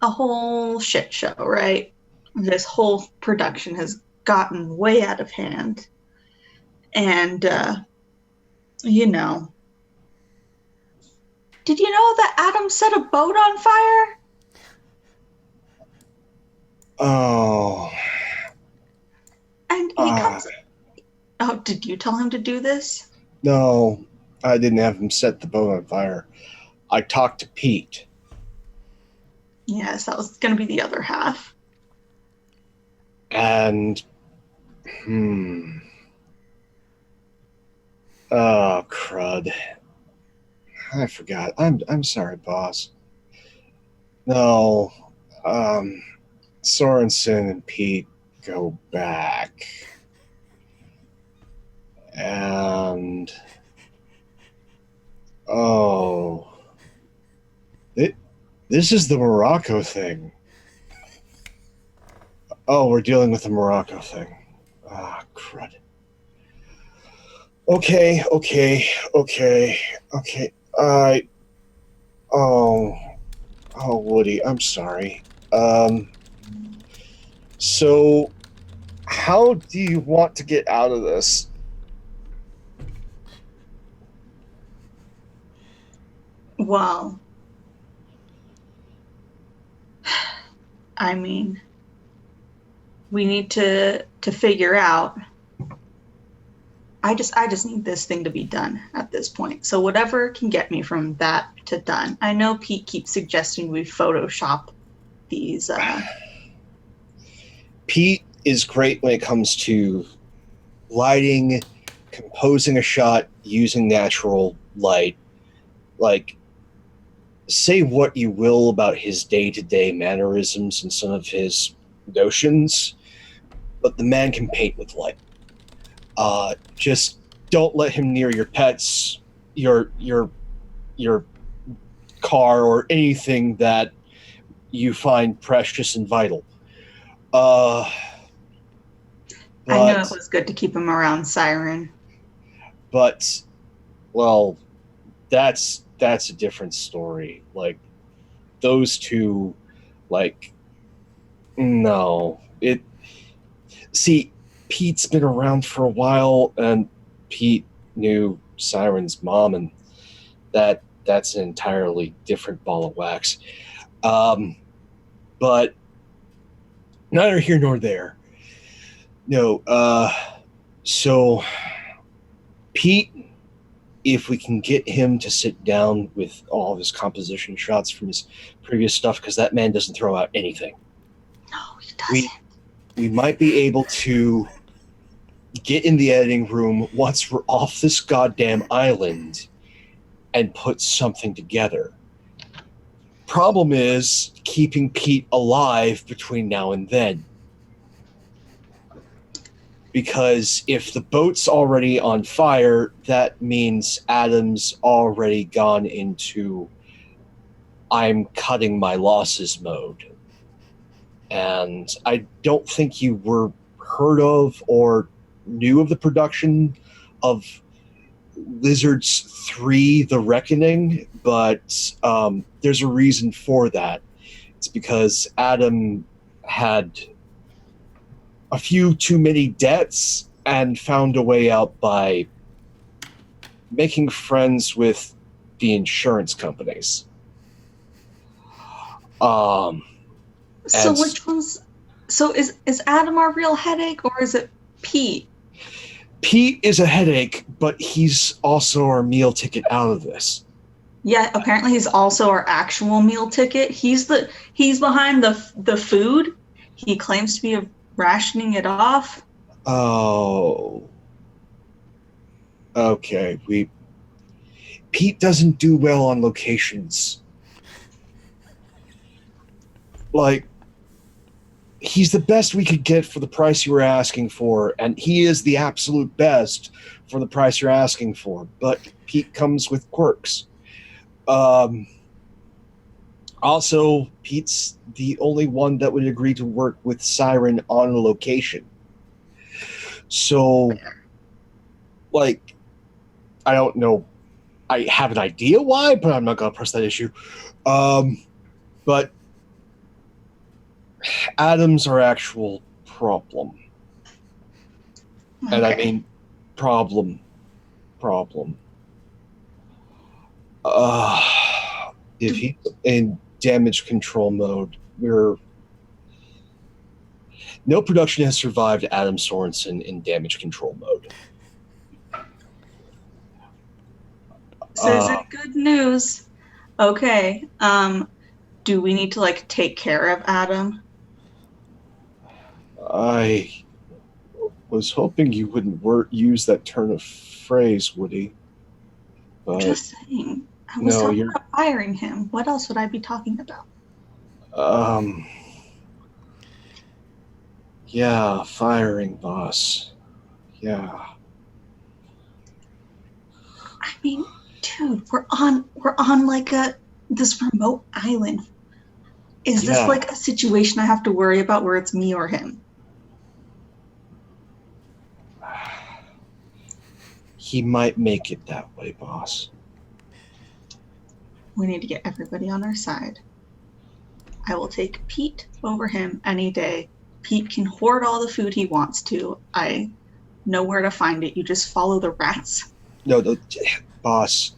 a whole shit show, right? This whole production has gotten way out of hand, and did you know that Adam set a boat on fire? Oh. And he comes. Oh, did you tell him to do this? No, I didn't have him set the boat on fire. I talked to Pete. Yes, that was going to be the other half. And, oh, crud. I forgot. I'm sorry, boss. No, Sorensen and Pete go back. And, this is the Morocco thing. Oh, we're dealing with the Morocco thing. Ah, crud. Okay. Oh, Woody, I'm sorry. So, how do you want to get out of this? Well, I mean, we need to figure out. I just need this thing to be done at this point. So whatever can get me from that to done. I know Pete keeps suggesting we Photoshop these. Pete is great when it comes to lighting, composing a shot using natural light. Say what you will about his day-to-day mannerisms and some of his notions, but the man can paint with light. Just don't let him near your pets, your car, or anything that you find precious and vital. I knew it But was good to keep him around Siren. but well, that's a different story. Like those two, like no, it. See, Pete's been around for a while, and Pete knew Siren's mom, and that's an entirely different ball of wax. But neither here nor there. No, so Pete, if we can get him to sit down with all of his composition shots from his previous stuff, because that man doesn't throw out anything. No, he doesn't. We might be able to get in the editing room once we're off this goddamn island and put something together. Problem is keeping Pete alive between now and then. Because if the boat's already on fire, that means Adam's already gone into I'm cutting my losses mode. And I don't think you were heard of or knew of the production of Lizards 3 The Reckoning, but there's a reason for that. It's because Adam had a few too many debts and found a way out by making friends with the insurance companies. So And- which one's? So is Adam our real headache, or is it Pete? Pete is a headache, but he's also our meal ticket out of this. Yeah, apparently he's also our actual meal ticket. He's behind the food. He claims to be rationing it off. Oh. Okay, Pete doesn't do well on locations. Like, he's the best we could get for the price you were asking for, and he is the absolute best for the price you're asking for, but Pete comes with quirks. Also, Pete's the only one that would agree to work with Siren on a location. So, like, I don't know. I have an idea why, but I'm not going to press that issue. But Adam's our actual problem. And I mean, problem. If he's in damage control mode, no production has survived Adam Sorensen in damage control mode. So is it good news? Okay. Do we need to take care of Adam? I was hoping you wouldn't use that turn of phrase, Woody. I'm just saying. I was talking about firing him. What else would I be talking about? Yeah, firing boss. Yeah. I mean, dude, we're on this remote island. Is this a situation I have to worry about where it's me or him? He might make it that way, boss. We need to get everybody on our side. I will take Pete over him any day. Pete can hoard all the food he wants to. I know where to find it. You just follow the rats. No, boss,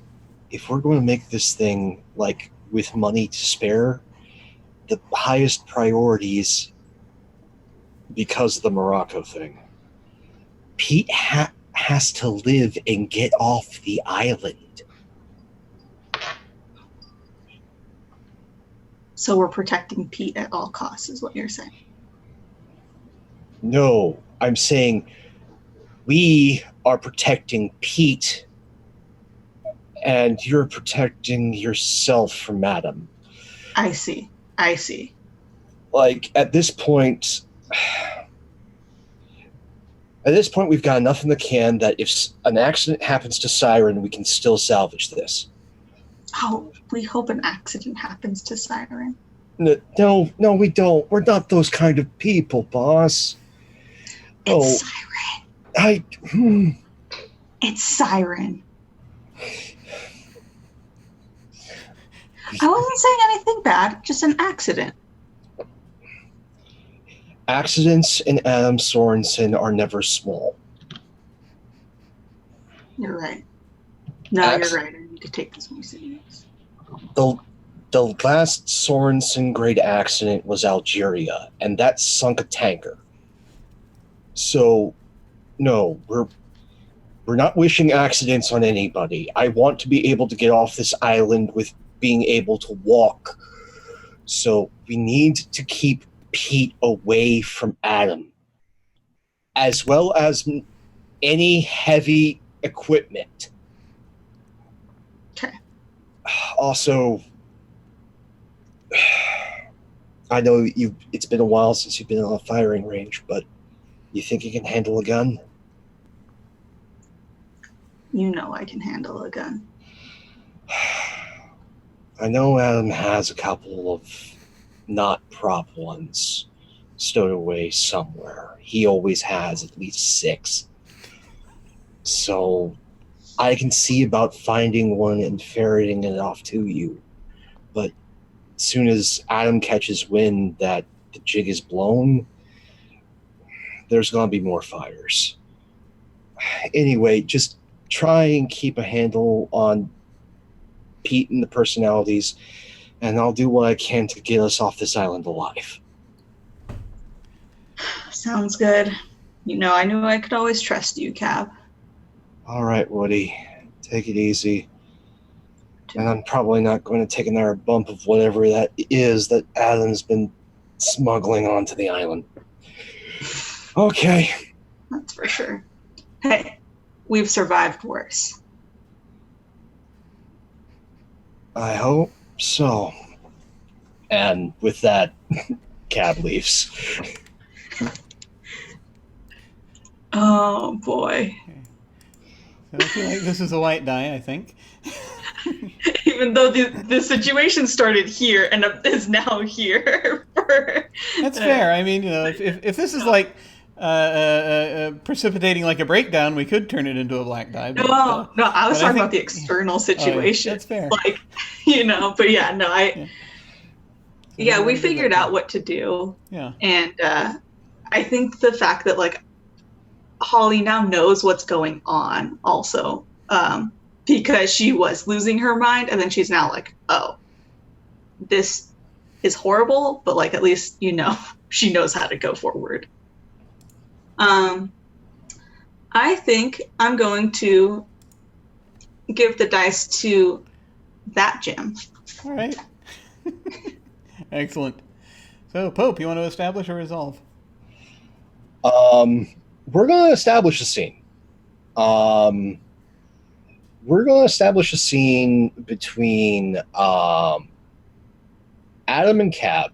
if we're going to make this thing, with money to spare, the highest priorities, because of the Morocco thing, Pete has to live and get off the island. So we're protecting Pete at all costs, is what you're saying. No, I'm saying we are protecting Pete, and you're protecting yourself from Adam. I see. like at this point, we've got enough in the can that if an accident happens to Siren, we can still salvage this. Oh, we hope an accident happens to Siren. No, we don't. We're not those kind of people, boss. It's Oh, Siren. It's Siren. I wasn't saying anything bad, just an accident. Accidents in Adam Sorensen are never small. You're right. No, you're right. I need to take this more serious. The last Sorensen grade accident was Algeria, and that sunk a tanker. So, no, we're not wishing accidents on anybody. I want to be able to get off this island with being able to walk. So we need to keep Pete away from Adam, as well as any heavy equipment. Okay. Also, I know it's been a while since you've been on a firing range, but you think you can handle a gun? You know I can handle a gun. I know Adam has a couple of not prop ones stowed away somewhere. He always has at least 6. So I can see about finding one and ferreting it off to you. But as soon as Adam catches wind that the jig is blown, there's going to be more fires. Anyway, just try and keep a handle on Pete and the personalities, and I'll do what I can to get us off this island alive. Sounds good. You know, I knew I could always trust you, Cab. All right, Woody. Take it easy. And I'm probably not going to take another bump of whatever that is that Adam's been smuggling onto the island. Okay. That's for sure. Hey, we've survived worse. I hope so. And with that, Cab leaves. Oh, boy. So I feel like this is a white die, I think. Even though the situation started here and is now here. That's fair. I mean, you know, if this is like precipitating like a breakdown, we could turn it into a black die. But, no, I was talking about the external situation. That's fair. Like, you know, but yeah, no, yeah, we figured out what to do. Yeah. And I think the fact that, like, Holly now knows what's going on also, because she was losing her mind, and then she's now like, oh, this is horrible, but, like, at least, you know, she knows how to go forward. I think I'm going to give the dice to that Jim. All right. Excellent. So, Pope, you want to establish or resolve? We're going to establish a scene. We're going to establish a scene between Adam and Cab.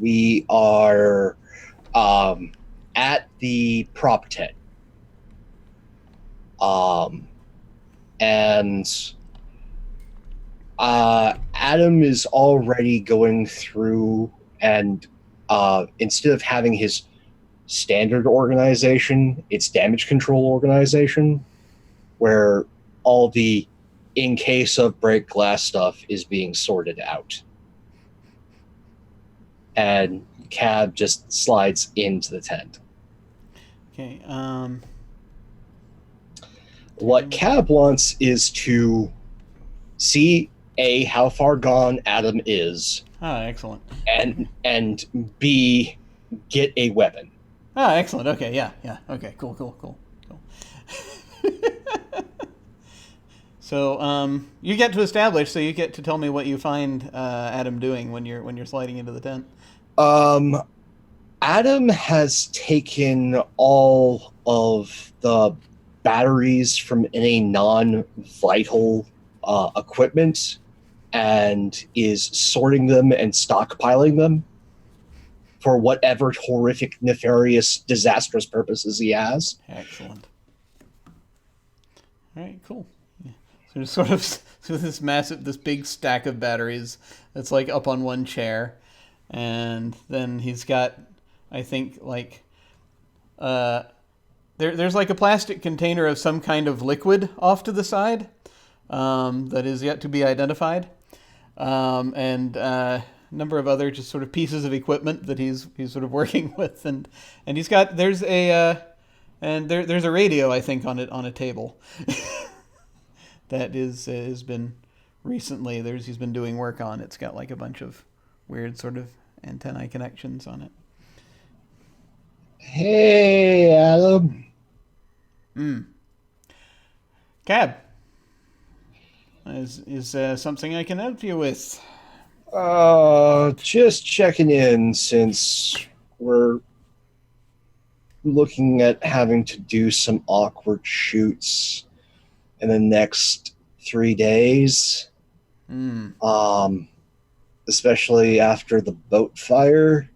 We are at the prop tent. And Adam is already going through, and instead of having his standard organization, it's damage control organization, where all the in case of break glass stuff is being sorted out. And Cab just slides into the tent. Okay. What Cab wants is to see A, how far gone Adam is, Excellent. and B, get a weapon. Excellent. Okay, yeah. Okay, cool. So, you get to establish. So you get to tell me what you find Adam doing when you're sliding into the tent. Adam has taken all of the batteries from any non-vital equipment and is sorting them and stockpiling them for whatever horrific, nefarious, disastrous purposes he has. Excellent. All right, cool. Yeah. So there's sort of so this big stack of batteries that's like up on one chair, and then he's got, I think, like, there's like a plastic container of some kind of liquid off to the side that is yet to be identified, and a number of other just sort of pieces of equipment that he's sort of working with, and he's got there's a radio, I think, on a table that has been recently he's been doing work on. It's got like a bunch of weird sort of antennae connections on it. Hey, Adam. Cab, is something I can help you with? Just checking in since we're looking at having to do some awkward shoots in the next 3 days. Especially after the boat fire.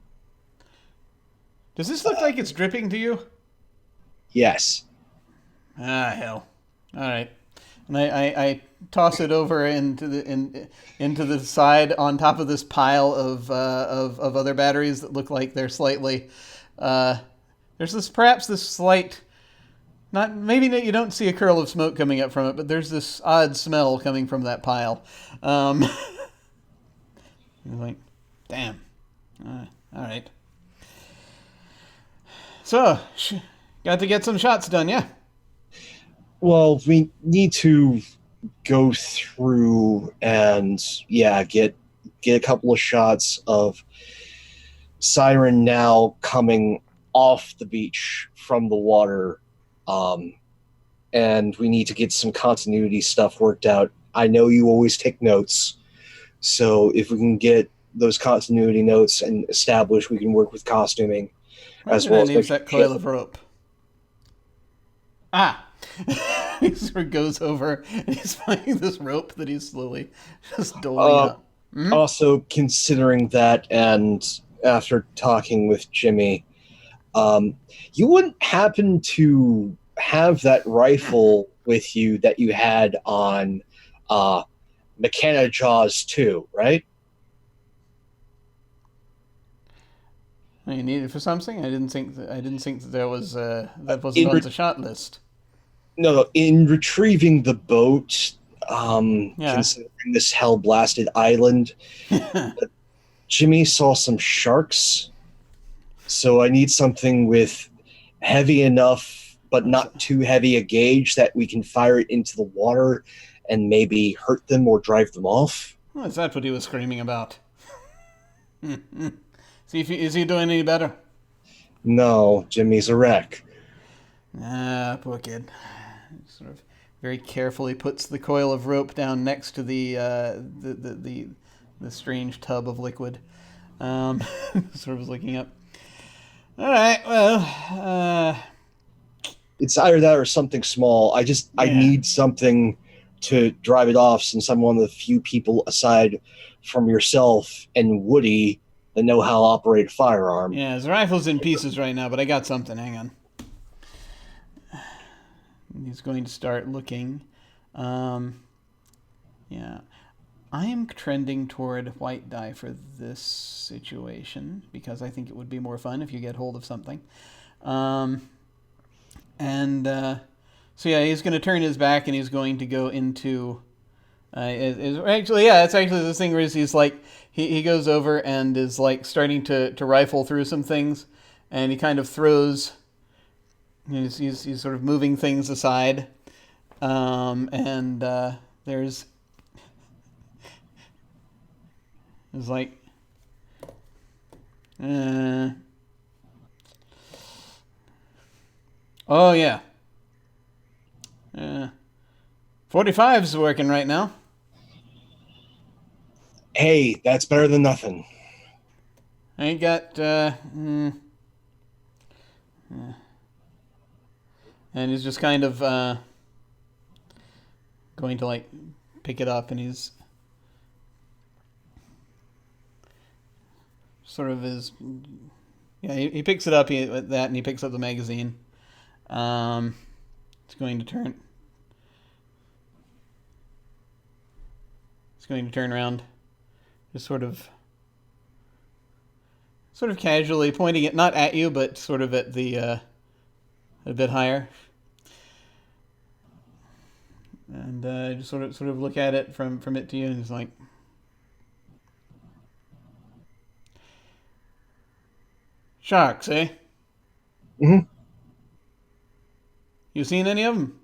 Does this look like it's dripping to you? Yes. Ah, hell. All right. And I toss it over into the side on top of this pile of other batteries that look like they're slightly. There's this slight. Maybe you don't see a curl of smoke coming up from it, but there's this odd smell coming from that pile. You're like, damn. All right. So, got to get some shots done, yeah? Well, we need to go through and, get a couple of shots of Siren now coming off the beach from the water. And we need to get some continuity stuff worked out. I know you always take notes, so if we can get those continuity notes and establish, we can work with costuming as well as use that coil of rope. He sort of goes over and he's finding this rope that he's slowly just doling up. Mm-hmm. Also, considering that, and after talking with Jimmy, you wouldn't happen to have that rifle with you that you had on Mechana Jaws 2, right? You need it for something? I didn't think that there was that wasn't on the shot list. No, in retrieving the boat, considering this hell-blasted island, Jimmy saw some sharks, so I need something with heavy enough, but not too heavy a gauge that we can fire it into the water and maybe hurt them or drive them off. Well, is that what he was screaming about? Is he doing any better? No, Jimmy's a wreck. Poor kid. Sort of very carefully puts the coil of rope down next to the strange tub of liquid. Sort of looking up. All right, well, it's either that or something small. I need something to drive it off, since I'm one of the few people aside from yourself and Woody that know how to operate a firearm. Yeah, his rifle's in pieces right now, but I got something. Hang on. He's going to start looking. I am trending toward white die for this situation because I think it would be more fun if you get hold of something. So he's going to turn his back and he's going to go into. It's actually this thing where he's like he goes over and is like starting to rifle through some things, and he kind of throws. He's sort of moving things aside, there's like oh yeah, 45's working right now. Hey, that's better than nothing. I ain't got and he's just kind of going to like pick it up, and he's sort of is. Yeah, he picks it up with that, and he picks up the magazine. It's going to turn. It's going to turn around, just sort of casually pointing it not at you, but sort of at the a bit higher, and just sort of look at it from it to you, and it's like, sharks, eh? Hmm. You seen any of them?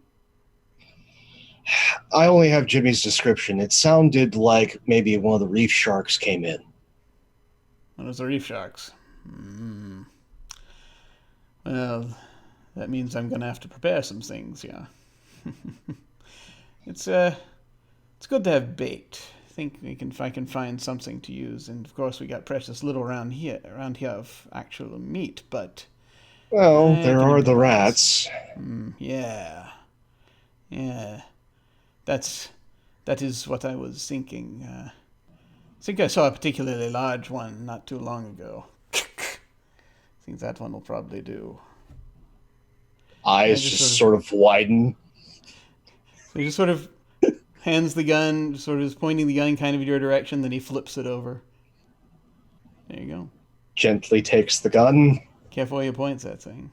I only have Jimmy's description. It sounded like maybe one of the reef sharks came in. One of the reef sharks. Well, that means I'm gonna have to prepare some things. Yeah. It's good to have bait. I think if I can find something to use, and of course we got precious little around here of actual meat, but Well, I there can are the improvise. rats. Yeah. That is what I was thinking. I think I saw a particularly large one not too long ago. I think that one will probably do. Eyes just just sort of widen. So he just sort of hands the gun, sort of is pointing the gun kind of in your direction, then he flips it over. There you go. Gently takes the gun. Careful where you points that thing.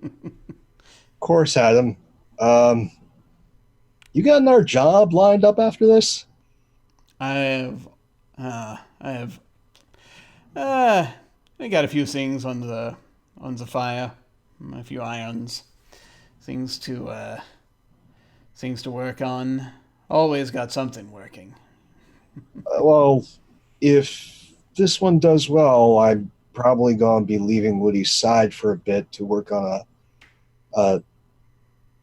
Of course, Adam. You got another job lined up after this? I got a few things on the fire, a few irons, things to work on. Always got something working. Well, if this one does well, I'm probably going to be leaving Woody's side for a bit to work on a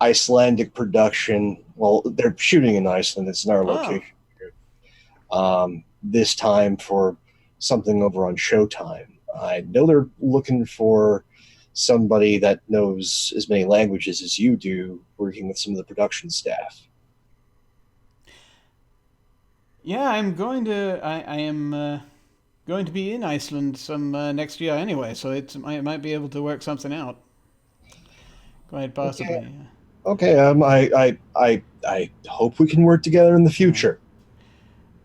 Icelandic production. Well, they're shooting in Iceland. It's in our location here. This time for something over on Showtime. I know they're looking for somebody that knows as many languages as you do, working with some of the production staff. Yeah, I'm going to. I am going to be in Iceland some next year anyway, so I might be able to work something out. Quite possibly. Okay. Okay, I hope we can work together in the future.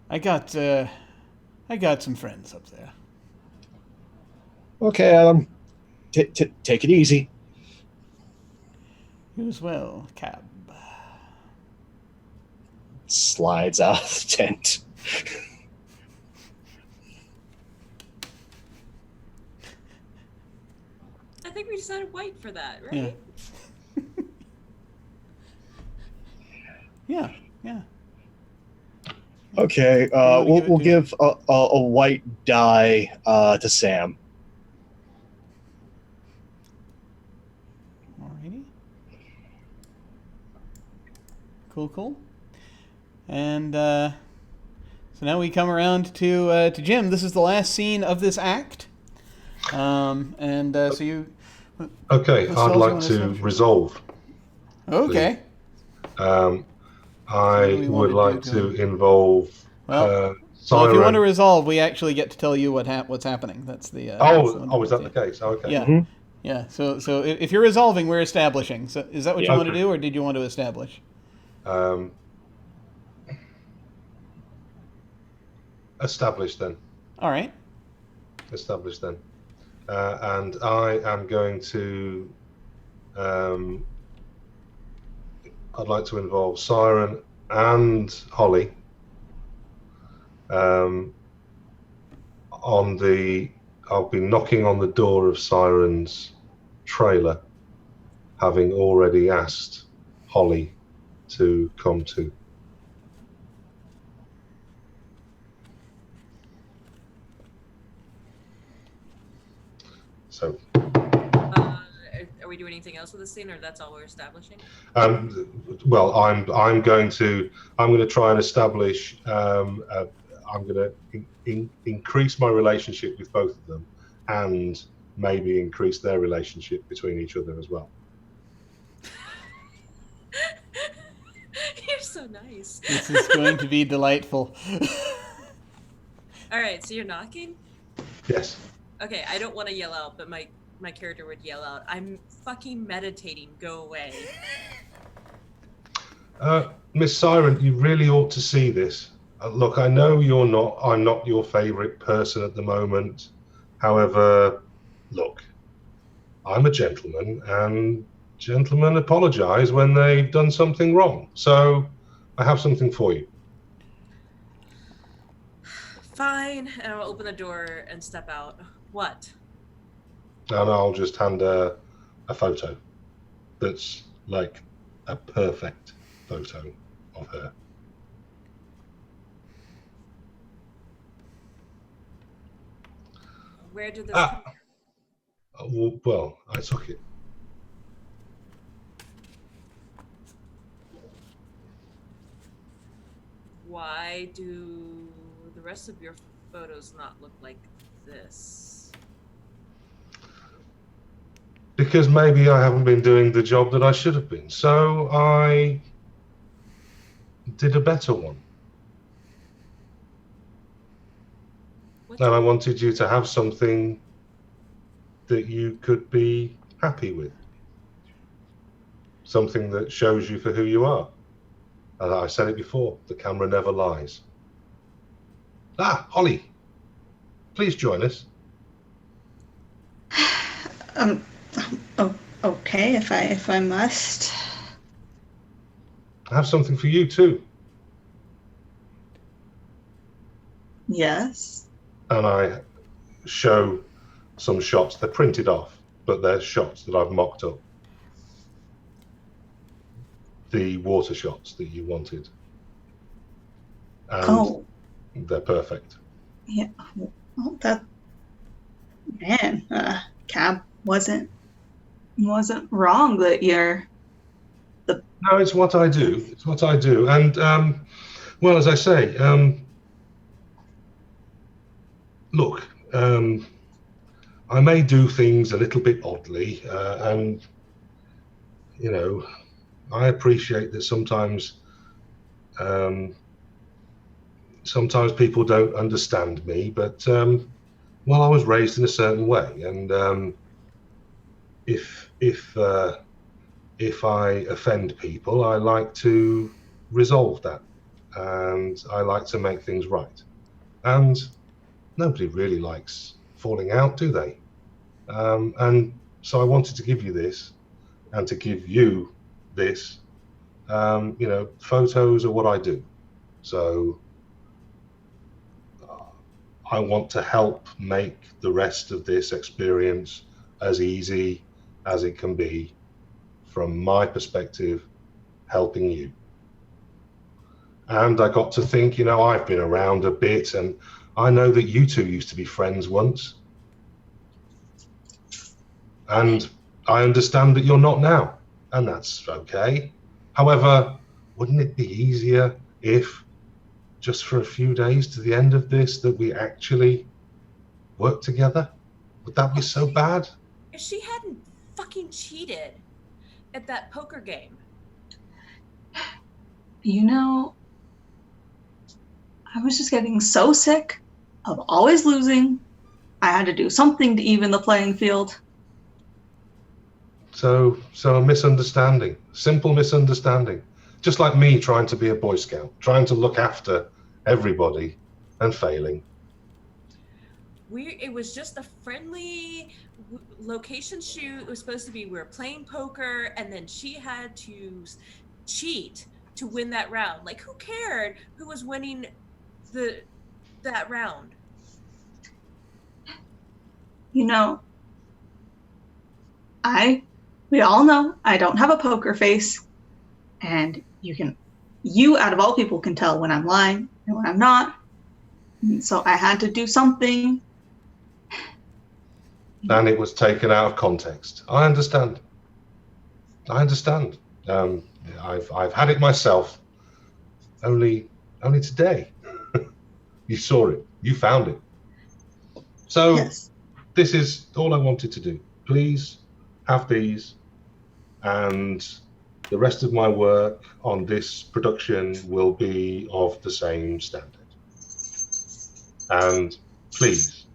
I got some friends up there. Okay, Adam, take it easy. You as well, Cab. Slides out of the tent. I think we decided white for that, right? Yeah. Yeah. Okay, we'll give a white die to Sam. Alrighty. Cool. And so now we come around to Jim. This is the last scene of this act. So you. Okay, I'd like to resolve. Okay. I would like to involve Well, Siren. if you want to resolve, we actually get to tell you what's happening. That's the. Is that the case? Okay. Yeah. Mhm. Yeah. So if you're resolving, we're establishing. So is that what you want to do, or did you want to establish? Established then. All right. Established then. And I am going to. I'd like to involve Siren and Holly. I'll be knocking on the door of Siren's trailer, having already asked Holly to come too. So. Are we doing anything else with this scene, or that's all we're establishing? Well, I'm going to try and establish. I'm going to increase my relationship with both of them, and maybe increase their relationship between each other as well. You're so nice. This is going to be delightful. All right, so you're knocking. Yes. Okay, I don't want to yell out, but my character would yell out, "I'm fucking meditating. Go away." Miss Siren, you really ought to see this. Look, I know I'm not your favorite person at the moment. However, look, I'm a gentleman, and gentlemen apologize when they've done something wrong. So I have something for you. Fine, and I'll open the door and step out. What? And I'll just hand her a photo that's like a perfect photo of her. Where did this come from? Well, I took it. Why do the rest of your photos not look like this? Because maybe I haven't been doing the job that I should have been. So I did a better one. What And I do- wanted you to have something that you could be happy with. Something that shows you for who you are. And I said it before, the camera never lies. Holly, please join us. Okay, if I must. I have something for you too. Yes. And I show some shots. They're printed off, but they're shots that I've mocked up. The water shots that you wanted. And they're perfect. Yeah. Well, that man, Cab wasn't wrong that you're. No, it's what I do. It's what I do. And well, as I say, look, I may do things a little bit oddly, and you know, I appreciate that sometimes people don't understand me, but well, I was raised in a certain way, and if I offend people, I like to resolve that, and I like to make things right. And nobody really likes falling out, do they? And so I wanted to give you this, and to give you this. Photos are what I do. So I want to help make the rest of this experience as easy as it can be, from my perspective, helping you. And I got to think, I've been around a bit, and I know that you two used to be friends once. And I understand that you're not now, and that's okay. However, wouldn't it be easier if, just for a few days to the end of this, that we actually work together? Would that be so bad? If she hadn't fucking cheated at that poker game. I was just getting so sick of always losing. I had to do something to even the playing field. So a misunderstanding, simple misunderstanding. Just like me trying to be a Boy Scout, trying to look after everybody and failing. It was just a friendly location shoot. It was supposed to be we were playing poker, and then she had to cheat to win that round. Like, who cared who was winning that round? We all know I don't have a poker face, and you out of all people can tell when I'm lying and when I'm not. And so I had to do something. And it was taken out of context. I understand. I've had it myself. Only today. You saw it. You found it. So Yes. This is all I wanted to do. Please have these, and the rest of my work on this production will be of the same standard. And please,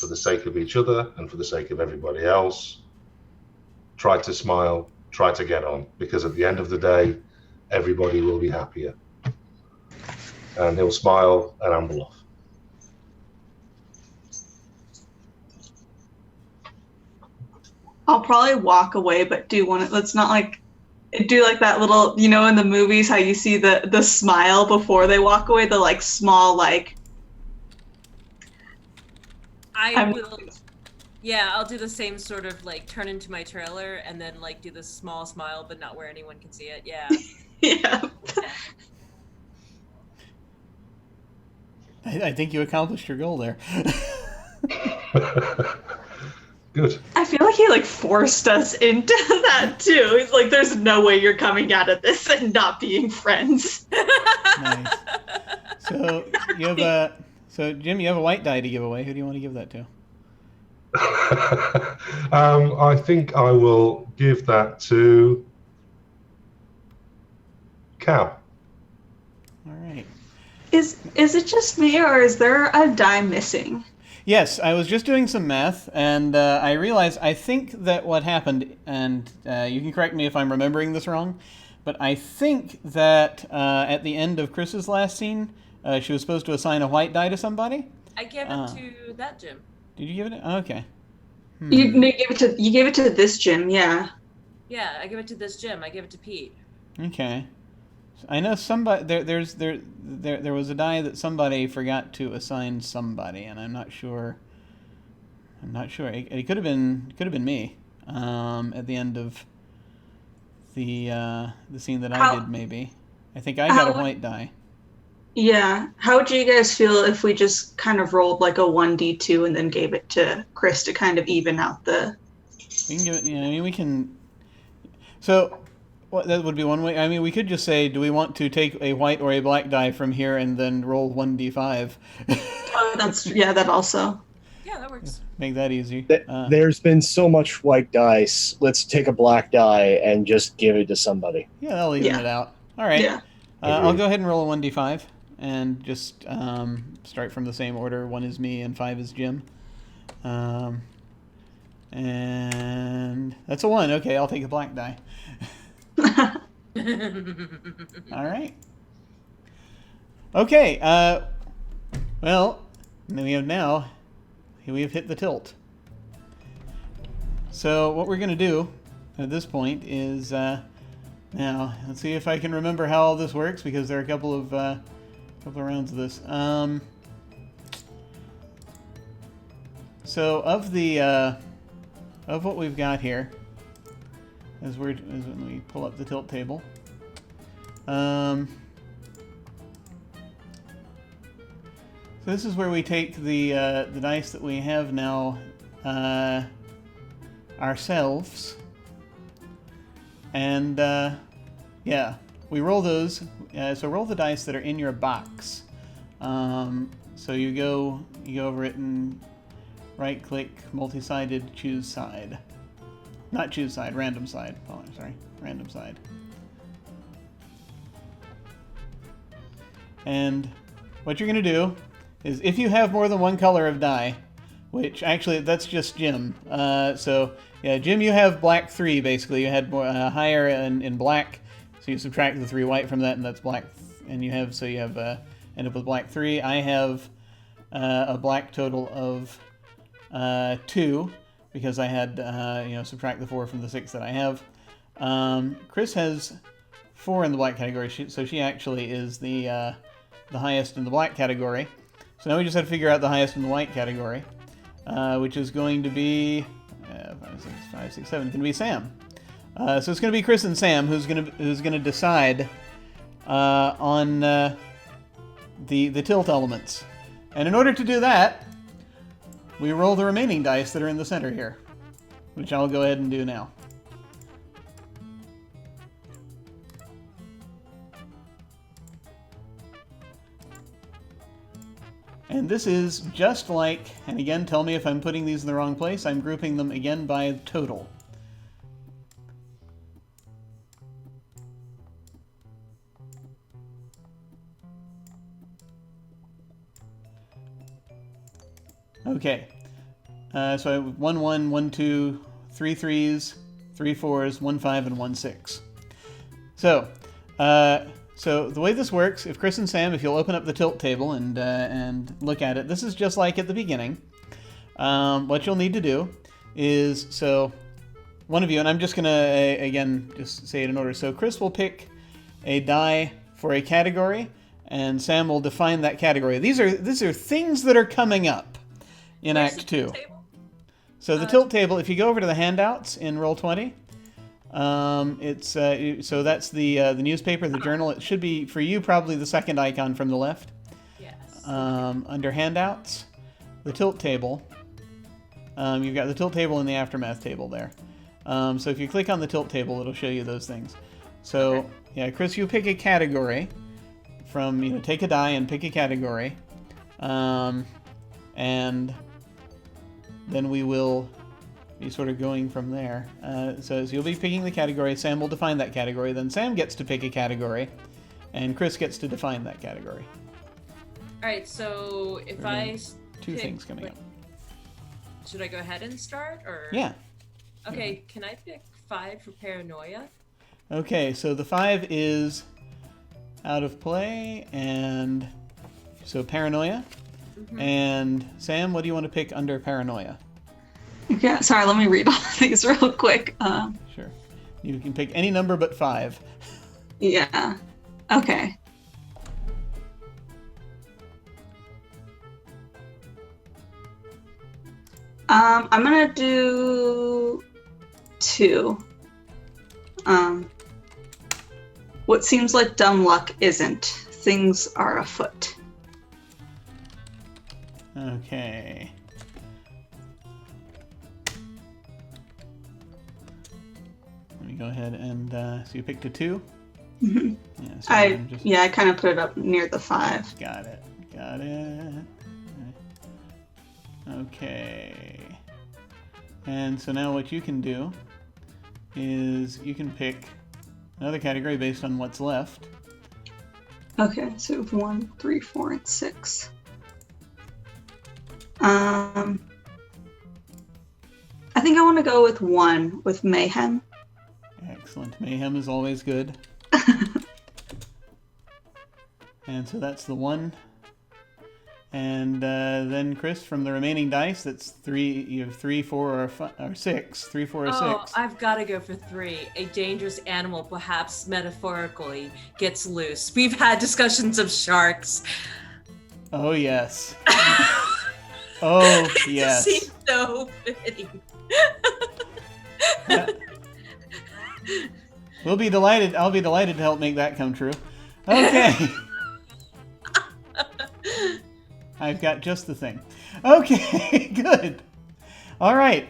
for the sake of each other and for the sake of everybody else, try to smile, try to get on, because at the end of the day, everybody will be happier. And he'll smile and amble off. I'll probably walk away, but do one. Let's not like do like that little, you know, in the movies how you see the smile before they walk away, the like small like. I'll do the same sort of like turn into my trailer and then like do this small smile, but not where anyone can see it. Yeah. Yeah. I think you accomplished your goal there. Good. I feel like he like forced us into that too. He's like, "There's no way you're coming out of this and not being friends." Nice. So Jim, you have a white die to give away. Who do you want to give that to? I think I will give that to Cam. All right. Is it just me, or is there a die missing? Yes, I was just doing some math, and I realized I think that what happened, and you can correct me if I'm remembering this wrong, but I think that at the end of Chris's last scene, she was supposed to assign a white die to somebody. I gave it to that Jim. Did you give it? Okay. You gave it to this Jim, yeah. Yeah, I gave it to this Jim. I gave it to Pete. Okay. I know somebody there was a die that somebody forgot to assign somebody, and I'm not sure. It could have been me at the end of the scene that I did. Maybe I think I got a white die. Yeah. How would you guys feel if we just kind of rolled like a 1d2 and then gave it to Chris to kind of even out the? We can give it. I mean, we can. So. Well, that would be one way. I mean, we could just say, do we want to take a white or a black die from here and then roll 1d5? That also. Yeah, that works. Make that easy. There's been so much white dice. Let's take a black die and just give it to somebody. Yeah, that'll even it out. All right. Yeah. I'll go ahead and roll a 1d5 and just start from the same order. 1 is me and 5 is Jim. And that's a 1. Okay, I'll take a black die. All right. Okay. Well, we have hit the tilt. So what we're going to do at this point is now let's see if I can remember how all this works, because there are a couple of rounds of this. So of what we've got here. As when we pull up the tilt table. So this is where we take the dice that we have now ourselves, and we roll those. So roll the dice that are in your box. So you go over it and right-click, multi-sided, choose side. Not choose side, random side. Oh, I'm sorry, random side. And what you're going to do is, if you have more than one color of die, which actually that's just Jim. So yeah, Jim, you have black 3 basically. You had more higher in black, so you subtract the 3 white from that, and that's black. And you have end up with black 3. I have a black total of 2. Because I had, subtract the 4 from the 6 that I have. Chris has 4 in the black category, so she actually is the highest in the black category. So now we just have to figure out the highest in the white category, which is going to be 5, 6, 7. Going to be Sam. So it's going to be Chris and Sam who's going to decide on the tilt elements. And in order to do that, we roll the remaining dice that are in the center here, which I'll go ahead and do now. And this is just like, and again, tell me if I'm putting these in the wrong place, I'm grouping them again by total. Okay, So I have 1 1, 1 2, 3 3s, 3 4s, 1 5, and 1 6. So, so the way this works, if Chris and Sam, if you'll open up the tilt table and look at it, this is just like at the beginning. What you'll need to do is, so one of you, and I'm just going to, again, just say it in order. So Chris will pick a die for a category, and Sam will define that category. These are things that are coming up in Where's Act the 2. table? So the tilt table, if you go over to the handouts in Roll20, it's so that's the newspaper, the journal. It should be for you probably the second icon from the left. Yes. Under handouts, the tilt table. You've got the tilt table and the aftermath table there. So if you click on the tilt table, it'll show you those things. So Okay. yeah, Chris, you pick a category from, take a die and pick a category, and then we will be sort of going from there. So you'll be picking the category. Sam will define that category. Then Sam gets to pick a category, and Chris gets to define that category. All right. So if We're I doing Two pick, things coming like, up. should I go ahead and start or? Yeah. Okay. Can I pick 5 for paranoia? Okay, so the 5 is out of play, and so paranoia. Mhm. And Sam, what do you want to pick under paranoia? Yeah, sorry, let me read all of these real quick. Sure. You can pick any number but 5. Yeah. Okay. I'm gonna do 2. What seems like dumb luck isn't. Things are afoot. Okay. Let me go ahead and so you picked a 2. Mhm. Yeah. So I I'm just, I kind of put it up near the 5. Got it. Got it. Okay. And so now what you can do is you can pick another category based on what's left. Okay, so 1, 3, 4, and 6. I think I want to go with 1 with mayhem. Excellent. Mayhem is always good. And so that's the 1. And then Chris, from the remaining dice, that's 3. You have 3, 4, or 6. 3, 4, or 6. Oh, I've got to go for 3. A dangerous animal, perhaps metaphorically, gets loose. We've had discussions of sharks. Oh yes. Oh It yes. seems so fitting. Yeah. We'll be delighted. I'll be delighted to help make that come true. Okay. I've got just the thing. Okay, good. All right.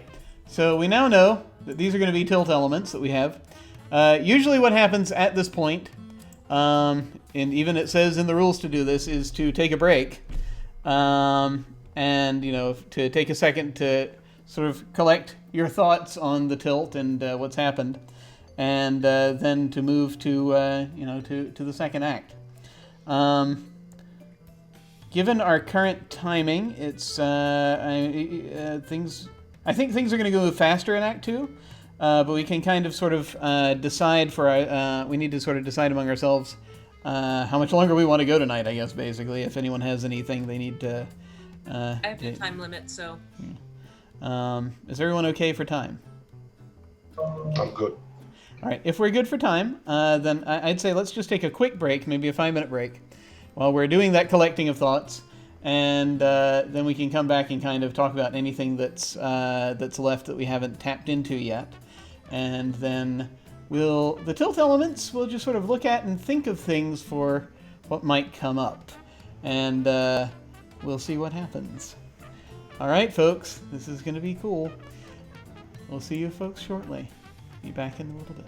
So we now know that these are going to be tilt elements that we have. Usually what happens at this point, and even it says in the rules to do this, is to take a break. And, to take a second to sort of collect your thoughts on the tilt and what's happened. And then to move to, to the second act. Given our current timing, it's things. I think things are going to go faster in Act 2, but we can kind of sort of decide for. We need to sort of decide among ourselves how much longer we want to go tonight. I guess basically, if anyone has anything they need to. I have a time limit, so. Is everyone okay for time? I'm good. All right. If we're good for time, then I'd say let's just take a quick break, maybe a 5-minute break, while we're doing that collecting of thoughts, and then we can come back and kind of talk about anything that's left that we haven't tapped into yet, and then the tilt elements we'll just sort of look at and think of things for what might come up, and we'll see what happens. All right, folks, this is going to be cool. We'll see you folks shortly. Be back in a little bit.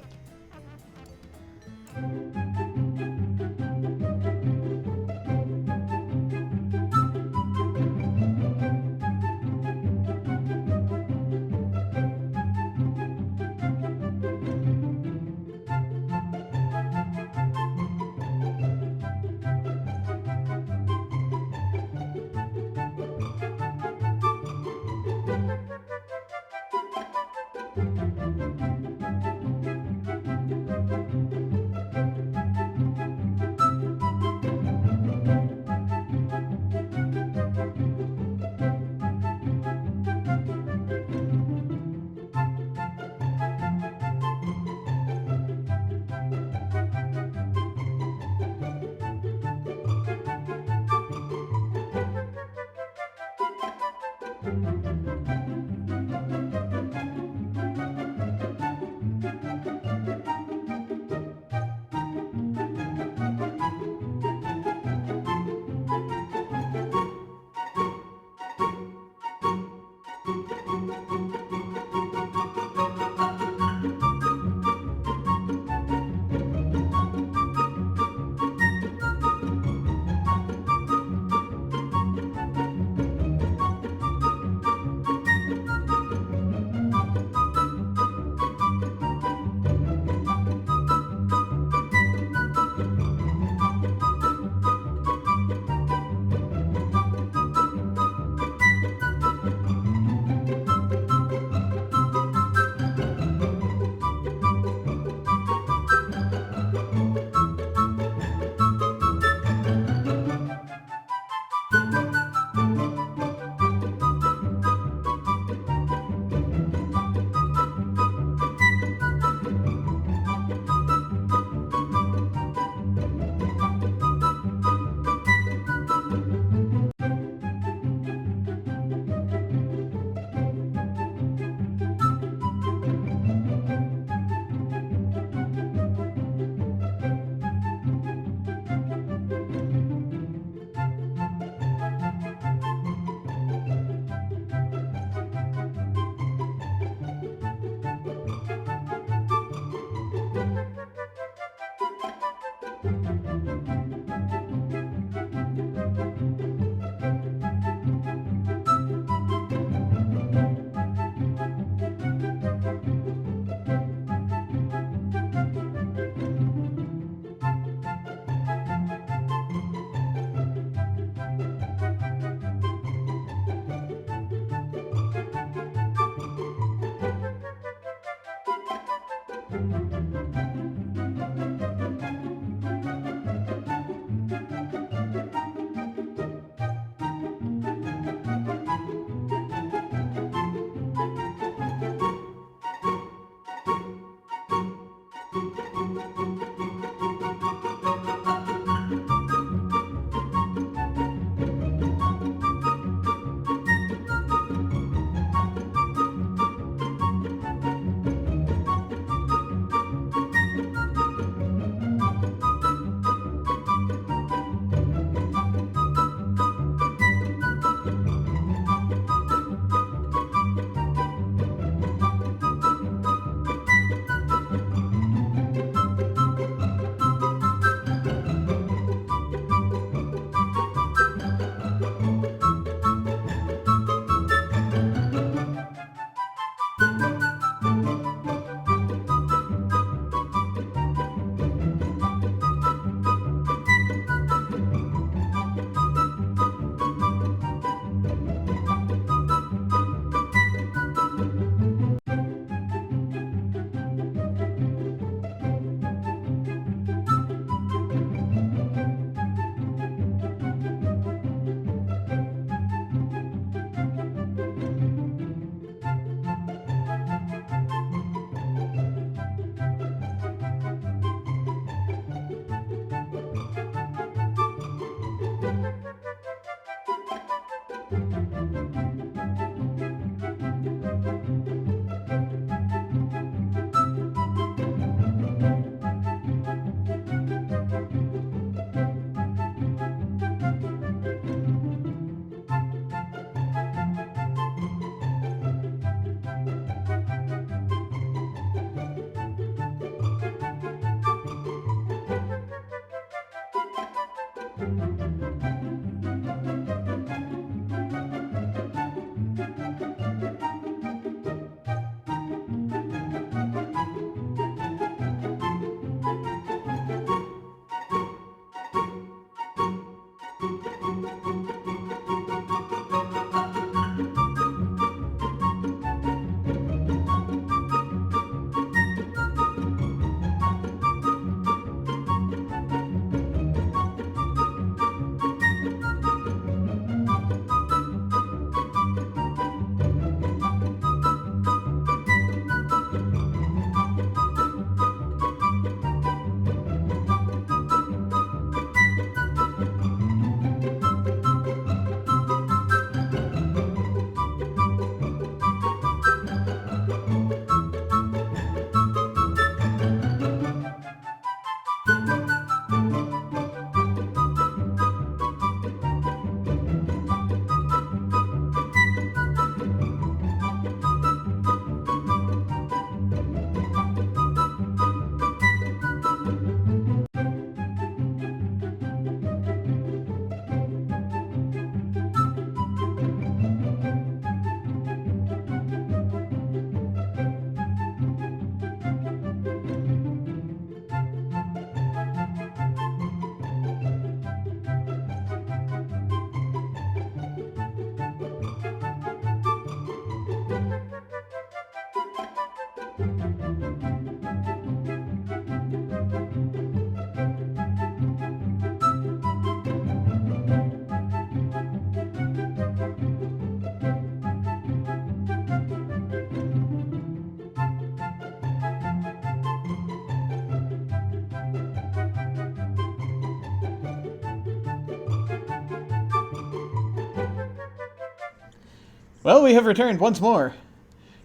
Well, we have returned once more,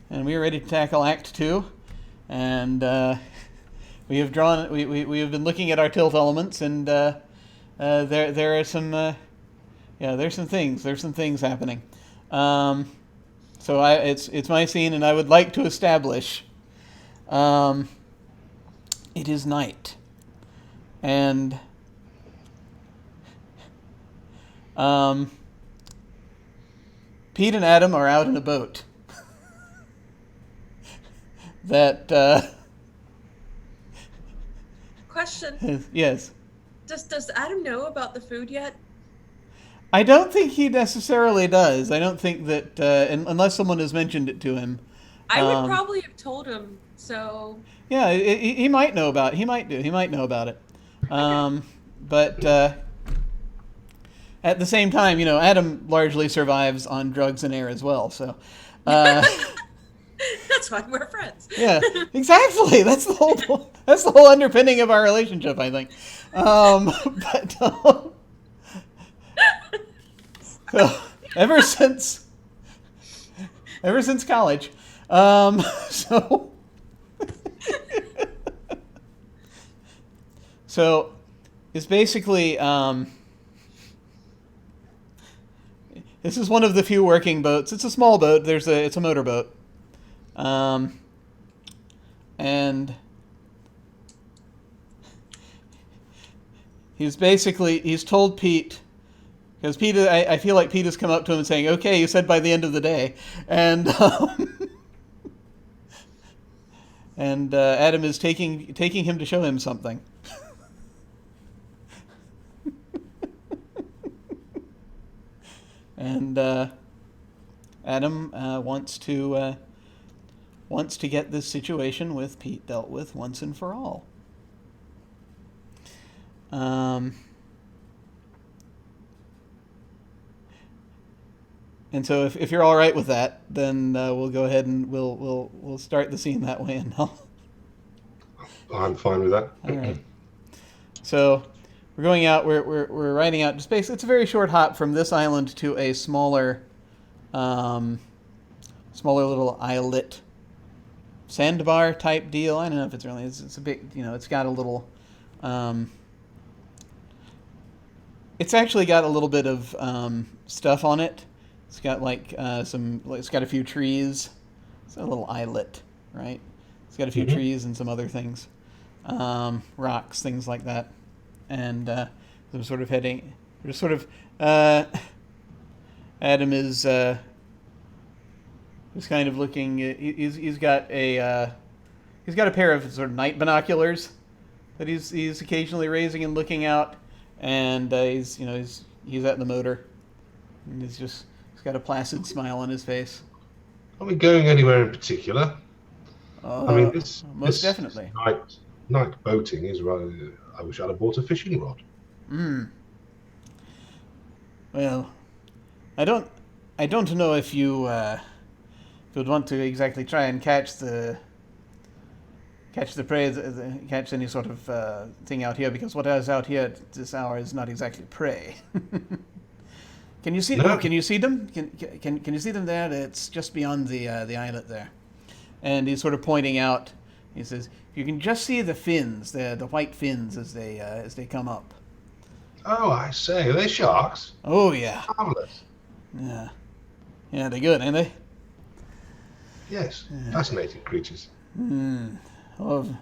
and we are ready to tackle Act 2. And we have drawn. We have been looking at our tilt elements, and there are some there's some things happening. So it's my scene, and I would like to establish. It is night, and Pete and Adam are out in a boat. That Question. Yes. Does Adam know about the food yet? I don't think he necessarily does. I don't think that unless someone has mentioned it to him. I would probably have told him. So. Yeah, he might know about it. He might know about it. But at the same time, Adam largely survives on drugs and air as well. So. That's why we're friends. Yeah, exactly. That's the whole underpinning of our relationship, I think. So ever since college, so it's basically this is one of the few working boats. It's a small boat. It's a motorboat. And he's told Pete, because Pete, I feel like Pete has come up to him and saying, "Okay, you said by the end of the day," and and Adam is taking him to show him something. And Adam wants to get this situation with Pete dealt with once and for all. And so if you're all right with that, then we'll go ahead and we'll start the scene that way, and I'm fine with that. All right. So we're going out. We're riding out. Just basically, it's a very short hop from this island to a smaller little islet, sandbar type deal. I don't know if it's really. It's a big. It's got a little. It's actually got a little bit of stuff on it. It's got it's got a few trees. It's a little islet, right? It's got a few trees and some other things, rocks, things like that. And we're sort of heading. We're just sort of. Adam is just kind of looking. He's got a pair of sort of night binoculars that he's occasionally raising and looking out, and he's at the motor, and he's got a placid smile on his face. Are we going anywhere in particular? I mean, most definitely. Night boating is rather. I wish I'd have bought a fishing rod. Well, I don't know if you would want to exactly try and catch the prey, catch any sort of thing out here, because what is out here at this hour is not exactly prey. Can you see? No. Can you see them? Can you see them there? It's just beyond the islet there, and he's sort of pointing out. He says, "You can just see the fins, the white fins as they come up." Oh, I say, are they sharks? Oh yeah. Marvelous. Yeah, they're good, ain't they? Yes, fascinating creatures. Oh,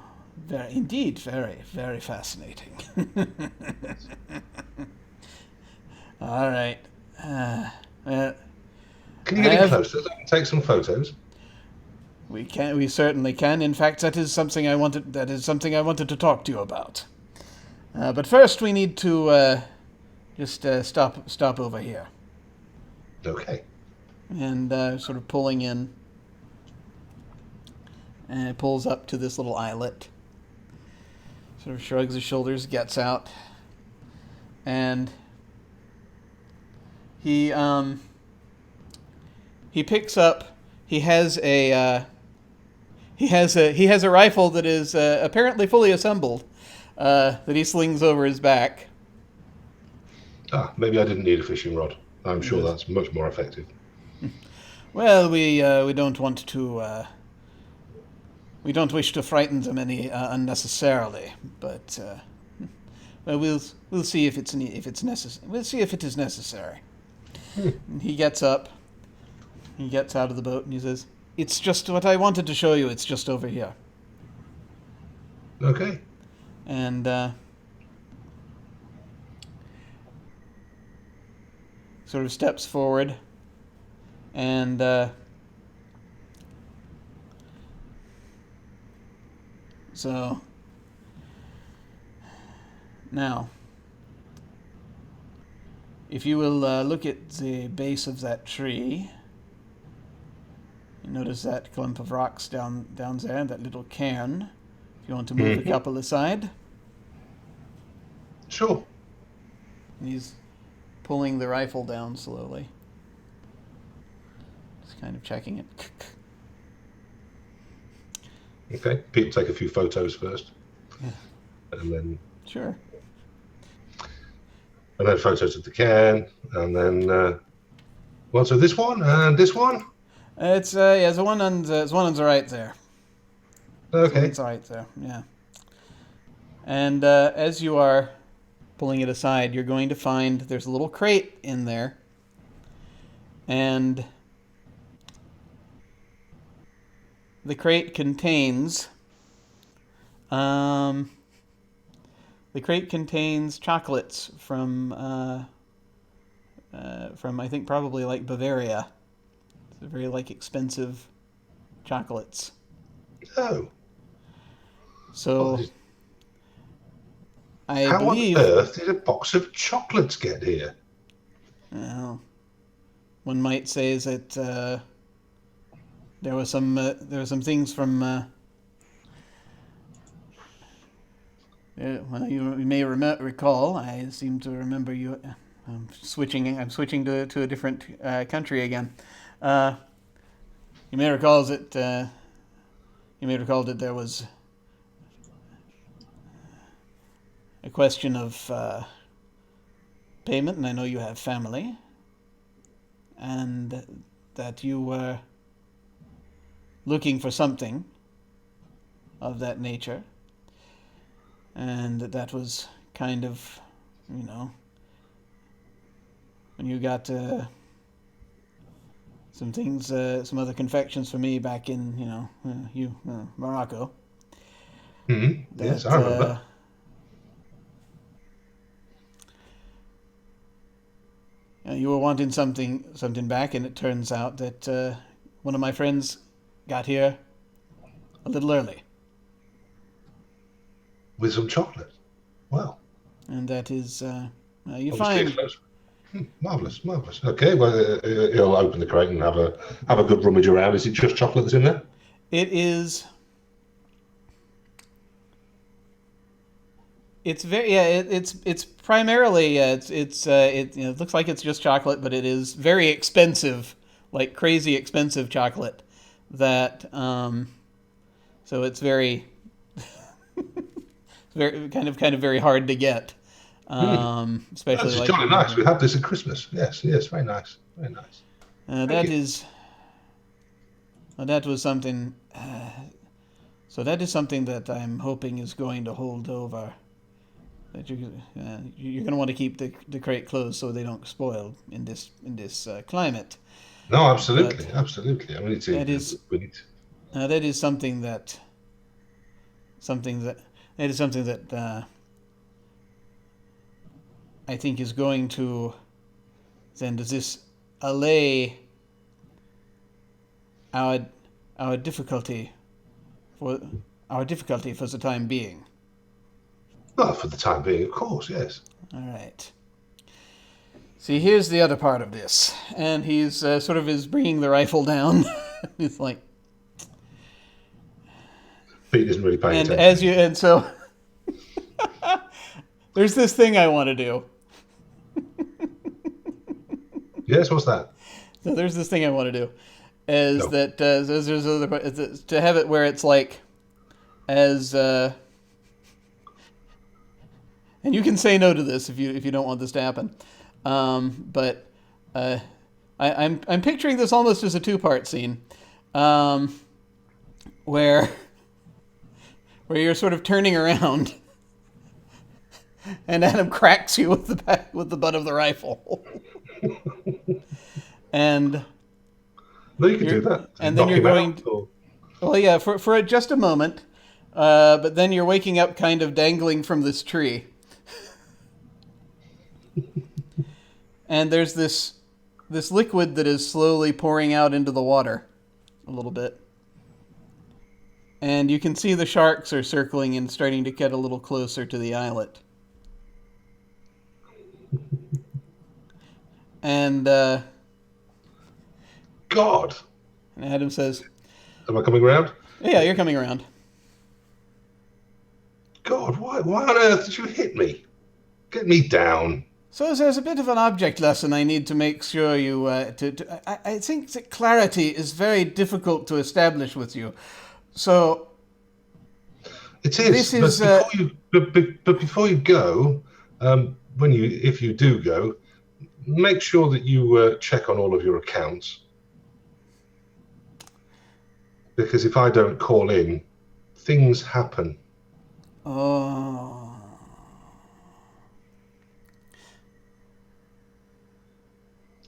indeed, very, very fascinating. All right. Can you get in closer so I can take some photos? We can. We certainly can. In fact, that is something I wanted to talk to you about. But first, we need to just stop over here. Okay. And sort of pulling in. and pulls up to this little islet. Sort of shrugs his shoulders, gets out, and he picks up. He has a rifle that is apparently fully assembled that he slings over his back. Maybe I didn't need a fishing rod. I'm sure that's much more effective. Well, we don't want to. We don't wish to frighten them any unnecessarily, but well, we'll see if it's necessary. We'll see if it is necessary. And he gets up. He gets out of the boat and he says, "It's just what I wanted to show you. It's just over here." Okay. And sort of steps forward and so now if you will look at the base of that tree, you notice that clump of rocks down there, that little cairn. If you want to move a couple aside. Sure. He's pulling the rifle down slowly. Just kind of checking it. Okay. People take a few photos first. Yeah. And then... Sure. And then photos of the can, and then... well, so this one, and this one? It's the one on the right there. Okay. It's right there, yeah. And as you are pulling it aside, you're going to find there's a little crate in there. And the crate contains chocolates from I think probably like Bavaria. It's very like expensive chocolates. Oh. So I How believe. on earth did a box of chocolates get here? Well, one might say is that there were some things from. Well, you may recall. I seem to remember you. I'm switching to a different country again. You may recall that there was a question of payment, and I know you have family, and that you were looking for something of that nature, and that was kind of, when you got some things, some other confections for me back in, Morocco. Mm-hmm. Yes, I remember. You were wanting something back, and it turns out that one of my friends got here a little early. With some chocolate. Wow. And that is, you Obviously find... Marvellous. Okay, well, you'll open the crate and have a good rummage around. Is it just chocolate that's in there? It is... It's very It's primarily it looks like it's just chocolate, but it is very expensive, like crazy expensive chocolate. That so it's very very kind of very hard to get, especially That's like jolly nice. We have this at Christmas. Yes, very nice. That was something. So that is something that I'm hoping is going to hold over. That you're going to want to keep the crate closed so they don't spoil in this climate. No, absolutely. I mean, that is something that I think is going to. Then does this allay our difficulty for the time being? Well, for the time being, of course, yes. All right. See, here's the other part of this, and he's sort of is bringing the rifle down. He's like, Pete isn't really paying And attention. so there's this thing I want to do. Yes, what's that? So there's this thing I want to do, is No. that there's other, to have it where it's like as and you can say no to this if you don't want this to happen, but I'm picturing this almost as a two-part scene, where you're sort of turning around. And Adam cracks you with the butt of the rifle, and No, you can do that. and then Knock you're him going. out, or... Well, yeah, for just a moment, but then you're waking up, kind of dangling from this tree, and there's this liquid that is slowly pouring out into the water, a little bit, and you can see the sharks are circling and starting to get a little closer to the islet. And God! Adam says, Am I coming around? "Yeah, you're coming around." God, why on earth did you hit me? Get me down. So there's a bit of an object lesson I need to make sure you. I think that clarity is very difficult to establish with you. So It is. This is, But before you go, if you do go, make sure that you check on all of your accounts. Because if I don't call in, things happen. oh,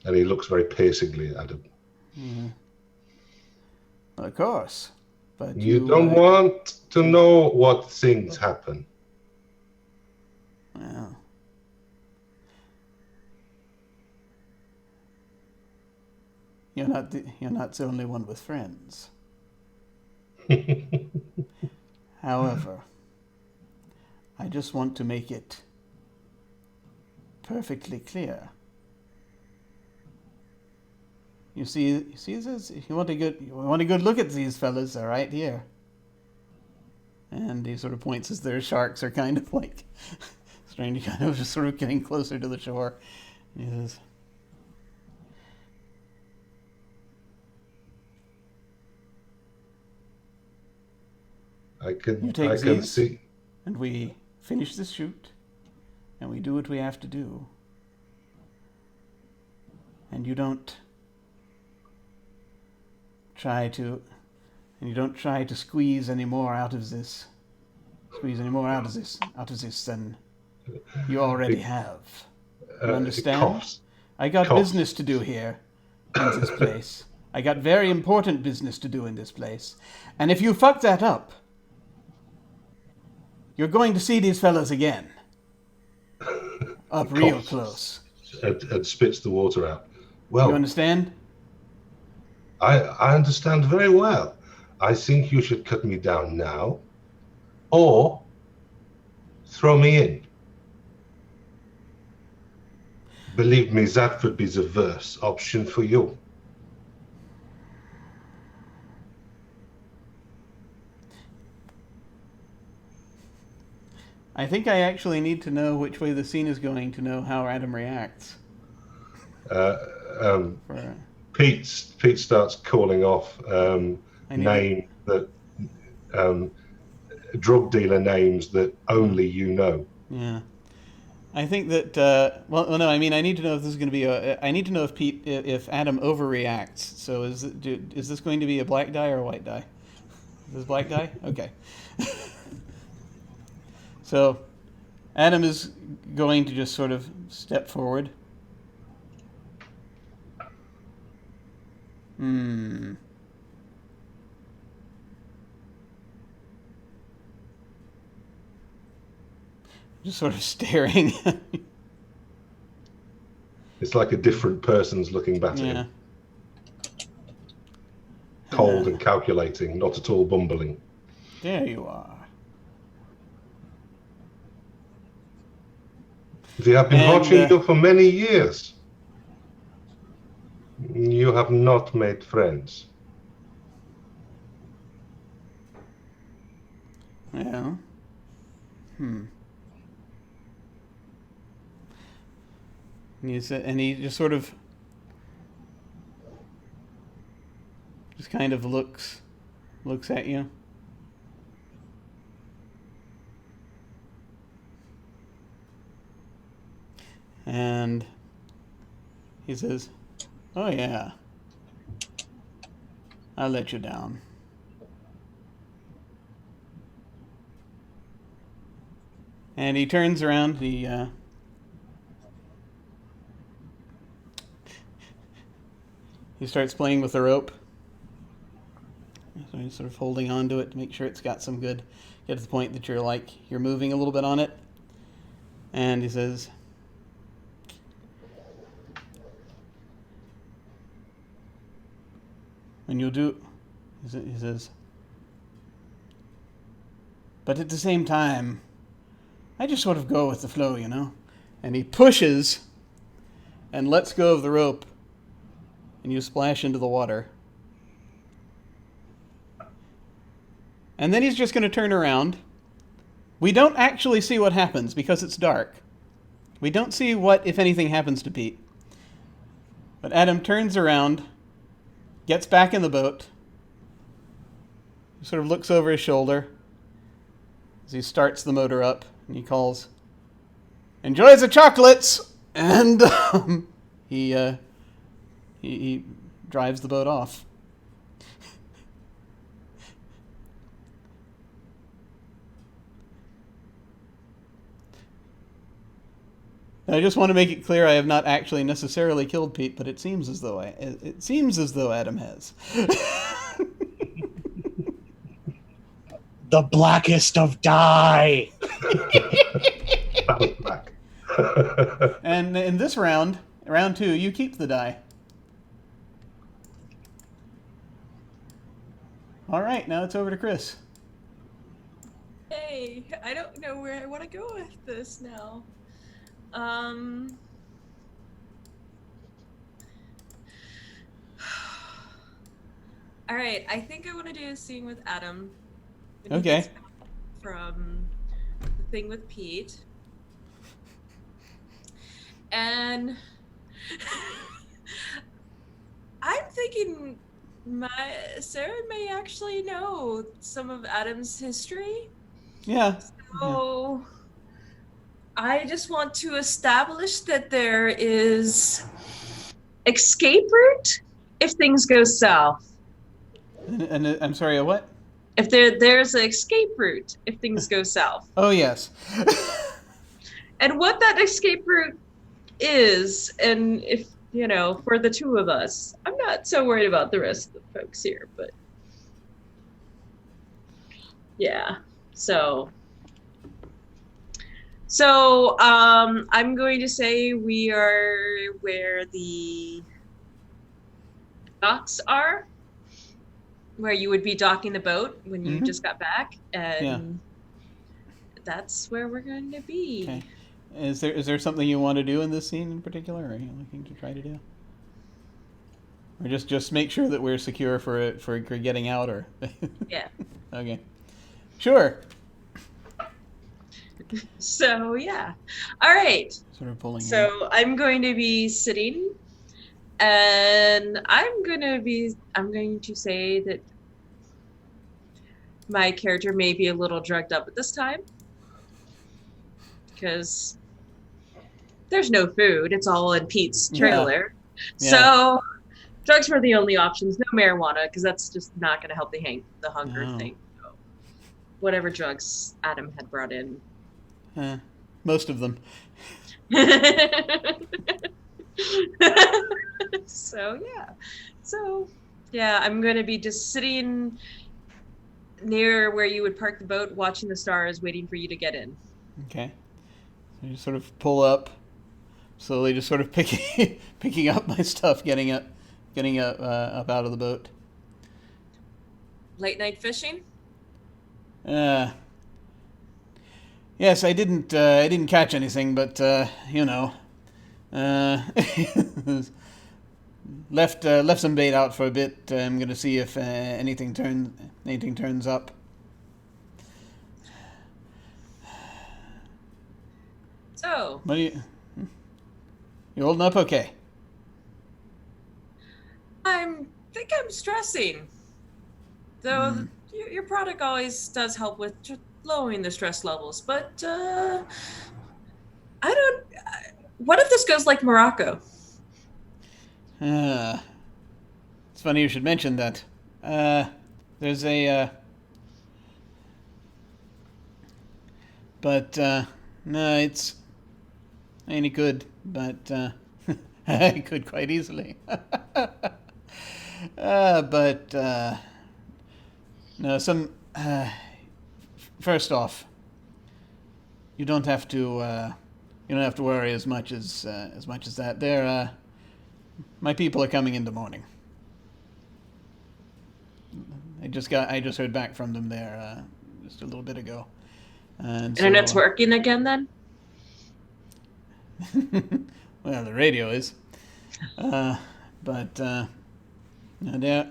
And he looks very piercingly at Adam. of course, but You don't want to know what things happen. Well, you're not the only one with friends. However, I just want to make it perfectly clear. You see this? You want a good look at these fellas, they're right here. And he sort of points as their sharks are kind of like starting to kind of just sort of getting closer to the shore. He says, I can You take I can these? see. and we finish this shoot, and we do what we have to do. And you don't try to squeeze any more out of this than you already have. You understand? Coughs. I got Coughs. business to do here in this place. I got very important business to do in this place. And if you fuck that up, you're going to see these fellas again. Up real Coughs. close. And spits the water out. Well, You understand? I understand very well. I think you should cut me down now, or throw me in. Believe me, that would be the worst option for you. I think I actually need to know which way the scene is going to know how Adam reacts. For- Pete starts calling off I need name that drug dealer names that only you know. Yeah. I think that, well, no, I mean, I need to know if this is going to be I need to know if Adam overreacts. So is this going to be a black die or a white die? Is this black die? Okay. So Adam is going to just sort of step forward. Just sort of staring. It's like a different person's looking back at Yeah. him. Cold and calculating, not at all bumbling. There you are. We have been And, watching you for many years. You have not made friends. Yeah. And he just sort of just kind of looks at you. And he says, "Oh yeah, I let you down." And he turns around. He starts playing with the rope. So he's sort of holding on to it to make sure it's got some good. Get to the point that you're moving a little bit on it. And he says, "When you do," he says, "but at the same time, I just sort of go with the flow, you know." And he pushes and lets go of the rope, and you splash into the water. And then he's just going to turn around. We don't actually see what happens because it's dark. We don't see what, if anything, happens to Pete. But Adam turns around, gets back in the boat, sort of looks over his shoulder as he starts the motor up, and he calls, "Enjoy the chocolates!" And he drives the boat off. I just want to make it clear I have not actually necessarily killed Pete, but it seems as though Adam has. The blackest of dye. Back. And in this round 2, you keep the die. All right, now it's over to Chris. Hey, I don't know where I want to go with this now. All right, I think I want to do a scene with Adam. when he Okay. gets back From the thing with Pete. And I'm thinking Sarah may actually know some of Adam's history. Yeah. So I just want to establish that there is escape route if things go south. And I'm sorry, a what? If there's an escape route if things go south. Oh, yes. And what that escape route is, and if, for the two of us, I'm not so worried about the rest of the folks here, but yeah. So I'm going to say we are where the docks are, where you would be docking the boat when you just got back, and that's where we're going to be. Okay. Is there something you want to do in this scene in particular, or are you looking to try to do? Or just make sure that we're secure for getting out, or? Yeah. Okay. Sure. So yeah. All right. Sort of pulling. So I'm going to be sitting, and I'm going to say that my character may be a little drugged up at this time, because there's no food. It's all in Pete's trailer. Yeah. So drugs were the only options. No marijuana, because that's just not going to help the hunger thing. So whatever drugs Adam had brought in. Most of them. So yeah, I'm going to be just sitting near where you would park the boat, watching the stars, waiting for you to get in. Okay. So you sort of pull up, slowly, just sort of picking up my stuff, getting up out of the boat. Late night fishing? Yes, I didn't catch anything, but left some bait out for a bit. I'm gonna see if anything turns up. Oh, What are you holding up okay? I think I'm stressing. Though your product always does help with just lowering the stress levels, but I don't. What if this goes like Morocco? Uh, it's funny you should mention that. There's a but no, it's ain't good, but I could quite easily. But no, some. First off, you don't have to. You don't have to worry as much as that. They're my people are coming in the morning. I just heard back from them there just a little bit ago. And Internet's so, working again then? well, the radio is. But no,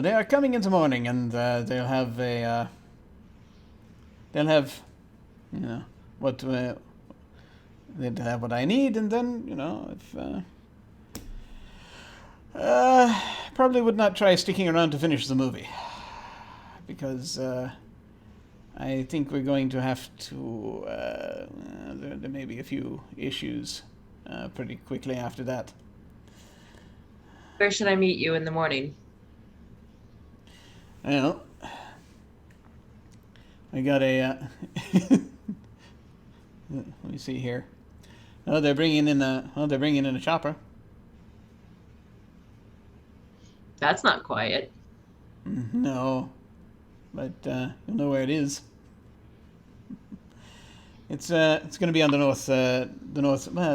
they are coming in the morning, and they'll have you know, what they'll have what I need, and then if probably would not try sticking around to finish the movie because I think we're going to have to. There may be a few issues pretty quickly after that. Where should I meet you in the morning? Well, I got a. Let me see here. Oh, they're bringing in a chopper. That's not quiet. No, but you'll know where it is. It's going to be on the north. Well,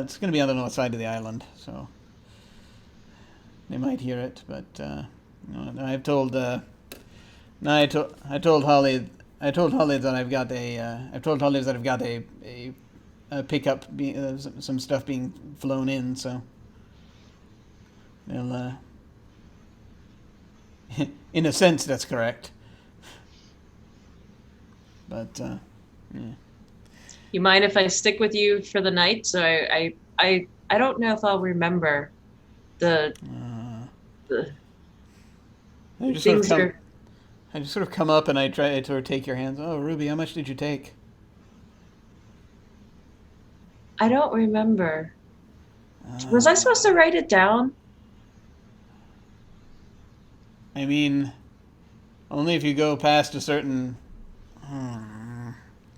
it's going to be on the north side of the island, so they might hear it. But I've told. No, I told Holly. I told Holly that I've got a. I've told Holly that I've got a pickup, some stuff being flown in, so they'll. In a sense, that's correct. But yeah. You mind if I stick with you for the night? So I don't know if I'll remember the I just things sort of come up and I try to take your hands. Oh, Ruby, how much did you take? I don't remember. Was I supposed to write it down? I mean, only if you go past a certain. Are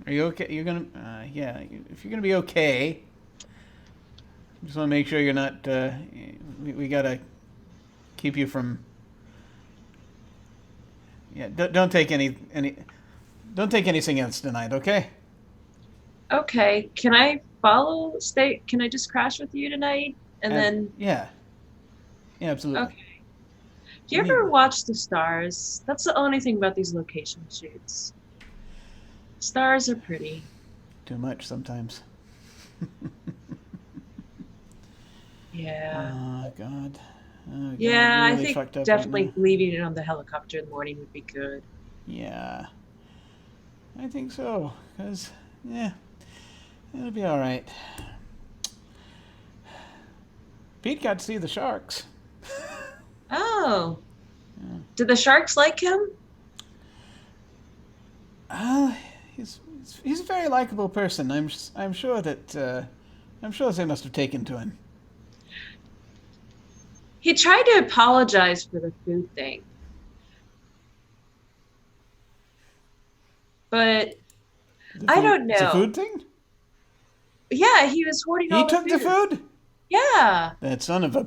you okay? You're gonna. Yeah. If you're gonna be okay. Just want to make sure you're not. We gotta keep you from. Yeah. Don't take any. Don't take anything else tonight. Okay. Okay. Can I stay? Can I just crash with you tonight? And then. Yeah. Yeah. Absolutely. Okay. Do you ever watch the stars? That's the only thing about these location shoots. Stars are pretty. Too much sometimes. Yeah. Oh God. Oh, God. Yeah, Really I think fucked up definitely right now. leaving it on the helicopter in the morning would be good. Yeah. I think so. Cause yeah, it'll be all right. Pete got to see the sharks. Oh. Did the sharks like him? He's a very likable person. I'm sure that I'm sure they must have taken to him. He tried to apologize for the food thing. But I don't know. It's a food thing? Yeah, he was hoarding all He the took the food? Yeah. That son of a.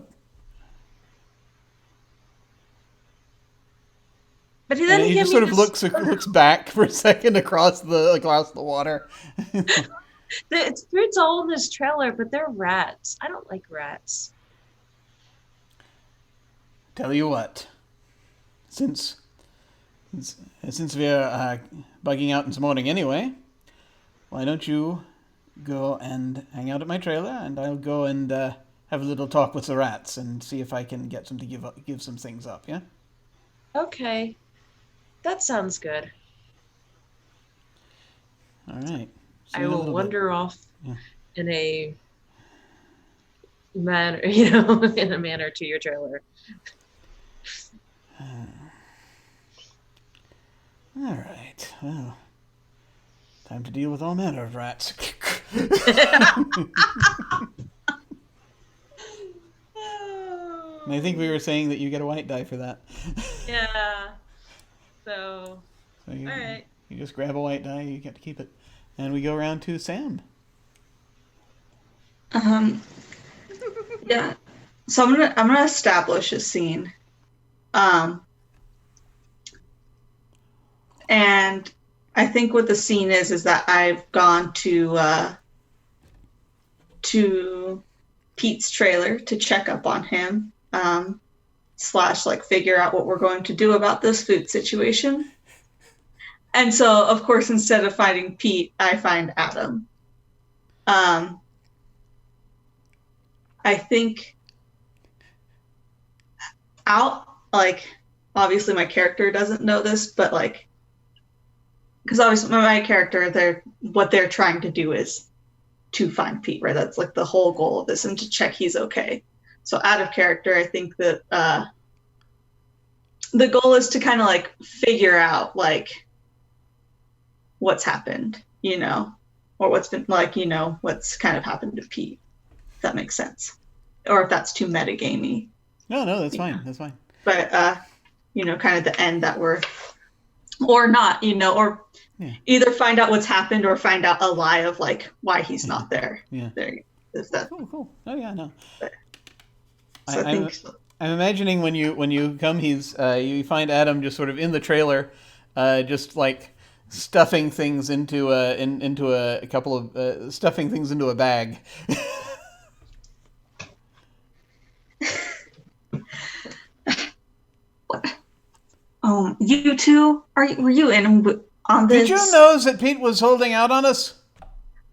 But then he just sort of looks back for a second across the water. The food's all in this trailer, but they're rats. I don't like rats. Tell you what, since we're bugging out this morning anyway, why don't you go and hang out at my trailer, and I'll go and have a little talk with the rats and see if I can get them to give some things up. Yeah. Okay. That sounds good. All right. I will wander off in a manner, in a manner to your trailer. All right. Well, time to deal with all manner of rats. And I think we were saying that you get a white die for that. Yeah. So, So you, all right. you just grab a white die, you get to keep it. And we go around to Sam. Yeah. So I'm gonna establish a scene. And I think what the scene is that I've gone to Pete's trailer to check up on him, slash like figure out what we're going to do about this food situation. And so, of course, instead of finding Pete, I find Adam. I think obviously my character doesn't know this, but like, because obviously my character, what they're trying to do is to find Pete, right? That's like the whole goal of this, and to check he's okay. So out of character, I think that the goal is to kind of like figure out like what's happened, or what's been like, what's kind of happened to Pete. If that makes sense, or if that's too metagamey. No, that's fine. That's fine. But kind of the end that we're, or not, or either find out what's happened or find out a lie of like why he's not there. Yeah. There. Is that cool? Oh yeah, no. So I think so. I'm imagining when you come, you find Adam just sort of in the trailer, just like stuffing things into a couple of stuffing things into a bag. You two, were you in on this? Did you know that Pete was holding out on us?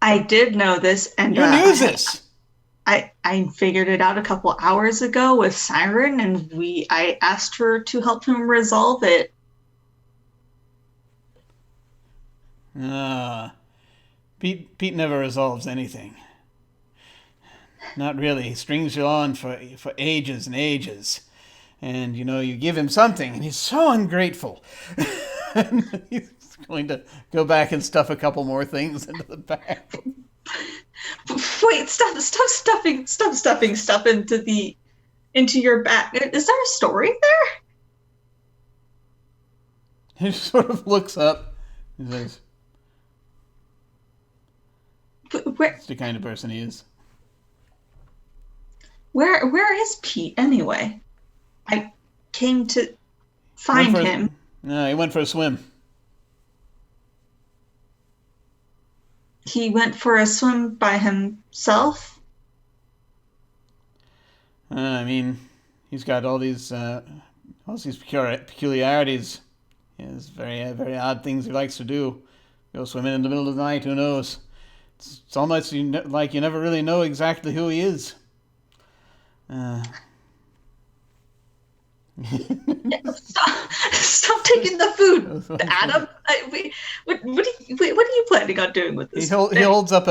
I did know this, and you knew this. I figured it out a couple hours ago with Siren, and I asked her to help him resolve it. Pete never resolves anything. Not really. He strings you on for ages and ages. And, you give him something, and he's so ungrateful. And he's going to go back and stuff a couple more things into the bag. Wait, stop stuffing stuff into your bag. Is there a story there? He sort of looks up and says, that's the kind of person he is. Where is Pete anyway? I came to find him. No, he went for a swim. He went for a swim by himself? He's got all these peculiarities. He has very, very odd things he likes to do. Go swimming in the middle of the night, who knows? It's almost like you never really know exactly who he is. Stop taking the food, Adam. What are you planning on doing with this? He holds up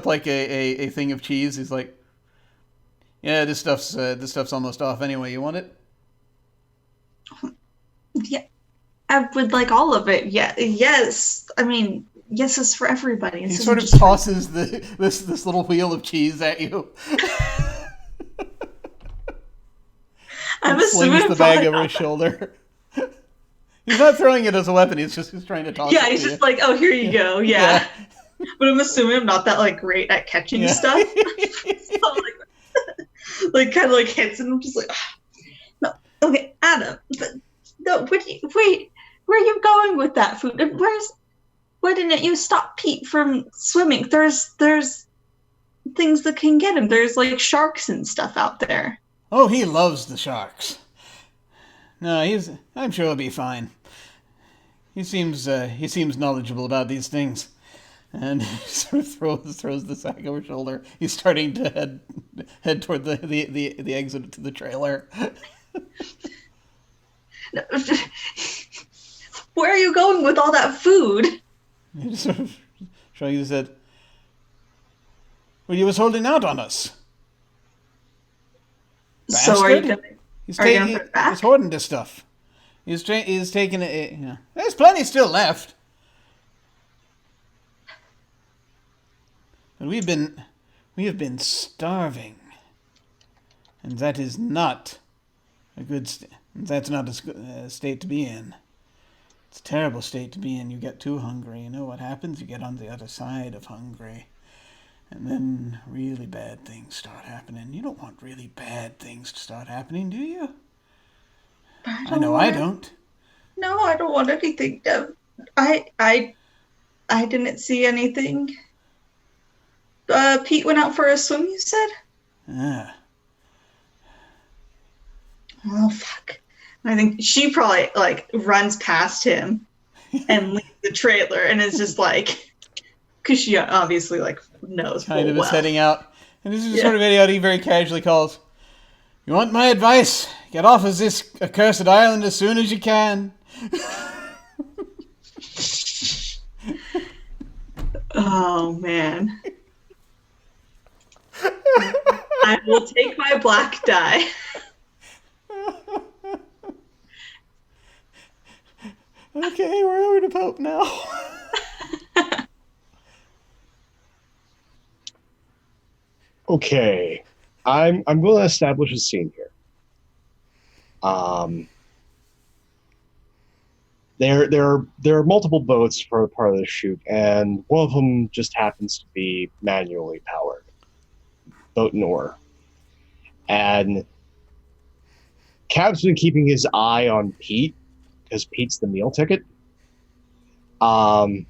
like a thing of cheese. He's like, yeah, this stuff's almost off anyway. You want it? Yeah, I would like all of it. Yeah, yes. Yes, it's for everybody. He sort of tosses this little wheel of cheese at you. I'm slings the bag over his shoulder. He's not throwing it as a weapon. He's trying to toss it. Yeah, he's just like, oh, here you go. Yeah. But I'm assuming I'm not that like great at catching stuff. So, like kind of like hits, and I'm just like, no, okay, Adam. But no, wait, where are you going with that food? And why didn't you stop Pete from swimming? There's things that can get him. There's like sharks and stuff out there. Oh, he loves the sharks. No, I'm sure he'll be fine. He seems knowledgeable about these things. And he sort of throws the sack over his shoulder. He's starting to head toward the exit to the trailer. Where are you going with all that food? He just sort of shrugs his head. Well, he was holding out on us. So are you Bastard. gonna He's, are you gonna put it back? he's hoarding this stuff. He's taking it. Yeah. There's plenty still left. But we have been starving, and that is not a good. That's not a state to be in. It's a terrible state to be in. You get too hungry. You know what happens? You get on the other side of hungry. And then really bad things start happening. You don't want really bad things to start happening, do you? I know I don't. No, I don't want anything. I didn't see anything. Pete went out for a swim, you said? Ah. Oh, fuck. I think she probably, like, runs past him and leaves the trailer and is just like, because she obviously, like, knows Kind full of is well. heading out. And this is the sort of video he very casually calls, "You want my advice? Get off of this accursed island as soon as you can." Oh, man. I will take my black die. Okay, we're over to Pope now. Okay, I'm going to establish a scene here. There are multiple boats for part of the shoot, and one of them just happens to be manually powered, boat and oar. And Cab's been keeping his eye on Pete because Pete's the meal ticket. And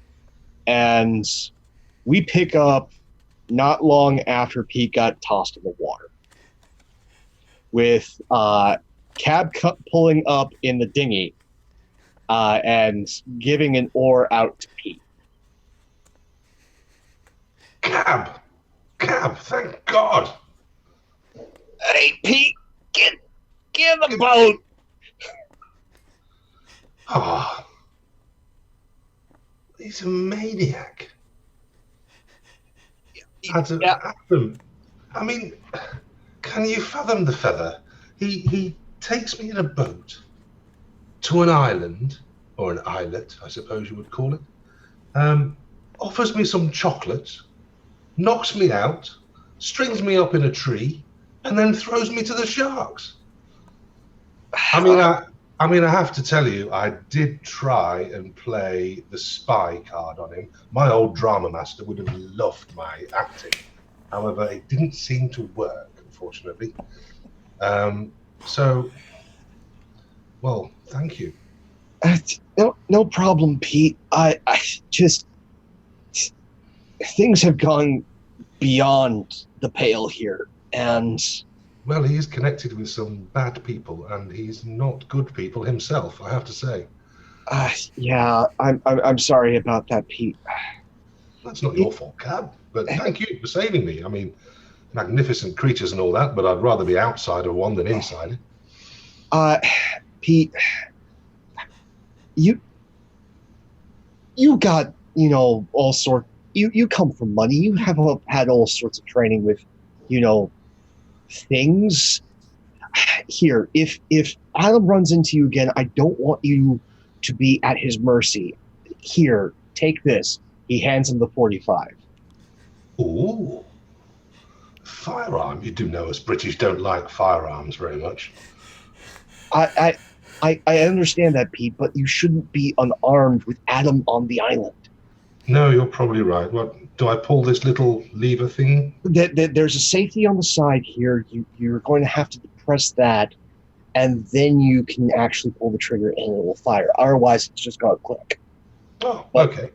we pick up not long after Pete got tossed in the water, with Cab pulling up in the dinghy and giving an oar out to Pete. Cab, thank God. Hey, Pete, get in the boat. Ah, he's a maniac. Adam, I mean, can you fathom the feather? He takes me in a boat to an island, or an islet, I suppose you would call it. Offers me some chocolate, knocks me out, strings me up in a tree, and then throws me to the sharks. I mean, I have to tell you, I did try and play the spy card on him. My old drama master would have loved my acting. However, it didn't seem to work, unfortunately. Well, thank you. No problem, Pete. I just things have gone beyond the pale here, and well, he is connected with some bad people, and he's not good people himself, I have to say. yeah, I'm sorry about that, Pete. That's not your fault, Cab. But thank you for saving me. I mean, magnificent creatures and all that, but I'd rather be outside of one than inside. Pete, you got, all sorts. You come from money. You have had all sorts of training with, things. Here, if Adam runs into you again, I don't want you to be at his mercy. Here, take this. He hands him the 45. Ooh. Firearm. You do know us British don't like firearms very much. I understand that, Pete, but you shouldn't be unarmed with Adam on the island. No, you're probably right. What, do I pull this little lever thing? There's a safety on the side here. You're going to have to depress that, and then you can actually pull the trigger and it will fire. Otherwise, it's just going to click. Oh, okay.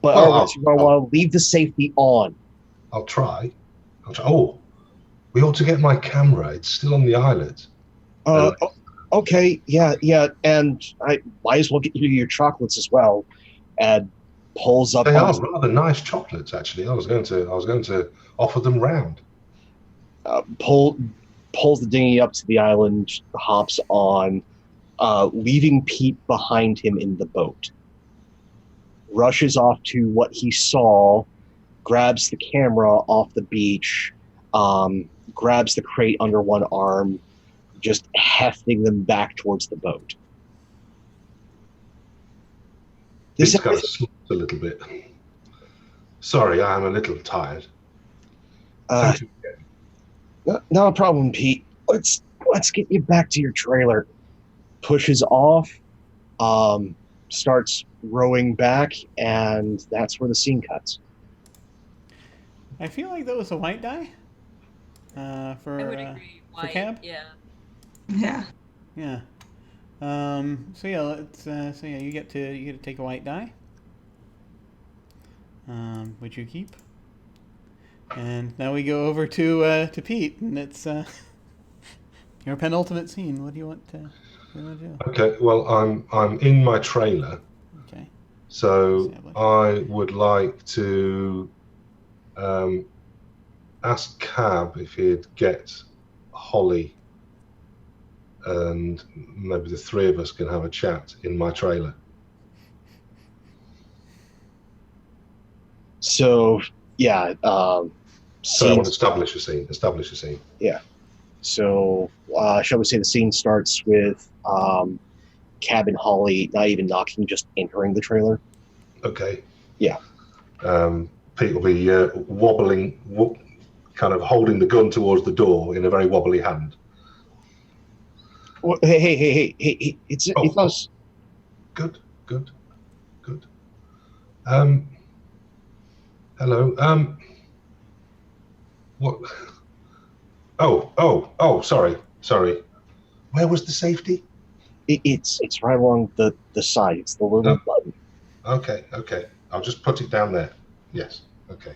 But otherwise, you're going to want to leave the safety on. I'll try. Oh, we ought to get my camera. It's still on the island. Okay, yeah, and I might as well get you your chocolates as well. And pulls up. They are rather nice chocolates, actually. I was going to offer them round. Pulls the dinghy up to the island, hops on, leaving Pete behind him in the boat. Rushes off to what he saw grabs the camera off the beach, grabs the crate under one arm, just hefting them back towards the boat. Pete's kind of slumped a little bit. Sorry, I'm a little tired. Not a problem, Pete. Let's get you back to your trailer. Pushes off, starts rowing back, and that's where the scene cuts. I feel like that was a white die. For I would agree. for White, Cab. yeah. Yeah. Yeah. So yeah, you get to take a white die, which you keep. And now we go over to Pete, and it's your penultimate scene. What do you want to do? Okay, well, I'm in my trailer, Okay. so I would like to ask Cab if he'd get Holly, and maybe the three of us can have a chat in my trailer. So, yeah. So I want to establish a scene. Yeah. So, shall we say the scene starts with Cab and Holly not even knocking, just entering the trailer? Okay. Yeah. Pete will be wobbling, kind of holding the gun towards the door in a very wobbly hand. Well, hey! It's us. Good. Hello. What? Oh, sorry. Where was the safety? It's right along the side. It's the little button. Okay. I'll just put it down there. Yes. Okay.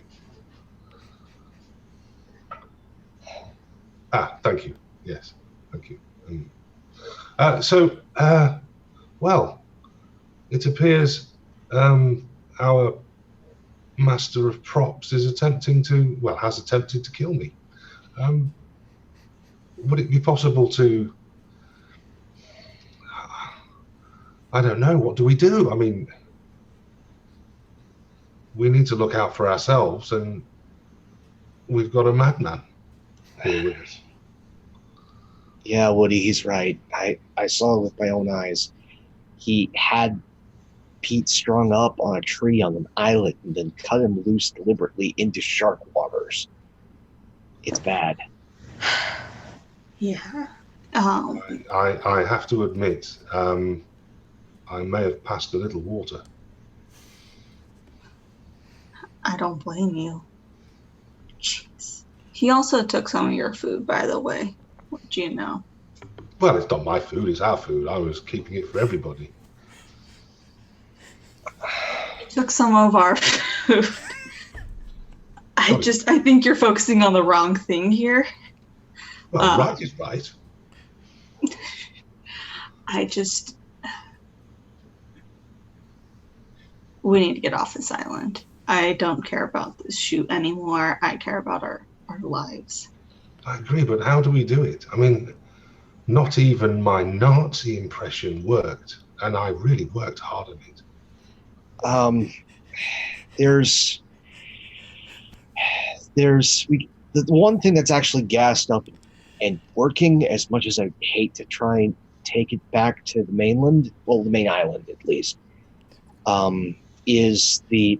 Thank you. Yes. Thank you. Well, it appears our master of props has attempted to kill me. Would it be possible to... I don't know, what do we do? I mean, we need to look out for ourselves, and we've got a madman here with us. Yeah, Woody, he's right. I saw it with my own eyes. He had Pete strung up on a tree on an island and then cut him loose deliberately into shark waters. It's bad. Yeah. I have to admit, I may have passed a little water. I don't blame you. Jeez. He also took some of your food, by the way. What do you know? Well, it's not my food, it's our food. I was keeping it for everybody. He took some of our food. I think you're focusing on the wrong thing here. Well, right is right. We need to get off this island. I don't care about this shoot anymore. I care about our lives. I agree, but how do we do it? I mean, not even my Nazi impression worked, and I really worked hard on it. The one thing that's actually gassed up and working, as much as I hate to try and take it back to the mainland, well, the main island at least, is the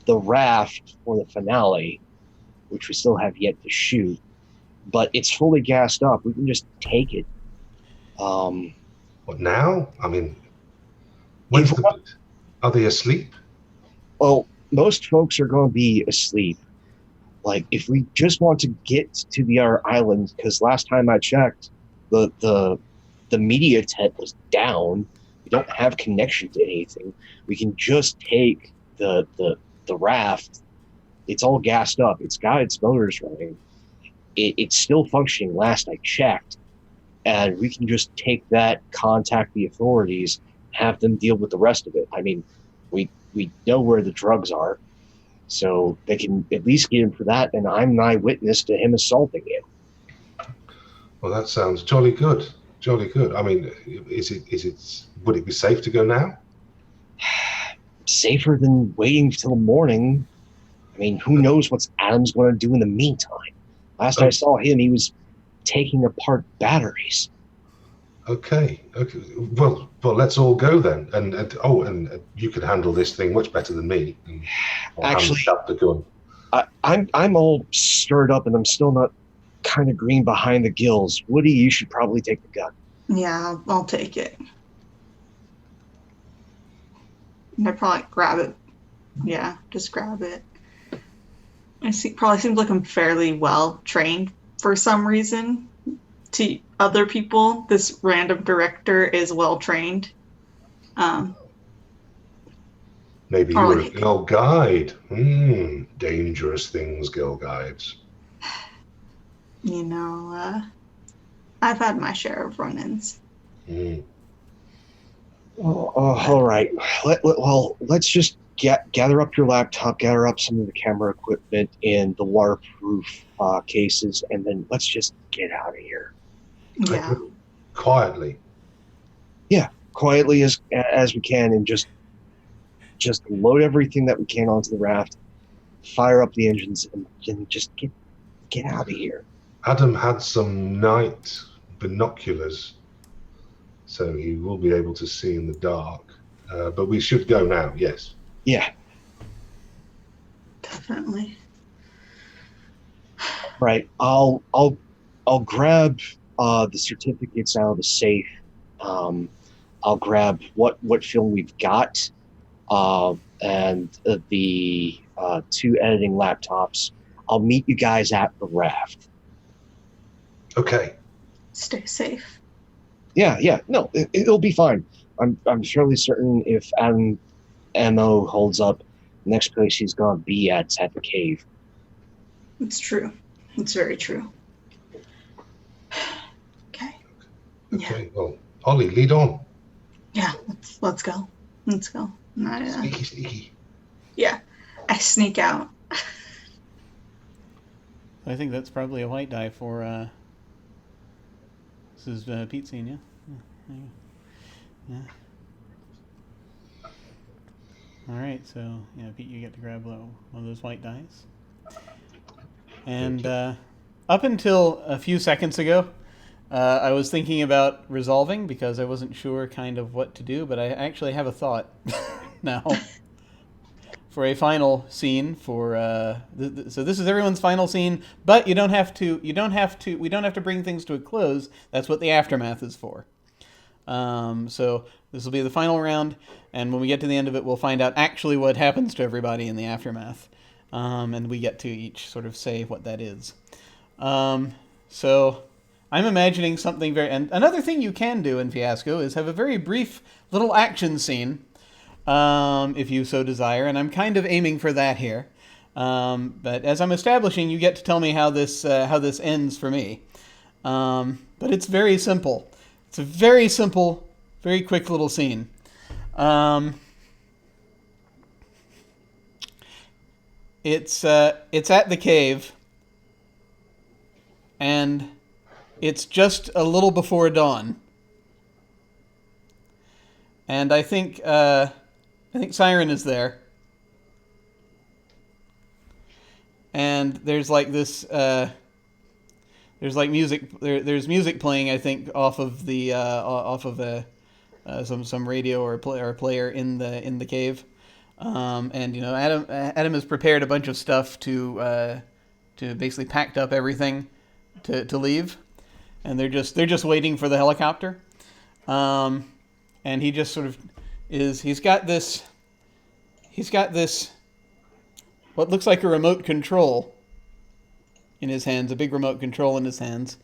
raft for the finale, which we still have yet to shoot, but it's fully gassed up. We can just take it. What now? I mean, are they asleep? Well, most folks are going to be asleep. Like, if we just want to get to our island, because last time I checked, the media tent was down. We don't have connection to anything. We can just take the raft. It's all gassed up. It's got its motors running. It's still functioning last I checked. And we can just take that, contact the authorities, have them deal with the rest of it. I mean, we know where the drugs are, so they can at least get him for that, and I'm an eyewitness to him assaulting him. Well, that sounds jolly good. Jolly good. I mean, would it be safe to go now? Safer than waiting till morning. I mean, who knows what Adam's going to do in the meantime? Last I saw him, he was taking apart batteries. Okay. Well, let's all go then. And you can handle this thing much better than me. And I'll Actually, hand the gun. I'm all stirred up, and I'm still not kind of green behind the gills. Woody, you should probably take the gun. Yeah, I'll take it. And I probably grab it. Yeah, just grab it. Probably seems like I'm fairly well trained for some reason. To other people, this random director is well trained. Maybe you were a girl guide. Dangerous things, girl guides. You know, I've had my share of run-ins. All right. Let's just gather up your laptop, gather up some of the camera equipment and the waterproof cases, and then let's just get out of here. Yeah. Quietly. Yeah, quietly as we can, and just load everything that we can onto the raft, fire up the engines, and just get out of here. Adam had some night binoculars, so he will be able to see in the dark. But we should go now. Yes. Yeah. Definitely. Right. I'll grab the certificates out of the safe. I'll grab what film we've got, and the 2 editing laptops. I'll meet you guys at the raft. Okay. Stay safe. Yeah. No, it'll be fine. I'm fairly certain if ammo holds up, the next place he's gonna be at's at the cave. It's true. It's very true. Okay. Okay. Well, Ollie, lead on. Yeah. Let's go. Let's go. Sneaky. Yeah. I sneak out. I think that's probably a white die for. This is Pete's scene, yeah. All right, so yeah, Pete, you get to grab one of those white dice. And up until a few seconds ago, I was thinking about resolving because I wasn't sure kind of what to do, but I actually have a thought now for a final scene. So this is everyone's final scene, but we don't have to bring things to a close. That's what the aftermath is for. So this will be the final round, and when we get to the end of it, we'll find out actually what happens to everybody in the aftermath, and we get to each sort of say what that is. So I'm imagining something and another thing you can do in Fiasco is have a very brief little action scene, if you so desire, and I'm kind of aiming for that here. But as I'm establishing, you get to tell me how this ends for me. But it's very simple. It's a very simple, very quick little scene. It's at the cave, and it's just a little before dawn. And I think Siren is there. And there's like this. There's like music. There's music playing. I think off of some radio or player in the cave. And Adam has prepared a bunch of stuff to basically packed up everything to leave, and they're just waiting for the helicopter. And he just sort of he's got this what looks like a remote control in his hands, a big remote control in his hands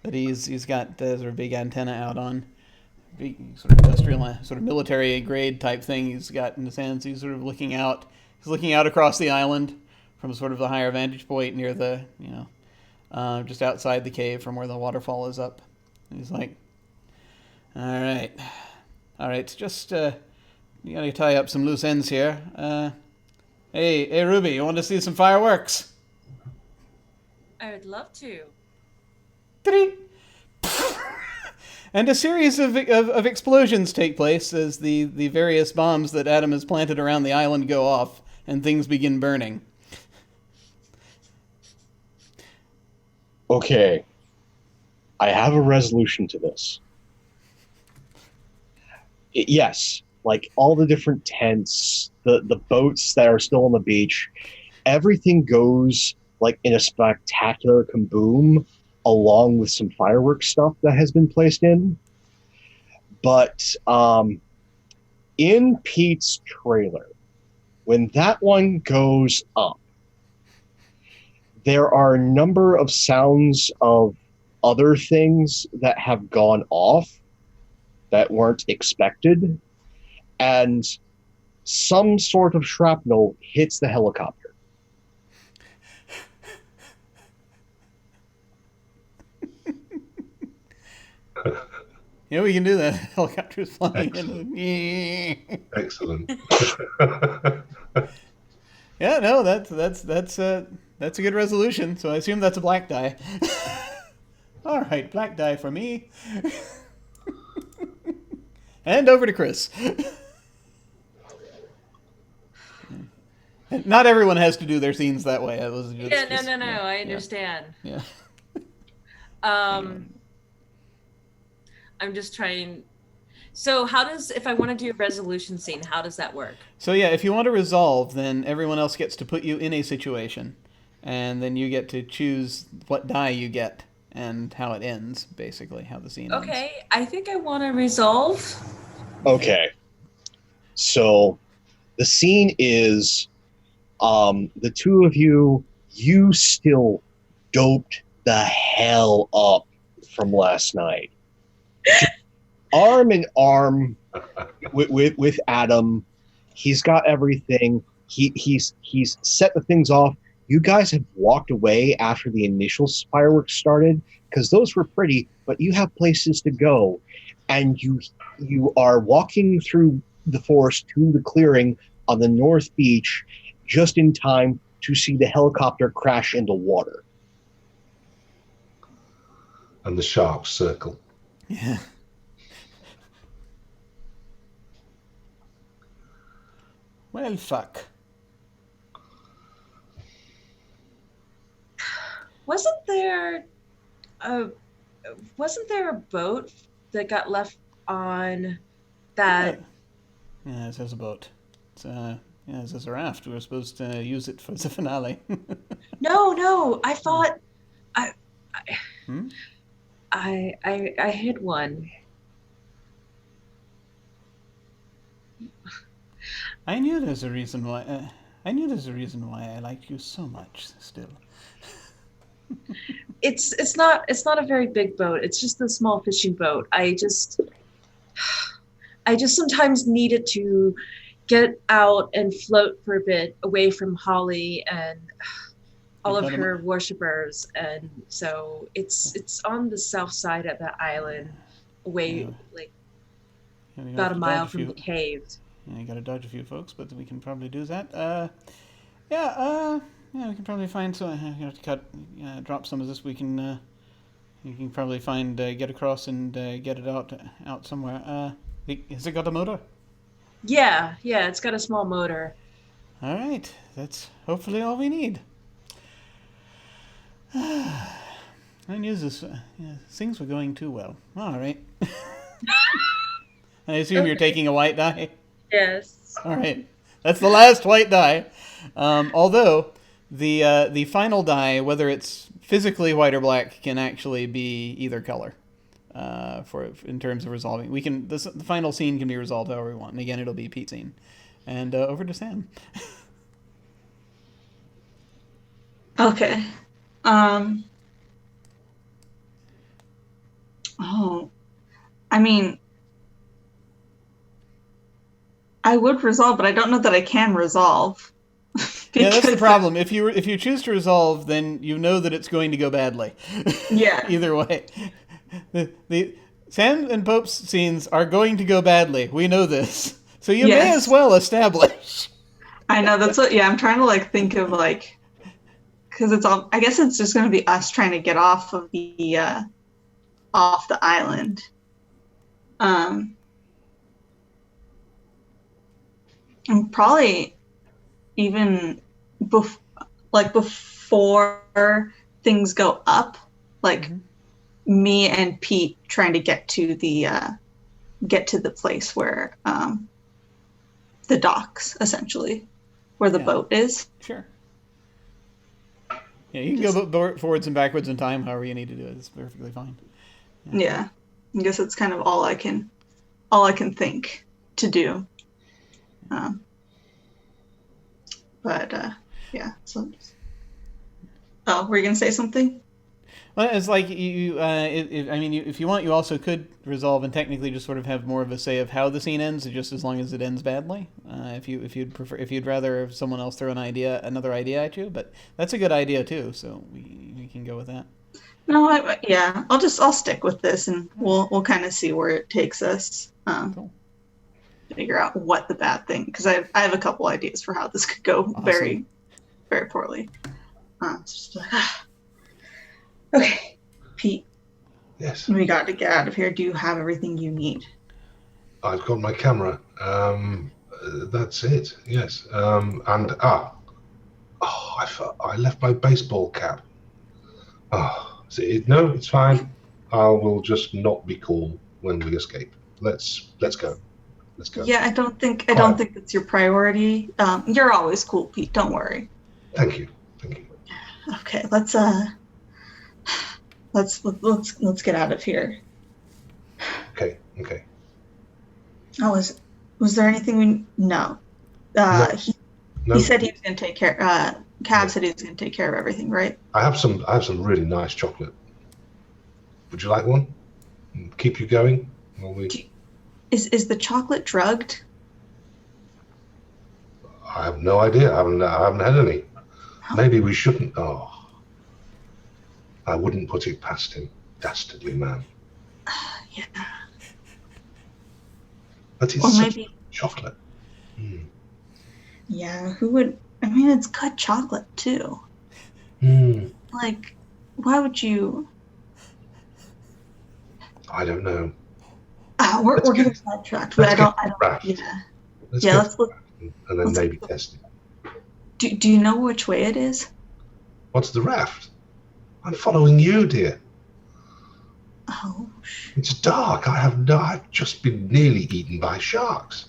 that he's got sort of big antenna out on, big sort of industrial, sort of military grade type thing he's got in his hands. He's sort of looking out across the island from sort of the higher vantage point near the, just outside the cave from where the waterfall is up. And he's like, all right, just, you gotta tie up some loose ends here. Hey, Ruby, you want to see some fireworks? I would love to. And a series of explosions take place as the various bombs that Adam has planted around the island go off, and things begin burning. Okay, I have a resolution to this. Yes, like all the different tents, the boats that are still on the beach, everything goes like in a spectacular kaboom, along with some fireworks stuff that has been placed in. But in Pete's trailer, when that one goes up, there are a number of sounds of other things that have gone off that weren't expected, and some sort of shrapnel hits the helicopter. Yeah, we can do that. Helicopters flying Excellent. in. Excellent. Yeah, no, that's a good resolution. So I assume that's a black die. All right, black die for me. And over to Chris. Not everyone has to do their scenes that way. It was just, No. I understand. Yeah. I'm just trying. So how does, if I want to do a resolution scene, how does that work? So yeah, if you want to resolve, then everyone else gets to put you in a situation, and then you get to choose what die you get and how it ends, basically, how the scene ends. Okay, I think I want to resolve. Okay. So the scene is the two of you still doped the hell up from last night. Arm in arm with Adam. He's got everything. He's set the things off. You guys have walked away after the initial fireworks started because those were pretty, but you have places to go, and you are walking through the forest to the clearing on the North Beach just in time to see the helicopter crash into water. And the sharks circle. Yeah. Well, fuck. Wasn't there a boat that got left on that? Yeah, it says a boat. It's it says a raft. We were supposed to use it for the finale. No. I thought Hmm? I hid one. I knew there's a reason why. I knew there's a reason why I liked you so much. Still. It's not a very big boat. It's just a small fishing boat. I just sometimes needed to get out and float for a bit away from Holly and all of her worshippers, and so it's on the south side of the island, away like about a mile from the cave. Yeah, you gotta dodge a few folks, but we can probably do that. We can probably find some. You have to drop some of this. We can. You can probably find, get across and get it out somewhere. Has it got a motor? Yeah, it's got a small motor. All right, that's hopefully all we need. I knew this. Things were going too well. All right. I assume you're taking a white die. Yes. All right, that's the last white die. Although the final die, whether it's physically white or black, can actually be either color. In terms of resolving, the final scene can be resolved however we want. And again, it'll be Pete's scene. And over to Sam. Okay. I mean, I would resolve, but I don't know that I can resolve. Yeah, that's the problem. If you choose to resolve, then you know that it's going to go badly. Yeah. Either way. The Sam and Pope's scenes are going to go badly. We know this. So you may as well establish. I know, that's what, I'm trying to think of because it's all, I guess it's just going to be us trying to get off of the island. And probably even before things go up, like me and Pete trying to get to the place where the docks, essentially, where the boat is. Sure. Yeah, you can go forwards and backwards in time, however you need to do it. It's perfectly fine. Yeah, I guess it's kind of all I can think to do. Yeah. So, were you gonna say something? Well, it's like if you want, you also could resolve and technically just sort of have more of a say of how the scene ends, just as long as it ends badly. If you'd rather someone else throw another idea at you, but that's a good idea too. So we can go with that. No, I'll stick with this, and we'll kind of see where it takes us. Cool. Figure out what the bad thing, because I have a couple ideas for how this could go very, very poorly. Just like, okay, Pete. Yes. We got to get out of here. Do you have everything you need? I've got my camera. That's it. Yes. I left my baseball cap. No, it's fine. I will just not be cool when we escape. Let's go. Let's go. Yeah, I don't think it's your priority. You're always cool, Pete. Don't worry. Thank you. Okay, let's get out of here. Okay. Oh, was there anything we? No. No. He said he was going to take care. Cab said he was going to take care of everything, right? I have some really nice chocolate. Would you like one? Keep you going? Is the chocolate drugged? I have no idea. I haven't had any. Maybe we shouldn't. Oh, I wouldn't put it past him. Dastardly man. Yeah. But it's maybe chocolate. Yeah, who would? I mean, it's good chocolate too. Like, why would you? I don't know. We're getting sidetracked, but I don't. Yeah. Let's look. And then maybe test it. Do you know which way it is? What's the raft? I'm following you, dear. Oh. It's dark. I've just been nearly eaten by sharks.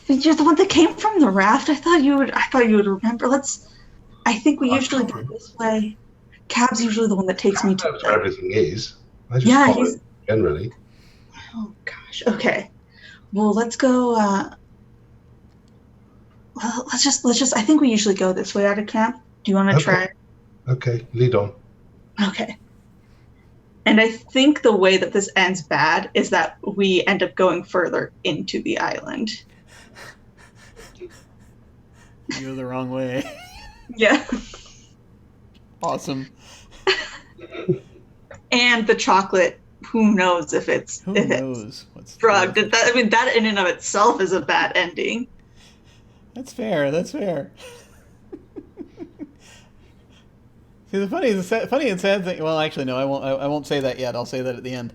You're the one that came from the raft. I thought you would remember. I think we usually go this way. Cab's usually the one that takes me to where everything is. I just follow it generally. Oh gosh. Okay. Well, let's go. Let's just. I think we usually go this way out of camp. Do you want to try? Okay, lead on. Okay. And I think the way that this ends bad is that we end up going further into the island. You're the wrong way. Yeah. Awesome. And the chocolate, who knows if it's what's drugged. That in and of itself is a bad ending. That's fair. See, the funny and sad thing. Well, actually, no, I won't say that yet. I'll say that at the end.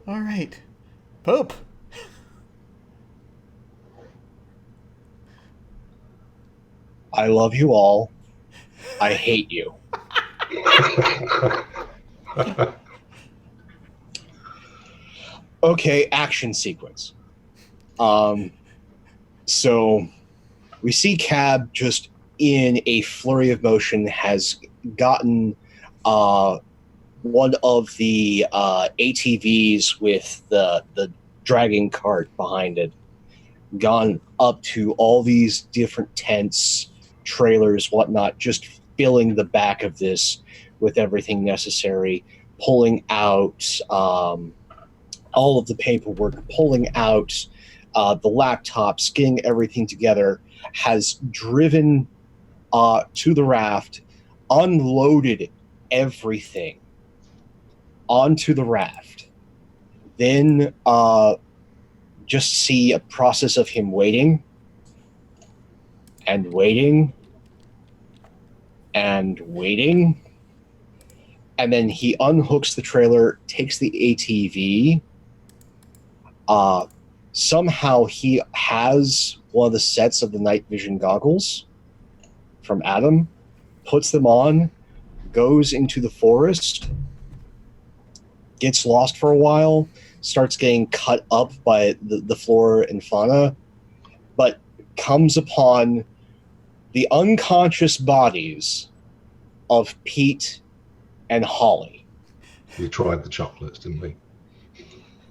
All right, Pope. I love you all. I hate you. Okay, action sequence. So we see Cab just in a flurry of motion has gotten one of the ATVs with the dragging cart behind it, gone up to all these different tents, trailers, whatnot, just filling the back of this with everything necessary, pulling out all of the paperwork, pulling out the laptops, getting everything together, has driven to the raft, unloaded everything onto the raft, then just see a process of him waiting and waiting and waiting, and then he unhooks the trailer, takes the ATV. Somehow he has one of the sets of the night vision goggles from Adam, puts them on, goes into the forest, gets lost for a while, starts getting cut up by the flora and fauna, but comes upon the unconscious bodies of Pete and Holly. We tried the chocolates, didn't we?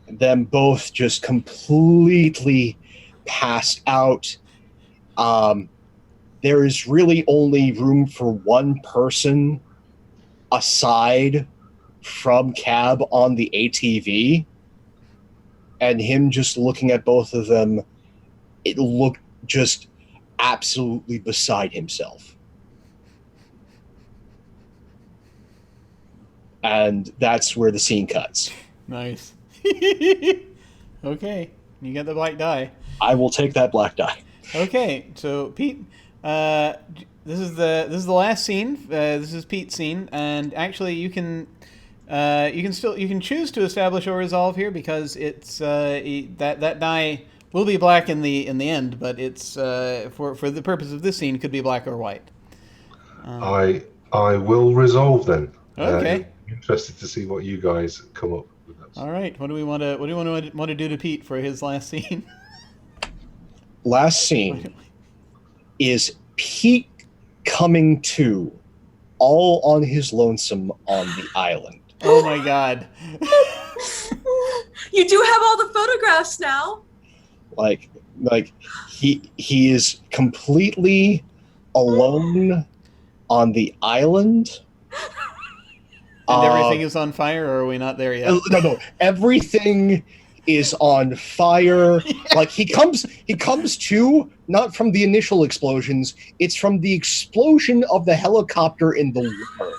Them both just completely passed out. There is really only room for one person aside from Cab on the ATV, and him just looking at both of them, it looked just absolutely beside himself. And that's where the scene cuts. Nice. Okay, you got the black die. I will take that black die. Okay, so Pete, this is the last scene. This is Pete's scene, and actually you can choose to establish a resolve here because it's that die will be black in the end, but it's for the purpose of this scene could be black or white. I will resolve then. Okay. Interested to see what you guys come up with. All right. What do we want to do to Pete for his last scene? Last scene is Pete coming to, all on his lonesome on the island. Oh my God. You do have all the photographs now. Like he is completely alone on the island. And everything is on fire, or are we not there yet? No. Everything is on fire. Yeah. Like he comes to, not from the initial explosions, it's from the explosion of the helicopter in the water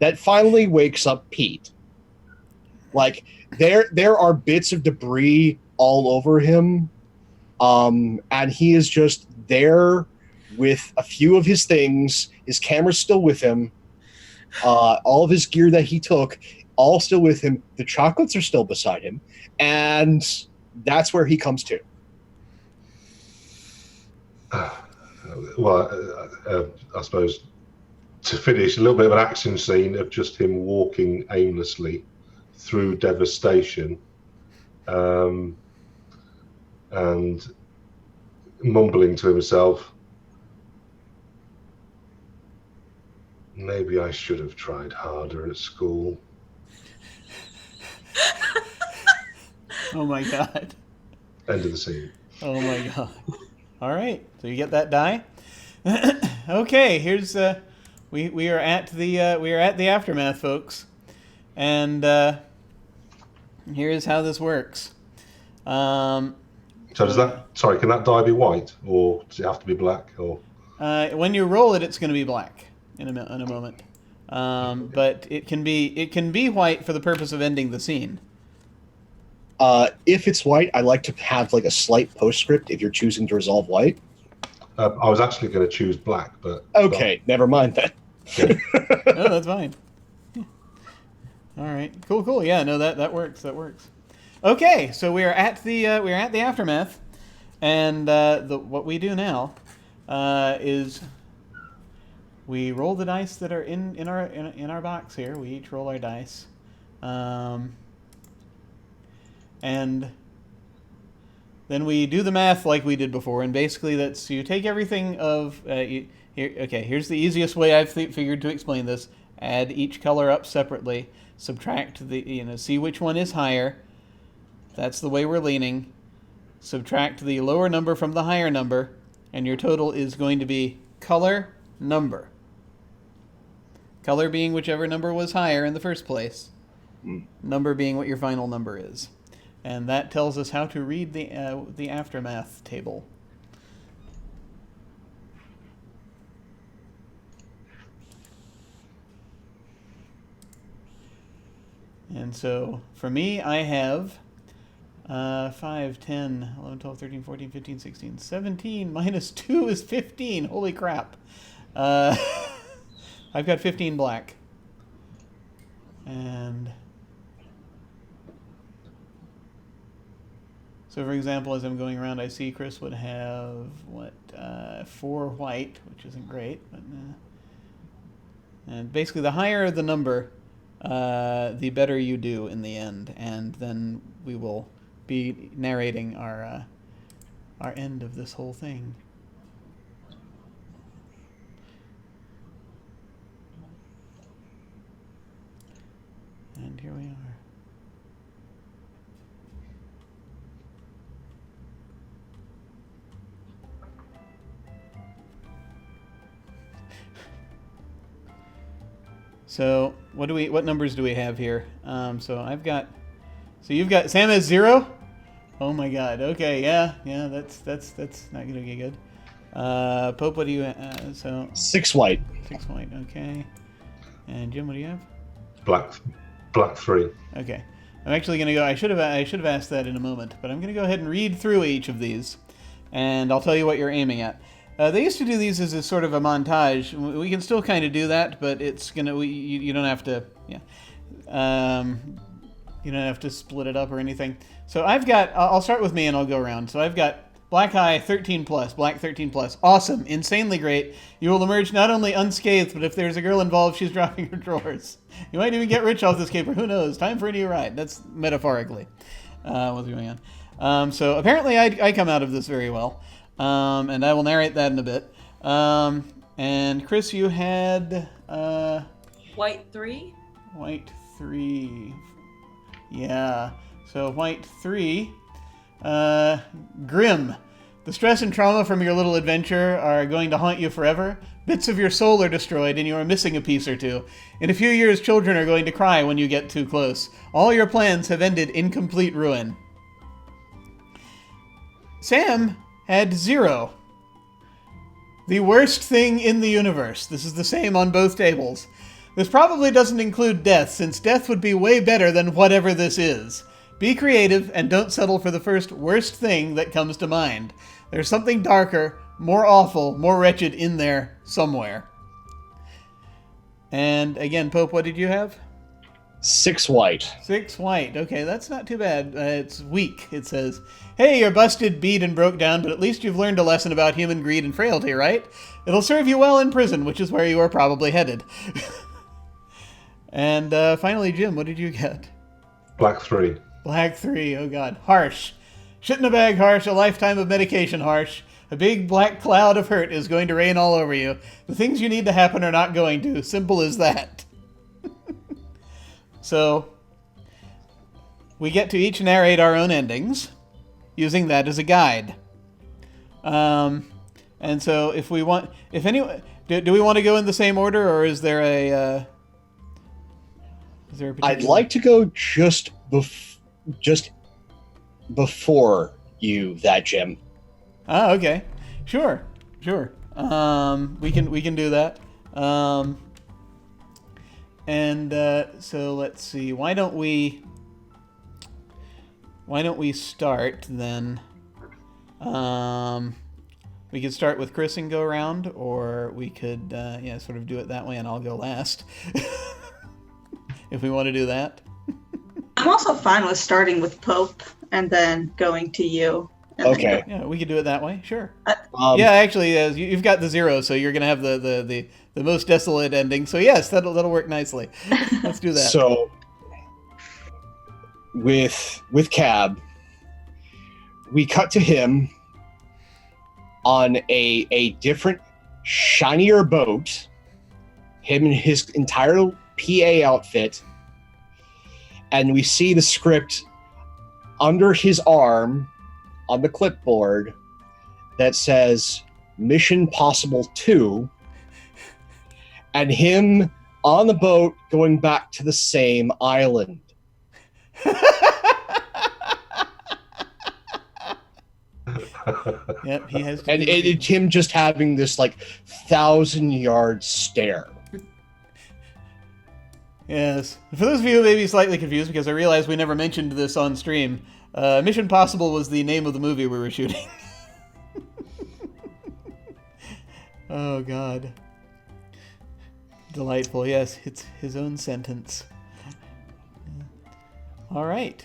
that finally wakes up Pete. Like there are bits of debris all over him, and he is just there with a few of his things. His camera's still with him. All of his gear that he took, all still with him. The chocolates are still beside him, and that's where he comes to. Well, I suppose to finish, a little bit of an action scene of just him walking aimlessly through devastation, and mumbling to himself, maybe I should have tried harder at school. Oh my God. End of the scene. Oh my God. All right. So you get that die. Okay. Here's we are at the aftermath, folks, and here's how this works. So does that? Sorry, can that die be white, or does it have to be black? Or when you roll it, it's going to be black in a moment. But it can be white for the purpose of ending the scene. If it's white, I like to have like a slight postscript if you're choosing to resolve white. I was actually going to choose black, but okay, never mind then. Yeah. No, that's fine. Yeah. All right, cool. Yeah, no, that works. That works. Okay, so we are at the aftermath, and what we do now is we roll the dice that are in our box here. We each roll our dice, and then we do the math like we did before. And basically, that's you take everything of here's the easiest way I've figured to explain this. Add each color up separately. Subtract see which one is higher. That's the way we're leaning. Subtract the lower number from the higher number, and your total is going to be color number. Color being whichever number was higher in the first place. Number being what your final number is. And that tells us how to read the aftermath table. And so, for me, I have 5, 10, 11, 12, 13, 14, 15, 16, 17. Minus 2 is 15. Holy crap. I've got 15 black. And so, for example, as I'm going around, I see Chris would have, 4 white, which isn't great. But And basically, the higher the number, the better you do in the end. And then we will be narrating our end of this whole thing. And here we are. So what numbers do we have here? So you've got Sam has 0. Oh my God. Okay, yeah, that's not gonna be good. Pope, what do you? 6 white. 6 white. Okay. And Jim, what do you have? Black 3. Okay. I'm actually gonna go. I should have asked that in a moment, but I'm gonna go ahead and read through each of these, and I'll tell you what you're aiming at. They used to do these as a sort of a montage. We can still kind of do that, but it's gonna. You don't have to. Yeah. You don't have to split it up or anything. So I've got. I'll start with me and I'll go around. So I've got Black Eye 13 plus, Black 13 plus. Awesome, insanely great. You will emerge not only unscathed, but if there's a girl involved, she's dropping her drawers. You might even get rich off this caper. Who knows? Time for a new ride. That's metaphorically what's going on. So apparently I come out of this very well. And I will narrate that in a bit. And Chris, you had White 3. White 3. Yeah. So White 3. Grim. The stress and trauma from your little adventure are going to haunt you forever. Bits of your soul are destroyed and you are missing a piece or two. In a few years, children are going to cry when you get too close. All your plans have ended in complete ruin. Sam had 0. The worst thing in the universe. This is the same on both tables. This probably doesn't include death, since death would be way better than whatever this is. Be creative and don't settle for the first worst thing that comes to mind. There's something darker, more awful, more wretched in there somewhere. And again, Pope, what did you have? 6 white. 6 white. Okay, that's not too bad. It's weak, it says. Hey, you're busted, beat, and broke down, but at least you've learned a lesson about human greed and frailty, right? It'll serve you well in prison, which is where you are probably headed. And finally, Jim, what did you get? Black 3. Black 3. Oh, God. Harsh. Shit in a bag, harsh. A lifetime of medication, harsh. A big black cloud of hurt is going to rain all over you. The things you need to happen are not going to. Simple as that. So, we get to each narrate our own endings, using that as a guide. And so, if we want, if anyone, do we want to go in the same order, or is there a particular... I'd like to go just before you, that Jim. Ah, okay, sure. We can do that. So let's see. Why don't we start then? We could start with Chris and go around, or we could sort of do it that way, and I'll go last. If we want to do that. I'm also fine with starting with Pope and then going to you. Okay. Yeah, we could do it that way. Sure. Yeah, actually, you've got the 0, so you're gonna have the most desolate ending. So yes, that'll work nicely. Let's do that. So with Cab, we cut to him on a different, shinier boat. Him in his entire PA outfit, and we see the script under his arm on the clipboard that says Mission Possible 2, and him on the boat going back to the same island. Yep, he has to. And it's him just having this 1,000-yard stare. Yes. For those of you who may be slightly confused, because I realize we never mentioned this on stream, Mission Possible was the name of the movie we were shooting. Oh, God. Delightful. Yes, it's his own sentence. All right.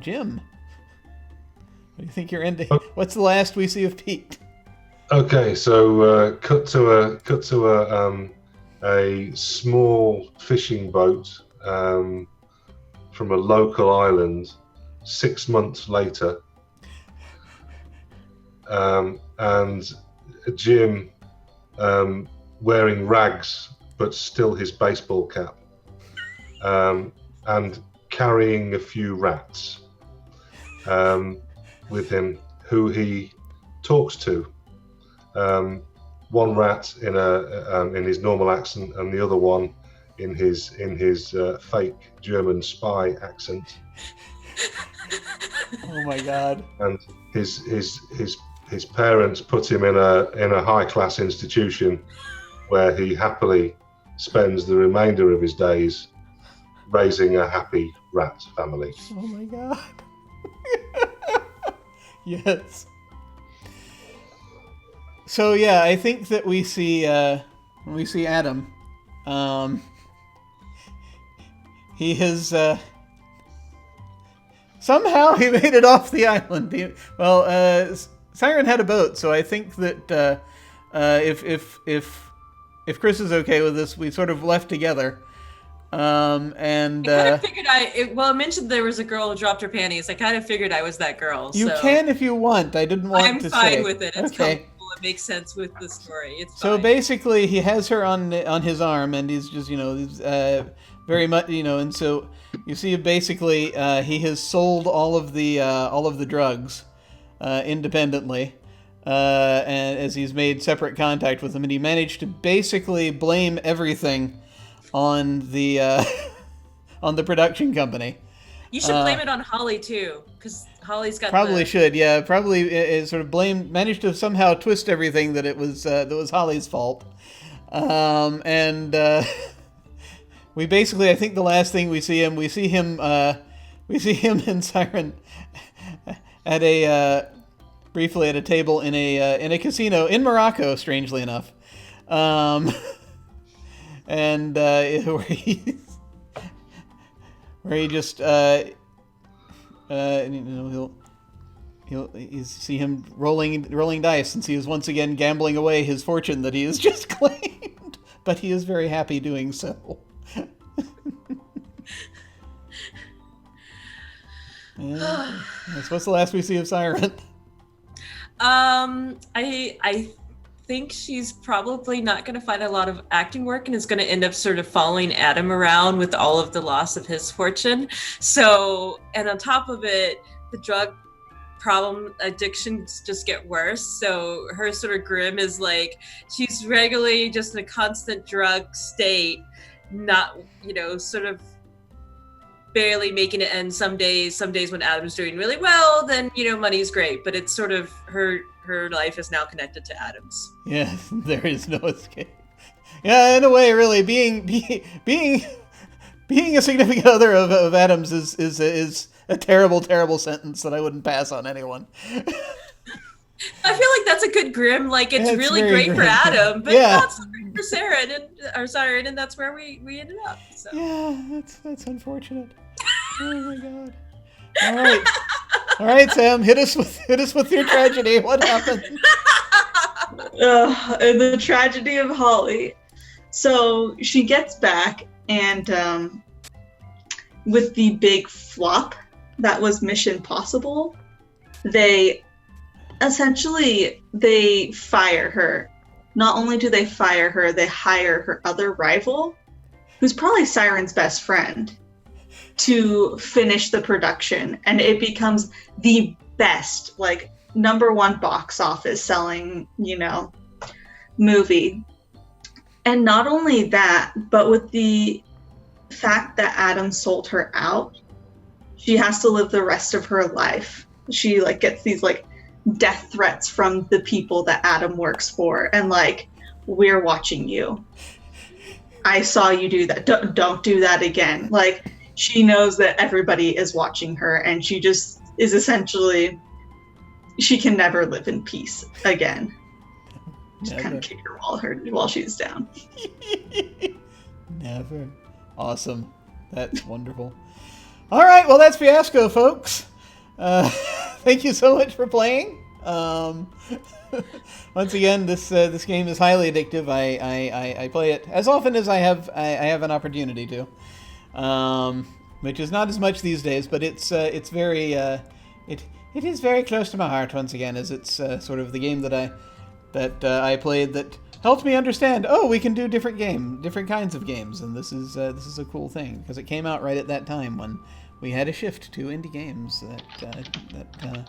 Jim. What do you think you're ending? What's the last we see of Pete? Okay, so cut to a a small fishing boat from a local island 6 months later, and Jim wearing rags but still his baseball cap, and carrying a few rats with him, who he talks to. One rat in his normal accent, and the other one in his fake German spy accent. Oh my God! And his parents put him in a high class institution where he happily spends the remainder of his days raising a happy rat family. Oh my God! Yes. So yeah, I think that we see Adam. He has somehow he made it off the island. Siren had a boat, so I think that if Chris is okay with this, we sort of left together. I kind of figured it mentioned there was a girl who dropped her panties. I kind of figured I was that girl. You can if you want. I didn't want to say. I'm fine with it. It's okay. Comfortable. It makes sense with the story. It's so fine. Basically, he has her on his arm, and he's just very much and so you see basically he has sold all of the drugs independently, and as he's made separate contact with them, and he managed to basically blame everything on the production company. You should blame it on Holly too, because Holly's got should, yeah. Probably sort of managed to somehow twist everything that it was Holly's fault. We basically, I think the last thing we see him and Siren at briefly at a table in a casino in Morocco, strangely enough, where he just he'll see him rolling dice, since he is once again gambling away his fortune that he has just claimed, but he is very happy doing so. That's what's the last we see of Siren. I think she's probably not going to find a lot of acting work, and is going to end up sort of following Adam around with all of the loss of his fortune. So, and on top of it, the drug problem addictions just get worse. So her sort of grim is like, she's regularly just in a constant drug state, not, sort of barely making it end some days when Adam's doing really well, then, money's great, but it's sort of her life is now connected to Adam's. Yeah, there is no escape. Yeah, in a way, really, being a significant other of Adam's is a terrible, terrible sentence that I wouldn't pass on anyone. I feel like that's a good grim. Like, it's really great for Adam, but not so great for Siren, and that's where we ended up. So. Yeah, that's unfortunate. Oh my God. All right, Sam, hit us with your tragedy. What happened? The tragedy of Holly. So she gets back, and with the big flop that was Mission Possible, they fire her. Not only do they fire her, they hire her other rival, who's probably Siren's best friend, to finish the production, and it becomes the best, like, #1 box office selling, movie. And not only that, but with the fact that Adam sold her out, she has to live the rest of her life. She gets these death threats from the people that Adam works for, and we're watching you. I saw you do that. Don't do that again. She knows that everybody is watching her, and she just is essentially, she can never live in peace again. Just kind of kick her while she's down. Never. Awesome. That's wonderful. All right, well, that's Fiasco, folks. Thank you so much for playing. Once again, this game is highly addictive. I play it as often as I have an opportunity to, which is not as much these days. But it's very it is very close to my heart. Once again, as it's sort of the game that I played that helped me understand. Oh, we can do different kinds of games, and this is a cool thing because it came out right at that time when we had a shift to indie games that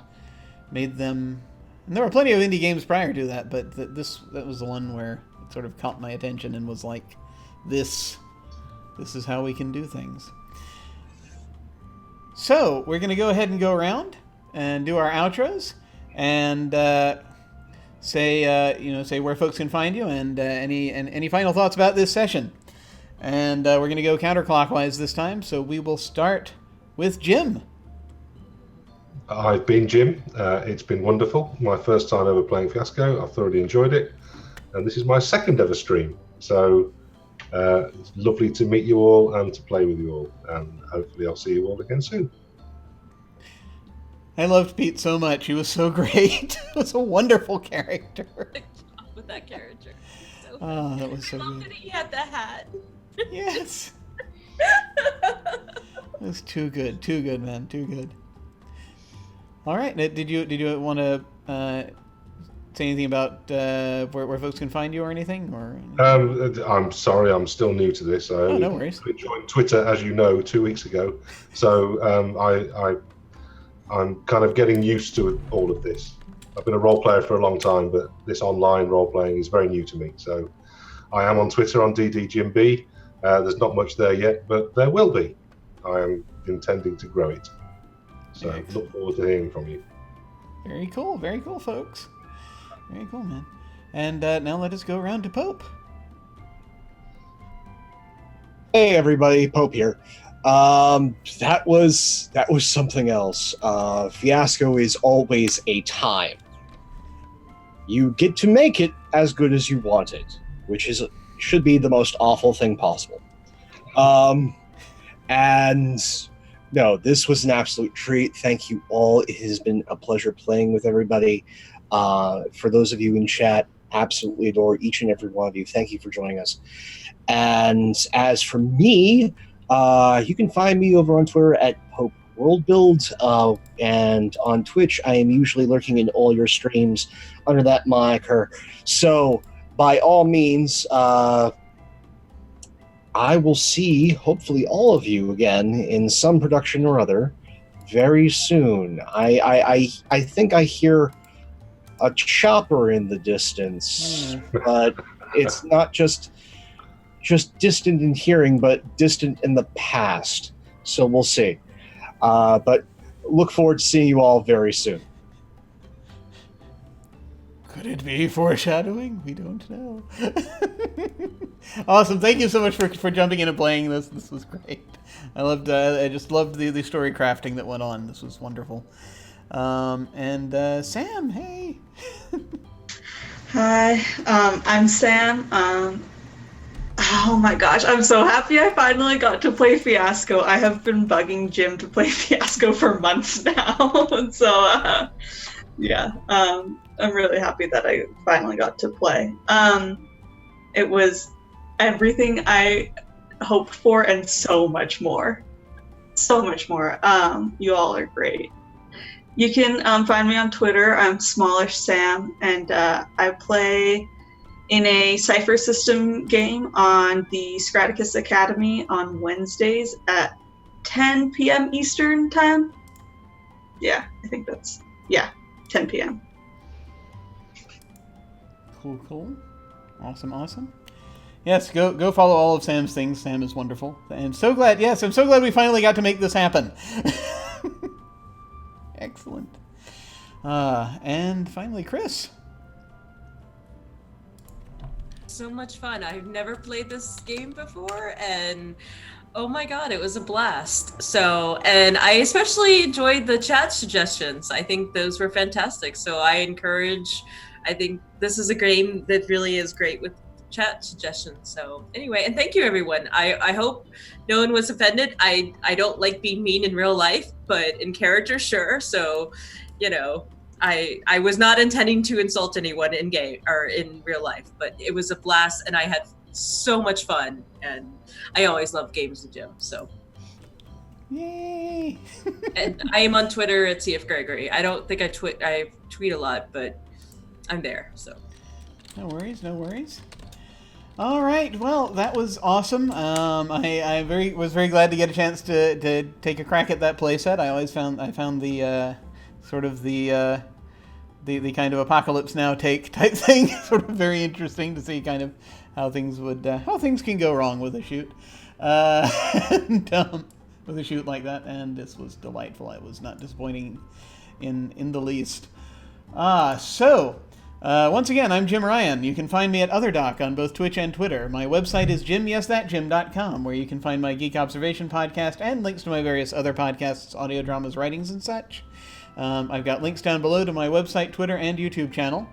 made them. And there were plenty of indie games prior to that, but that was the one where it sort of caught my attention and was like, this is how we can do things. So we're going to go ahead and go around and do our outros and say where folks can find you and any final thoughts about this session. And we're going to go counterclockwise this time, so we will start with Jim. I've been Jim. It's been wonderful. My first time ever playing Fiasco. I've thoroughly enjoyed it. And this is my second ever stream. So it's lovely to meet you all and to play with you all. And hopefully I'll see you all again soon. I loved Pete so much. He was so great. He was a wonderful character. Good job with that character. So Oh, that was so I love good. that he had the hat. Yes. It was too good, man, too good. All right, did you want to say anything about where folks can find you or anything? Or I'm sorry, I'm still new to this. I no worries. joined Twitter, as you know, 2 weeks ago. So I'm kind of getting used to all of this. I've been a role player for a long time, but this online role playing is very new to me. So I am on Twitter on DDJimB. There's not much there yet, but there will be. I am intending to grow it. So look forward to hearing from you. Very cool, folks. Very cool, man. And now let us go around to Pope. Hey everybody, Pope here. That was something else. Fiasco is always a time. You get to make it as good as you want it, which should be the most awful thing possible. And no, this was an absolute treat. Thank you all. It has been a pleasure playing with everybody. For those of you in chat, absolutely adore each and every one of you. Thank you for joining us. And as for me, you can find me over on Twitter at Pope WorldBuild, and on Twitch, I am usually lurking in all your streams under that moniker. So, by all means, I will see, hopefully, all of you again in some production or other very soon. I think I hear a chopper in the distance, but it's not just distant in hearing, but distant in the past. So we'll see. But look forward to seeing you all very soon. Could it be foreshadowing? We don't know. Awesome. Thank you so much for jumping in and playing this. This was great. I just loved the story crafting that went on. This was wonderful. And Sam, hey. Hi, I'm Sam. Oh my gosh, I'm so happy I finally got to play Fiasco. I have been bugging Jim to play Fiasco for months now. So, yeah, I'm really happy that I finally got to play. It was everything I hoped for and so much more. So much more. You all are great. You can find me on Twitter. I'm Smallish Sam, and I play in a Cypher System game on the Scraticus Academy on Wednesdays at 10 p.m. Eastern Time. Yeah, I think that's, 10 p.m. Cool. Awesome. Yes, go follow all of Sam's things. Sam is wonderful. And I'm so glad we finally got to make this happen. Excellent. And finally, Chris. So much fun. I've never played this game before, and oh my god, it was a blast. So, and I especially enjoyed the chat suggestions. I think those were fantastic. So I think this is a game that really is great with chat suggestions. So anyway, and thank you everyone. I hope no one was offended. I don't like being mean in real life, but in character, sure. So, I was not intending to insult anyone in game or in real life, but it was a blast, and I had so much fun. And I always love games with Jim. So, Yay! and I am on Twitter at CF Gregory. I don't think I tweet a lot, but I'm there. So, no worries, no worries. All right, well, that was awesome. I was very glad to get a chance to take a crack at that playset. I found the sort of the kind of Apocalypse Now type thing sort of very interesting to see kind of how things can go wrong with a shoot, with a shoot like that. And this was delightful. It was not disappointing in the least. Once again, I'm Jim Ryan. You can find me at OtherDoc on both Twitch and Twitter. My website is jimyesthatjim.com, where you can find my Geek Observation podcast and links to my various other podcasts, audio dramas, writings, and such. I've got links down below to my website, Twitter, and YouTube channel.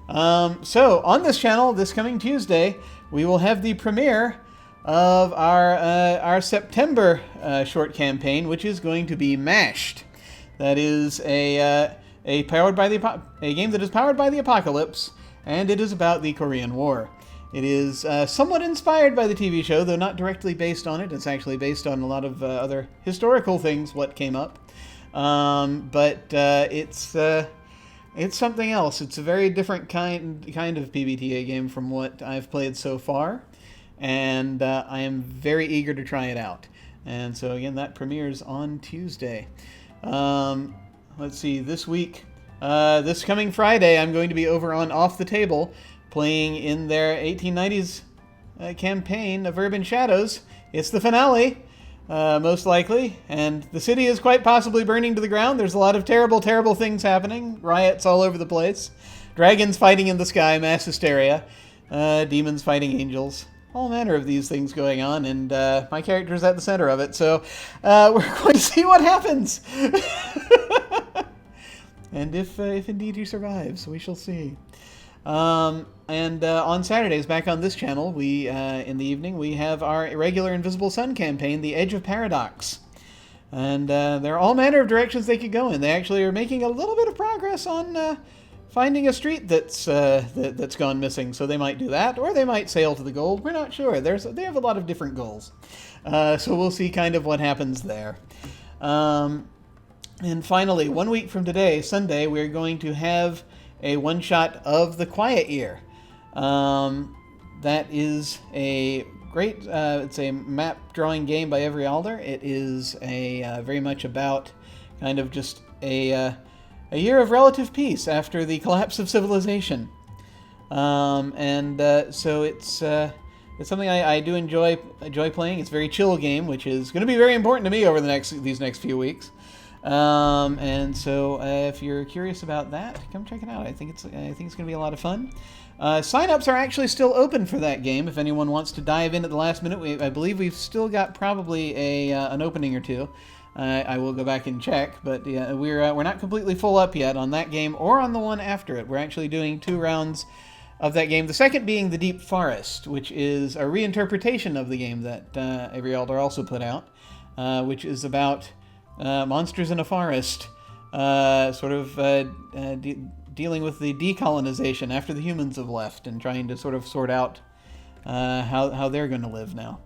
So, on this channel, this coming Tuesday, we will have the premiere of our September short campaign, which is going to be Mashed. That is a game that is powered by the apocalypse, and it is about the Korean War. It is somewhat inspired by the TV show, though not directly based on it. It's actually based on a lot of other historical things, what came up. But it's something else. It's a very different kind of PBTA game from what I've played so far, and I am very eager to try it out. And so again, that premieres on Tuesday. Let's see, this coming Friday, I'm going to be over on Off the Table, playing in their 1890s campaign of Urban Shadows. It's the finale, most likely, and the city is quite possibly burning to the ground. There's a lot of terrible, terrible things happening, riots all over the place, dragons fighting in the sky, mass hysteria, demons fighting angels, all manner of these things going on, and my character's at the center of it, so we're going to see what happens. And if indeed he survives, we shall see. On Saturdays, back on this channel, we in the evening, we have our regular Invisible Sun campaign, The Edge of Paradox. And there are all manner of directions they could go in. They actually are making a little bit of progress on finding a street that's gone missing. So they might do that, or they might sail to the gold. We're not sure. They have a lot of different goals. So we'll see kind of what happens there. And finally, 1 week from today, Sunday, we're going to have a one-shot of The Quiet Year. That is a great, it's a map drawing game by Every Alder. It is a very much about kind of just a year of relative peace after the collapse of civilization. So it's something I do enjoy playing. It's a very chill game, which is going to be very important to me over these next few weeks. And so if you're curious about that, come check it out. I think it's going to be a lot of fun. Sign-ups are actually still open for that game if anyone wants to dive in at the last minute. I believe we've still got probably an opening or two. I will go back and check, but yeah, we're not completely full up yet on that game or on the one after it. We're actually doing 2 rounds of that game. The second being The Deep Forest, which is a reinterpretation of the game that Every Alder also put out, which is about monsters in a forest, dealing with the decolonization after the humans have left and trying to sort out how they're going to live now.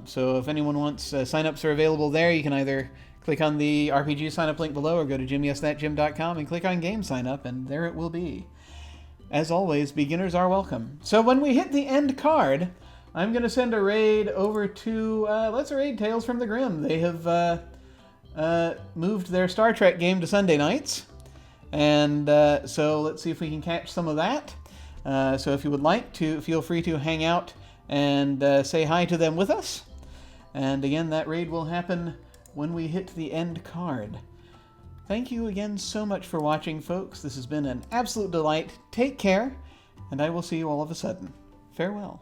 So if anyone wants, sign-ups are available there. You can either click on the RPG sign-up link below or go to jimyesthatjim.com and click on Game Sign-up, and there it will be. As always, beginners are welcome. So when we hit the end card, I'm going to send a raid over to Let's Raid Tales from the Grim. They have moved their Star Trek game to Sunday nights, and so let's see if we can catch some of that. So if you would like to, feel free to hang out and say hi to them with us. And again, that raid will happen when we hit the end card. Thank you again so much for watching, folks. This has been an absolute delight. Take care, and I will see you all of a sudden. Farewell.